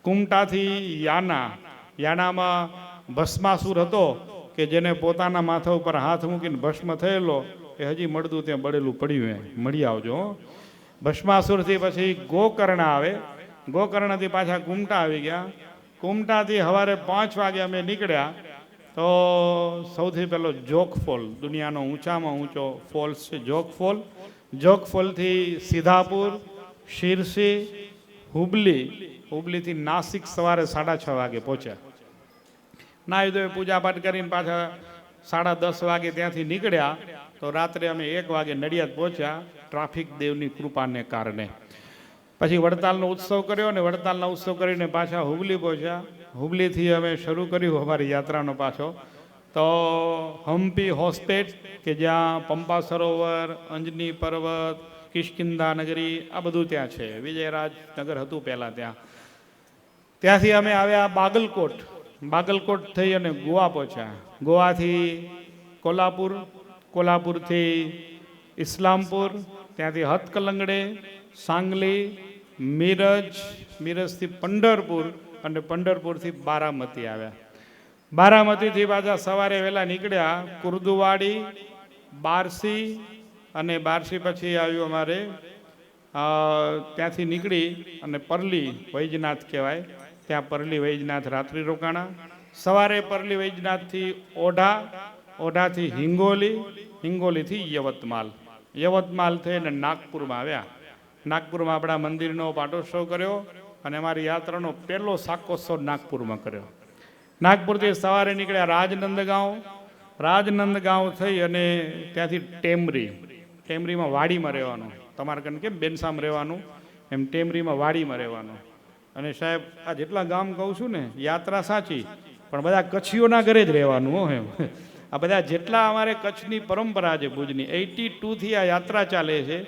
કુમટાથી યાનામાં ભસ્માસુર હતો કે જેને પોતાના માથા ઉપર હાથ મૂકીને ભસ્મ થયેલો, એ હજી મળતું ત્યાં બળેલું પડ્યું, મળી આવજો. ભસ્માસુરથી પછી ગોકર્ણ આવે, ગોકર્ણથી પાછા કુમટા આવી ગયા. કુમટાથી સવારે 5 વાગે અમે નીકળ્યા તો સૌથી પહેલો જોગફોલ, દુનિયાનો ઊંચામાં ઊંચો ફોલ્સ છે જોગફોલ. જોગફોલથી સિદ્ધાપુર, શિરસી, હુબલીથી નાસિક સવારે 6:30 વાગે પહોંચ્યા. નાહી ધોઈ પૂજાપાઠ કરીને પાછા 10:30 વાગે ત્યાંથી નીકળ્યા તો રાત્રે અમે 1 વાગે નડિયાદ પહોંચ્યા, ટ્રાફિક દેવની કૃપાને કારણે. પછી વડતાલનો ઉત્સવ કર્યો અને વડતાલનો ઉત્સવ કરીને પાછા હુબલી પહોંચ્યા. હુબલીથી અમે શરૂ કર્યું અમારી યાત્રાનો પાછો તો હમ્પી હોસ્પેટ, કે જ્યાં પંપા સરોવર, અંજની પર્વત, કિષ્કિંધા નગરી આ બધું ત્યાં છે. વિજયરાજ નગર હતું પહેલાં ત્યાં. ત્યાંથી અમે આવ્યા બાગલકોટ થઈ અને ગોવા પહોંચ્યા. ગોવાથી કોલ્હાપુરથી ઇસ્લામપુર, ત્યાંથી હથકલંગડે, સાંગલી, મિરજથી પંઢરપુર અને પંઢરપુરથી બારામતી આવ્યા. બારામતીથી પાછા સવારે વહેલા નીકળ્યા કુર્દુવાડી, બારસી અને બારસી પછી આવ્યું અમારે ત્યાંથી નીકળી અને પરલી વૈજનાથ કહેવાય, ત્યાં પરલી વૈજનાથ રાત્રિ રોકાણા. સવારે પરલી વૈજનાથથી ઓઢાથી હિંગોલીથી યવતમાલ થઈને નાગપુરમાં આવ્યા. નાગપુરમાં આપણા મંદિરનો પાટોત્સવ કર્યો અને અમારી યાત્રાનો પહેલો શાકોત્સવ નાગપુરમાં કર્યો. નાગપુરથી સવારે નીકળ્યા રાજનંદગાંવ થઈ અને ત્યાંથી ટેમરીમાં વાડીમાં રહેવાનું. તમારે કને કેમ બેનસામાં રહેવાનું, એમ ટેમરીમાં વાડીમાં રહેવાનું. અને સાહેબ આ જેટલા ગામ કહું છું ને, યાત્રા સાચી પણ બધા કચ્છીઓના ઘરે જ રહેવાનું. એમ આ બધા જેટલા અમારે કચ્છની પરંપરા છે ભુજની 82થી આ યાત્રા ચાલે છે.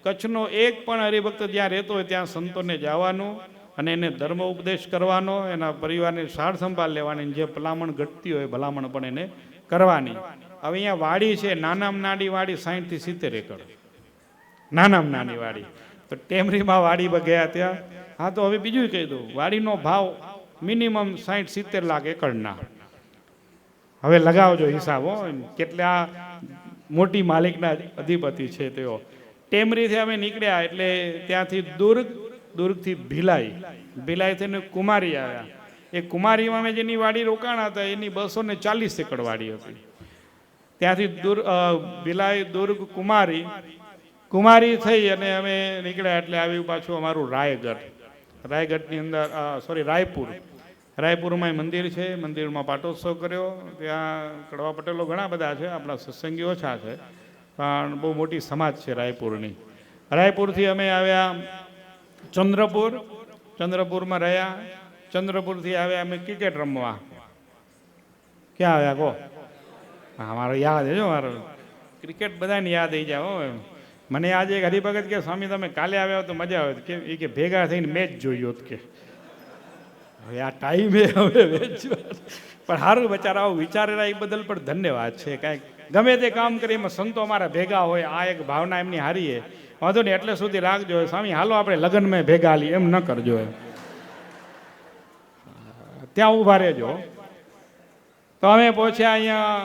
કચ્છનો એક પણ હરિભક્ત જ્યાં રહેતો હોય ત્યાં સંતોને જવાનું અને એને ધર્મ ઉપદેશ કરવાનો, એના પરિવારની સાર સંભાળ લેવાની, જે ભલામણ ઘટતી હોય ભલામણ પણ એને કરવાની. હવે અહીંયા વાડી છે, નાનામાં નાની વાડી 60 થી 70 એકર, નાનામાં નાની વાડી. તો ટેમરીમાં વાડી ગયા ત્યાં. હા, તો હવે બીજું કહી દઉં, વાડીનો ભાવ મિનિમમ 60-70 લાખ એકરના. હવે લગાવજો હિસાબ હો, કેટલા મોટી માલિકના અધિપતિ છે તેઓ. ટેમરીથી અમે નીકળ્યા એટલે ત્યાંથી દુર્ગથી ભિલાઈ થઈને કુમારી આવ્યા. એ કુમારીમાં અમે જેની વાડી રોકાણા હતા એની 240 એકર વાડી હતી. ત્યાંથી ભિલાઈ, દુર્ગ, કુમારી થઈ અને અમે નીકળ્યા એટલે આવ્યું પાછું અમારું રાયગઢની અંદર રાયપુરમાં મંદિર છે. મંદિરમાં પાટોત્સવ કર્યો. ત્યાં કડવા પટેલો ઘણા બધા છે, આપણા સત્સંગી ઓછા છે, પણ બહુ મોટી સમાજ છે રાયપુરની. રાયપુરથી અમે આવ્યા ચંદ્રપુરમાં રહ્યા. ચંદ્રપુરથી આવ્યા અમે ક્રિકેટ રમવા. ક્યાં આવ્યા કહો? હા, મારો યાદ છે, મારો ક્રિકેટ બધાને યાદ આવી જાય હો. મને આજે એક હરિભગત કે સ્વામી તમે કાલે આવ્યા તો મજા આવે કે એ કે ભેગા થઈને મેચ જોયો કે હવે આ ટાઈમે હવે મેચ પણ સારું બચારા આવું વિચારેલા એ બદલ પણ ધન્યવાદ છે. કાંઈક ગમે તે કામ કરી એમાં સંતો અમારા ભેગા હોય, આ એક ભાવના એમની હારી છે. વાંધો નહીં, એટલે સુધી રાખજો સ્વામી, હાલો આપણે લગ્નમાં ભેગા હાલી, એમ ન કરજો, ત્યાં ઊભા રહેજો. તો અમે પહોંચ્યા અહીંયા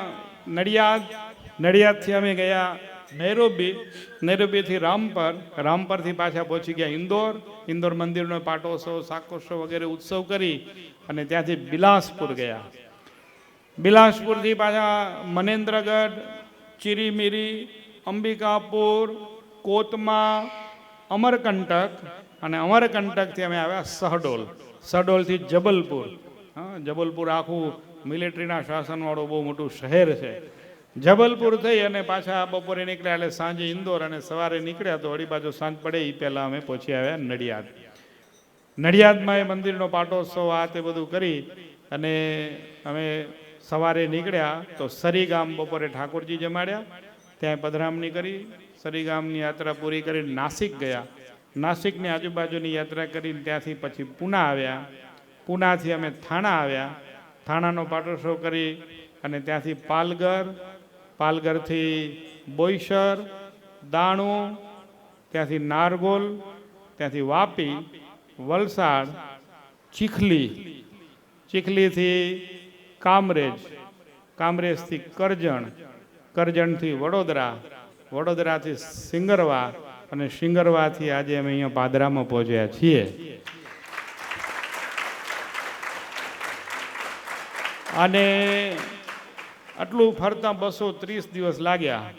નડિયાદથી અમે ગયા નૈરોબીથી રામપરથી પાછા પહોંચી ગયા ઇન્દોર મંદિરનો પાટોત્સવ, શાકોત્સવ વગેરે ઉત્સવ કરી અને ત્યાંથી બિલાસપુર ગયા. બિલાસપુરથી પાછા મનેન્દ્રગઢ, ચિરીમિરી, અંબિકાપુર, કોતમા, અમરકંટક અને અમરકંટકથી અમે આવ્યા શહડોલથી જબલપુર. હા, જબલપુર આખું મિલિટરીના શાસનવાળું બહુ મોટું શહેર છે. જબલપુર થઈ અને પાછા બપોરે નીકળ્યા એટલે સાંજે ઇન્દોર અને સવારે નીકળ્યા તો વળી બાજુ સાંજ પડે એ પહેલાં અમે પહોંચી આવ્યા નડિયાદમાં. એ મંદિરનો પાટોત્સવ આ તે બધું કરી અને અમે સવારે નીકળ્યા તો સરીગામ બપોરે ઠાકોરજી જમાડ્યા, ત્યાં પધરામણી કરી. સરીગામની યાત્રા પૂરી કરીને નાસિક ગયા. નાસિકની આજુબાજુની યાત્રા કરીને ત્યાંથી પછી પૂના આવ્યા. પૂનાથી અમે થાણા આવ્યા. થાણાનો પાટોત્સવ કરી અને ત્યાંથી પાલઘરથી બોઈસર, દાણુ, ત્યાંથી નારગોલ, ત્યાંથી વાપી, વલસાડ, ચીખલીથી કામરેજથી કરજણથી વડોદરાથી સિંગરવા અને સિંગરવાથી આજે અમે અહીંયા પાદરામાં પહોંચ્યા છીએ. અને આટલું ફરતા 230 દિવસ લાગ્યા,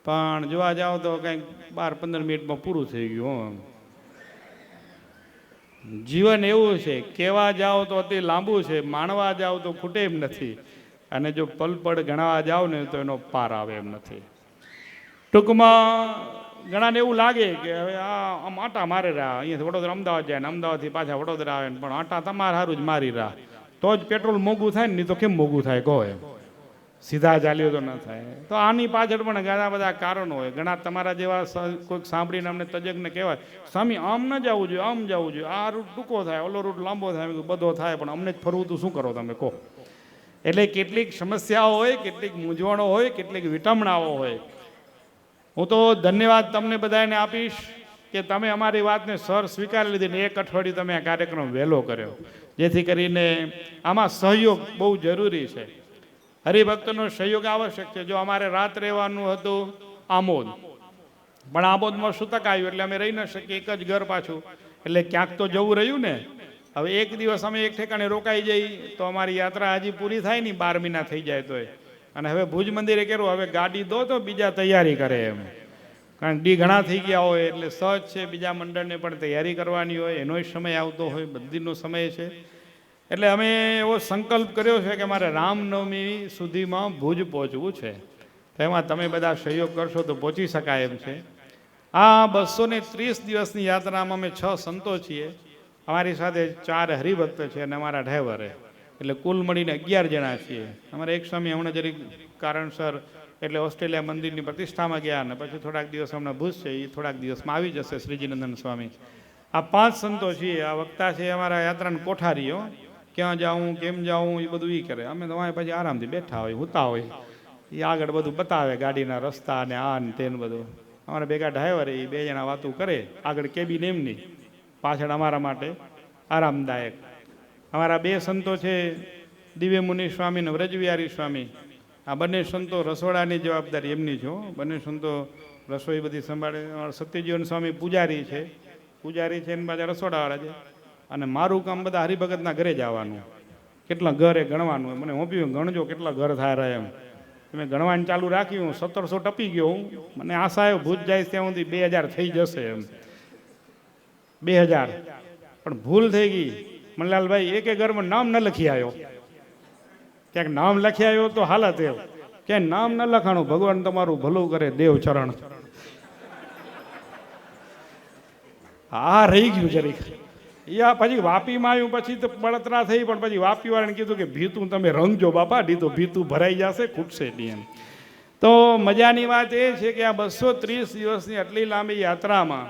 પણ જોવા જાઓ તો કંઈક 12-15 મિનિટમાં પૂરું થઈ ગયું. જીવન એવું છે, કહેવા જાઓ તો અતિ લાંબુ છે, માણવા જાઓ તો ખૂટે એમ નથી, અને જો પલપડ ગણાવા જાઓ ને તો એનો પાર આવે એમ નથી. ટૂંકમાં ઘણાને એવું લાગે કે હવે આમ આટા મારે રહ્યા, અહીંયાથી વડોદરા અમદાવાદ જાય ને અમદાવાદથી પાછા વડોદરા આવે ને, પણ આટા તમારે સારું જ મારી રહ્યા તો જ પેટ્રોલ મોંઘું થાય ને, નહીં તો કેમ મોંઘું થાય કહો? એમ સીધા ચાલ્યો તો ન થાય. તો આની પાછળ પણ ઘણા બધા કારણો હોય. ઘણા તમારા જેવા કોઈક સાંભળીને અમને તજજ્ઞ કહેવાય, સ્વામી આમ ન જવું જોઈએ, આમ જવું જોઈએ, આ રૂટ ટૂંકો થાય, ઓલો રૂટ લાંબો થાય, બધો થાય, પણ અમને જ ફરવું તો શું કરો તમે કહો? એટલે કેટલીક સમસ્યાઓ હોય, કેટલીક મૂંઝવણો હોય, કેટલીક વિટંબણાઓ હોય. હું તો ધન્યવાદ તમને બધાને આપીશ કે તમે અમારી વાતને સ્વીકારી લીધી ને 1 અઠવાડિયું તમે આ કાર્યક્રમ વહેલો કર્યો, જેથી કરીને આમાં સહયોગ બહુ જરૂરી છે. હરિભક્તનો સહયોગ આવશ્યક છે. જો અમારે રાત રહેવાનું હતું આમોદ, પણ આમોદમાં સૂતક આવ્યું એટલે અમે રહી ન શકીએ, એક જ ઘર પાછું, એટલે ક્યાંક તો જવું રહ્યું ને. હવે એક દિવસ અમે એક ઠેકાણે રોકાઈ જઈ તો અમારી યાત્રા હજી પૂરી થાય નહીં, 12 મહિના થઈ જાય તોય. અને હવે ભુજ મંદિરે કર્યું, હવે ગાડી દો તો બીજા તૈયારી કરે એમ, કારણ ડી ઘણા થઈ ગયા હોય એટલે સહજ છે બીજા મંડળને પણ તૈયારી કરવાની હોય, એનોય સમય આવતો હોય, બધીનો સમય છે. એટલે અમે એવો સંકલ્પ કર્યો છે કે મારે રામનવમી સુધીમાં ભુજ પહોંચવું છે. તેમાં તમે બધા સહયોગ કરશો તો પહોંચી શકાય એમ છે. આ 230 દિવસની યાત્રામાં અમે 6 સંતો છીએ, અમારી સાથે 4 હરિભક્ત છે અને અમારા ડ્રાઈવરે. એટલે કુલ મળીને 11 જણા છીએ. અમારા એક સ્વામી હમણાં જરીક કારણસર એટલે ઓસ્ટ્રેલિયા મંદિરની પ્રતિષ્ઠામાં ગયા ને પછી થોડાક દિવસ હમણાં ભૂજ છે, એ થોડાક દિવસમાં આવી જશે શ્રીજીનંદન સ્વામી. આ 5 સંતો છીએ. આ વક્તા છે અમારા યાત્રાના કોઠારીઓ. ક્યાં જાઉં કેમ જાઉં એ બધું એ કરે. અમે તો અહીંયા પછી આરામથી બેઠા હોય, હુતા હોય. એ આગળ બધું બતાવે, ગાડીના રસ્તા ને આ ને તેનું બધું. અમારા ભેગા ડ્રાઈવર એ 2 જણા વાતું કરે, આગળ કેબિન એમની, પાછળ અમારા માટે આરામદાયક. અમારા 2 સંતો છે, દિવ્ય મુનિ સ્વામી ને વ્રજવિહારી સ્વામી. આ બંને સંતો રસોડાની જવાબદારી એમની છે. બંને સંતો રસોઈ બધી સંભાળે. અમારા સત્યજીવન સ્વામી પૂજારી છે એની પાછા રસોડાવાળા છે. અને મારું કામ બધા હરિભગતના ઘરે જવાનું, કેટલા ઘરે ગણવાનું. મને હોંપ્યું ગણજો કેટલા ઘર થાય રહે એમ. મેં ગણવાનું ચાલુ રાખ્યું, 1700 ટપી ગયો. મને આશા આવ્યો ભૂજ જાય ત્યાં સુધી 2000 થઈ જશે એમ. 2000 પણ ભૂલ થઈ ગઈ. મનલાલભાઈ એકે ઘરમાં નામ ન લખી આવ્યો. ક્યાંક નામ લખી આવ્યો તો હાલત એવું, ક્યાંય નામ ન લખાણું. ભગવાન તમારું ભલું કરે, દેવ ચરણ. હા રહી ગયું જરીક. યા પછી વાપીમાં આવ્યું, પછી તો બળતરા થઈ. પણ પછી વાપી વાળાને કીધું કે ભીતું તમે રંગજો બાપા, નહીં તો ભીતું ભરાઈ જશે, ખૂટશે નહીં એમ. તો મજાની વાત એ છે કે આ 230 દિવસની આટલી લાંબી યાત્રામાં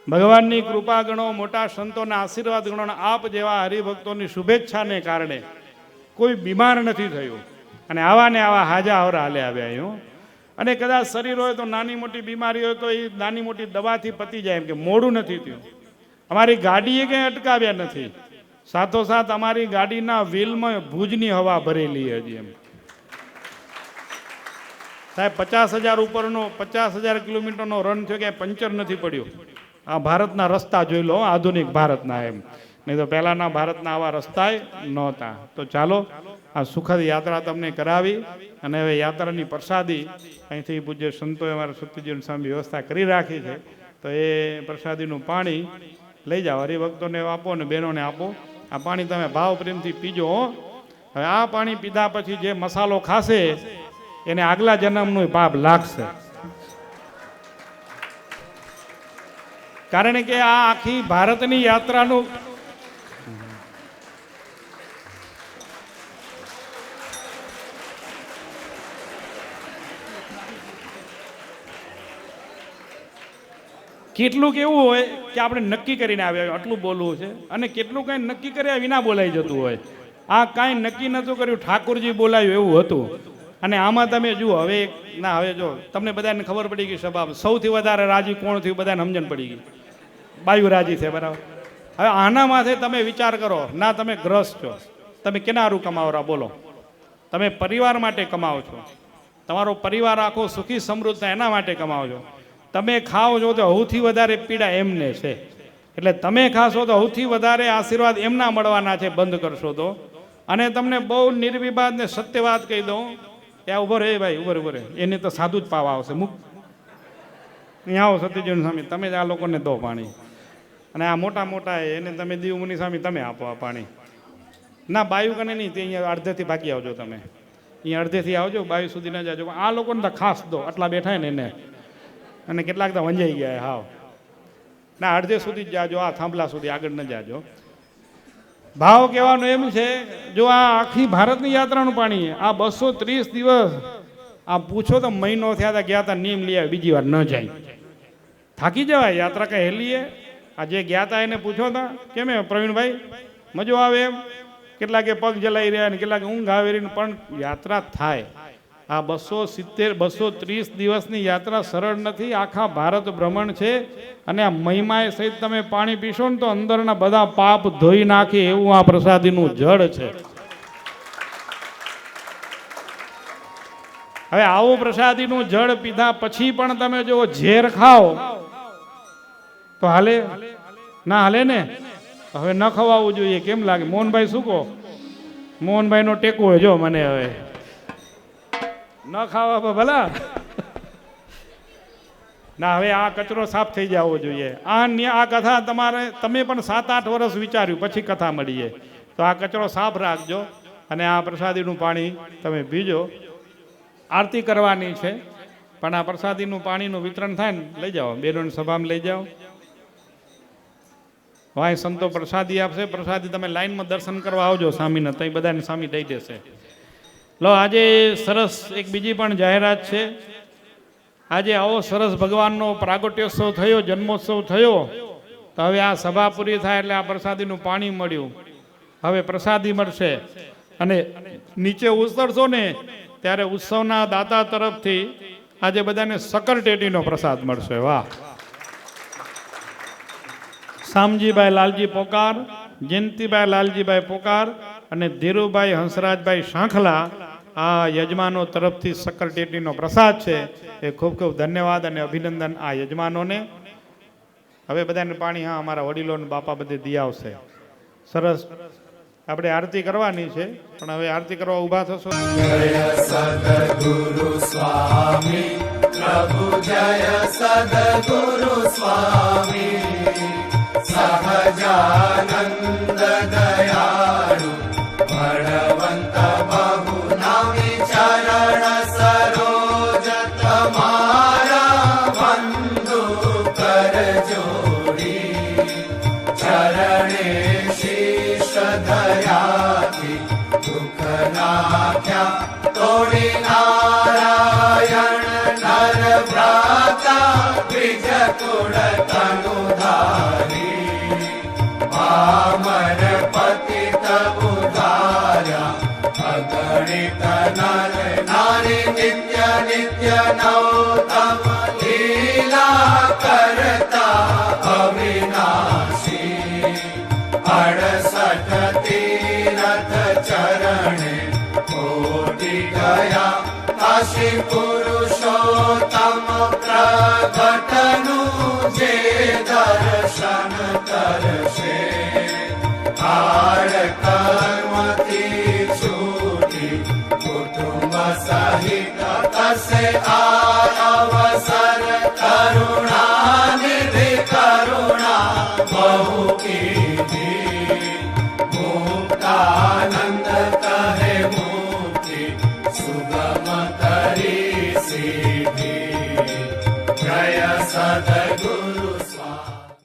ભગવાનની કૃપા ગણો, મોટા સંતોના આશીર્વાદ ગણો. આપ જેવા હરિભક્તોની શુભેચ્છાને કારણે કોઈ બીમાર નથી થયું. અને આવા ને આવા હાજા આવરા હાલે આવ્યા અહીં. અને કદાચ શરીર હોય તો નાની મોટી બીમારી હોય તો એ નાની મોટી દવાથી પતી જાય એમ, કે મોડું નથી થયું. અમારી ગાડીએ કંઈ અટકાવ્યા નથી. સાથોસાથ અમારી ગાડીના વ્હીલમાં ભુજની હવા ભરેલી હજી એમ. સાહેબ 50,000 ઉપરનો 50,000 કિલોમીટરનો રન થયો, ક્યાંય પંચર નથી પડ્યું. આ ભારતના રસ્તા જોઈ લો, આધુનિક ભારતના એમ. નહીં તો પહેલાના ભારતના આવા રસ્તા નહોતા. તો ચાલો આ સુખદ યાત્રા તમને કરાવી. અને હવે યાત્રાની પ્રસાદી અહીંથી પૂજ્ય સંતોએ અમારા સત્યજીવન સ્વામી વ્યવસ્થા કરી રાખી છે. તો એ પ્રસાદીનું પાણી લઈ જાઓ, હરિભક્તોને આપો અને બહેનોને આપો. આ પાણી તમે ભાવ પ્રેમથી પીજો. હવે આ પાણી પીધા પછી જે મસાલો ખાશે એને આગલા જન્મનું પાપ લાગશે. કારણ કે આ આખી ભારતની યાત્રાનું કેટલુંક એવું હોય કે આપણે નક્કી કરીને આવ્યા આટલું બોલવું છે, અને કેટલું કાંઈ નક્કી કર્યા વિના બોલાઈ જતું હોય. આ કાંઈ નક્કી નહોતું કર્યું, ઠાકોરજી બોલાયું એવું હતું. અને આમાં તમે જુઓ હવે ના, હવે જો તમને બધાને ખબર પડી ગઈ સભા સૌથી વધારે રાજી કોણ થયું, બધાને સમજણ પડી ગઈ. બાયુ રાજી છે, બરાબર. હવે આના માથે તમે વિચાર કરો. ના તમે ગ્રસ્ત છો, તમે કેનારું કમાવરા બોલો. તમે પરિવાર માટે કમાવો છો, તમારો પરિવાર આખો સુખી સમૃદ્ધ થાય એના માટે કમાવો છો. તમે ખાઓ છો તો સૌથી વધારે પીડા એમને છે. એટલે તમે ખાશો તો સૌથી વધારે આશીર્વાદ એમના મળવાના છે, બંધ કરશો તો. અને તમને બહુ નિર્વિવાદ ને સત્ય વાત કહી દઉં, ત્યાં ઉભો રે ભાઈ, ઉભો રે, એની તો સાદું જ પાવા આવશે. મુક અહીંયા આવો સત્યજીવન સ્વામી, તમે જ આ લોકોને દો પાણી. અને આ મોટા મોટા એને તમે દીવ મુનિ સ્વામી તમે આપો આ પાણી. ના બાયુ કને નહીં, તે અહીંયા અડધેથી ભાગી આવજો. તમે અહીંયા અડધેથી આવજો, બાયુ સુધી ન જાજો. આ લોકોને તો ખાસ દો, આટલા બેઠા ને એને. અને કેટલાક તો વંજાઈ ગયા હાવ. ના અડધે સુધી જ જાજો, આ થાંભલા સુધી આગળ ન જાજો. ભાવ કહેવાનો એમ છે, જો આ આખી ભારતની યાત્રાનું પાણી, આ 230 દિવસ, આ પૂછો તો મહિનો થયા હતા ગયા હતા, નીમ લઈ આવે, બીજી વાર ન જાય. થાકી જવાય. યાત્રા કઈ હેલી. આ જે ગયા હતા એને પૂછો હતા કેમ પ્રવીણભાઈ મજો આવે એમ. કેટલાકે પગ જલાઈ રહ્યા ને કેટલાકે ઊંઘ આવે રહી, પણ યાત્રા થાય. આ 230 દિવસની યાત્રા સરળ નથી. આખા ભારત ભ્રમણ છે. અને આ મહિમાએ સહિત તમે પાણી પીશો ને તો અંદરના બધા પાપ ધોઈ નાખે એવું આ પ્રસાદીનું જળ છે. હવે આવું પ્રસાદીનું જળ પીધા પછી પણ તમે જો ઝેર ખાઓ તો હાલે ના? હાલે ને. હવે ન ખવાવું જોઈએ. કેમ લાગે મોહનભાઈ? શું કહો? મોહનભાઈ નો ટેકો હોય જો મને. હવે ન ખાવા ભલા ના. હવે આ કચરો સાફ થઈ જવો જોઈએ. આ કથા તમે પણ 7-8 વર્ષ વિચાર્યું પછી કથા મળીએ તો આ કચરો સાફ રાખજો. અને આ પ્રસાદીનું પાણી તમે પીજો. આરતી કરવાની છે, પણ આ પ્રસાદીનું પાણીનું વિતરણ થાય ને લઈ જાઓ, બેનોની સભામાં લઈ જાઓ. વાય સંતો પ્રસાદી આપશે. પ્રસાદી તમે લાઈનમાં દર્શન કરવા આવજો સ્વામીને, તો બધાને સ્વામી દઈ દેશે. લો, આજે સરસ એક બીજી પણ જાહેરાત છે. આજે આવો સરસ ભગવાનનો પ્રાગટ્યોત્સવ થયો, જન્મોત્સવ થયો, તો હવે આ સભા પૂરી થાય એટલે આ પ્રસાદીનું પાણી મળ્યું, હવે પ્રસાદી મળશે. અને નીચે ઉતરશો ને ત્યારે ઉત્સવના દાતા તરફથી આજે બધાને સકરટેટીનો પ્રસાદ મળશે. વાહ! શામજીભાઈ લાલજી પોકાર, જયંતિભાઈ લાલજીભાઈ પોકાર અને ધીરુભાઈ હંસરાજભાઈ શાંખલા, આ યજમાનો તરફથી સકરટેટીનો પ્રસાદ છે. એ ખૂબ ખૂબ ધન્યવાદ અને અભિનંદન આ યજમાનોને. હવે બધાને પાણી, હા, અમારા વડીલોને બાપા બધે દી આવશે. સરસ, આપણે આરતી કરવાની છે, પણ હવે આરતી કરવા ઊભા થશો. જય સદગુરુ સ્વામી પ્રભુ, જય સદગુરુ સ્વામી સહજાનંદ દયાળુ ભગવંત બહુ નામી ચરણ સરોજ તમારા બંધુ કર જોડી ચરણે શીશ ધર્યાથી દુઃખ નાખ્યા તોડી નારાયણ નર ભ્રાતા દ્વિજ કુળ તનુધારી પામર પતિત ઉધાર્યા અગણિત નર નારી નિત્ય નિત્ય નૌતમ લીલા કરતા અવિનાશી 68 તીરથ ચરણે કોટી ગયા કાશી પુરુષોત્તમ પ્રગટનું જે દર્શન કરશે આડ કર્મથી છૂટી કુટુંબ સહિત કસે આ અવસર કરુણાનિધિ કરુણા બહુ કીધી મુક્તાનંદ કહે મુક્તિ સુગમ કરી સીધી જય સદગુરુ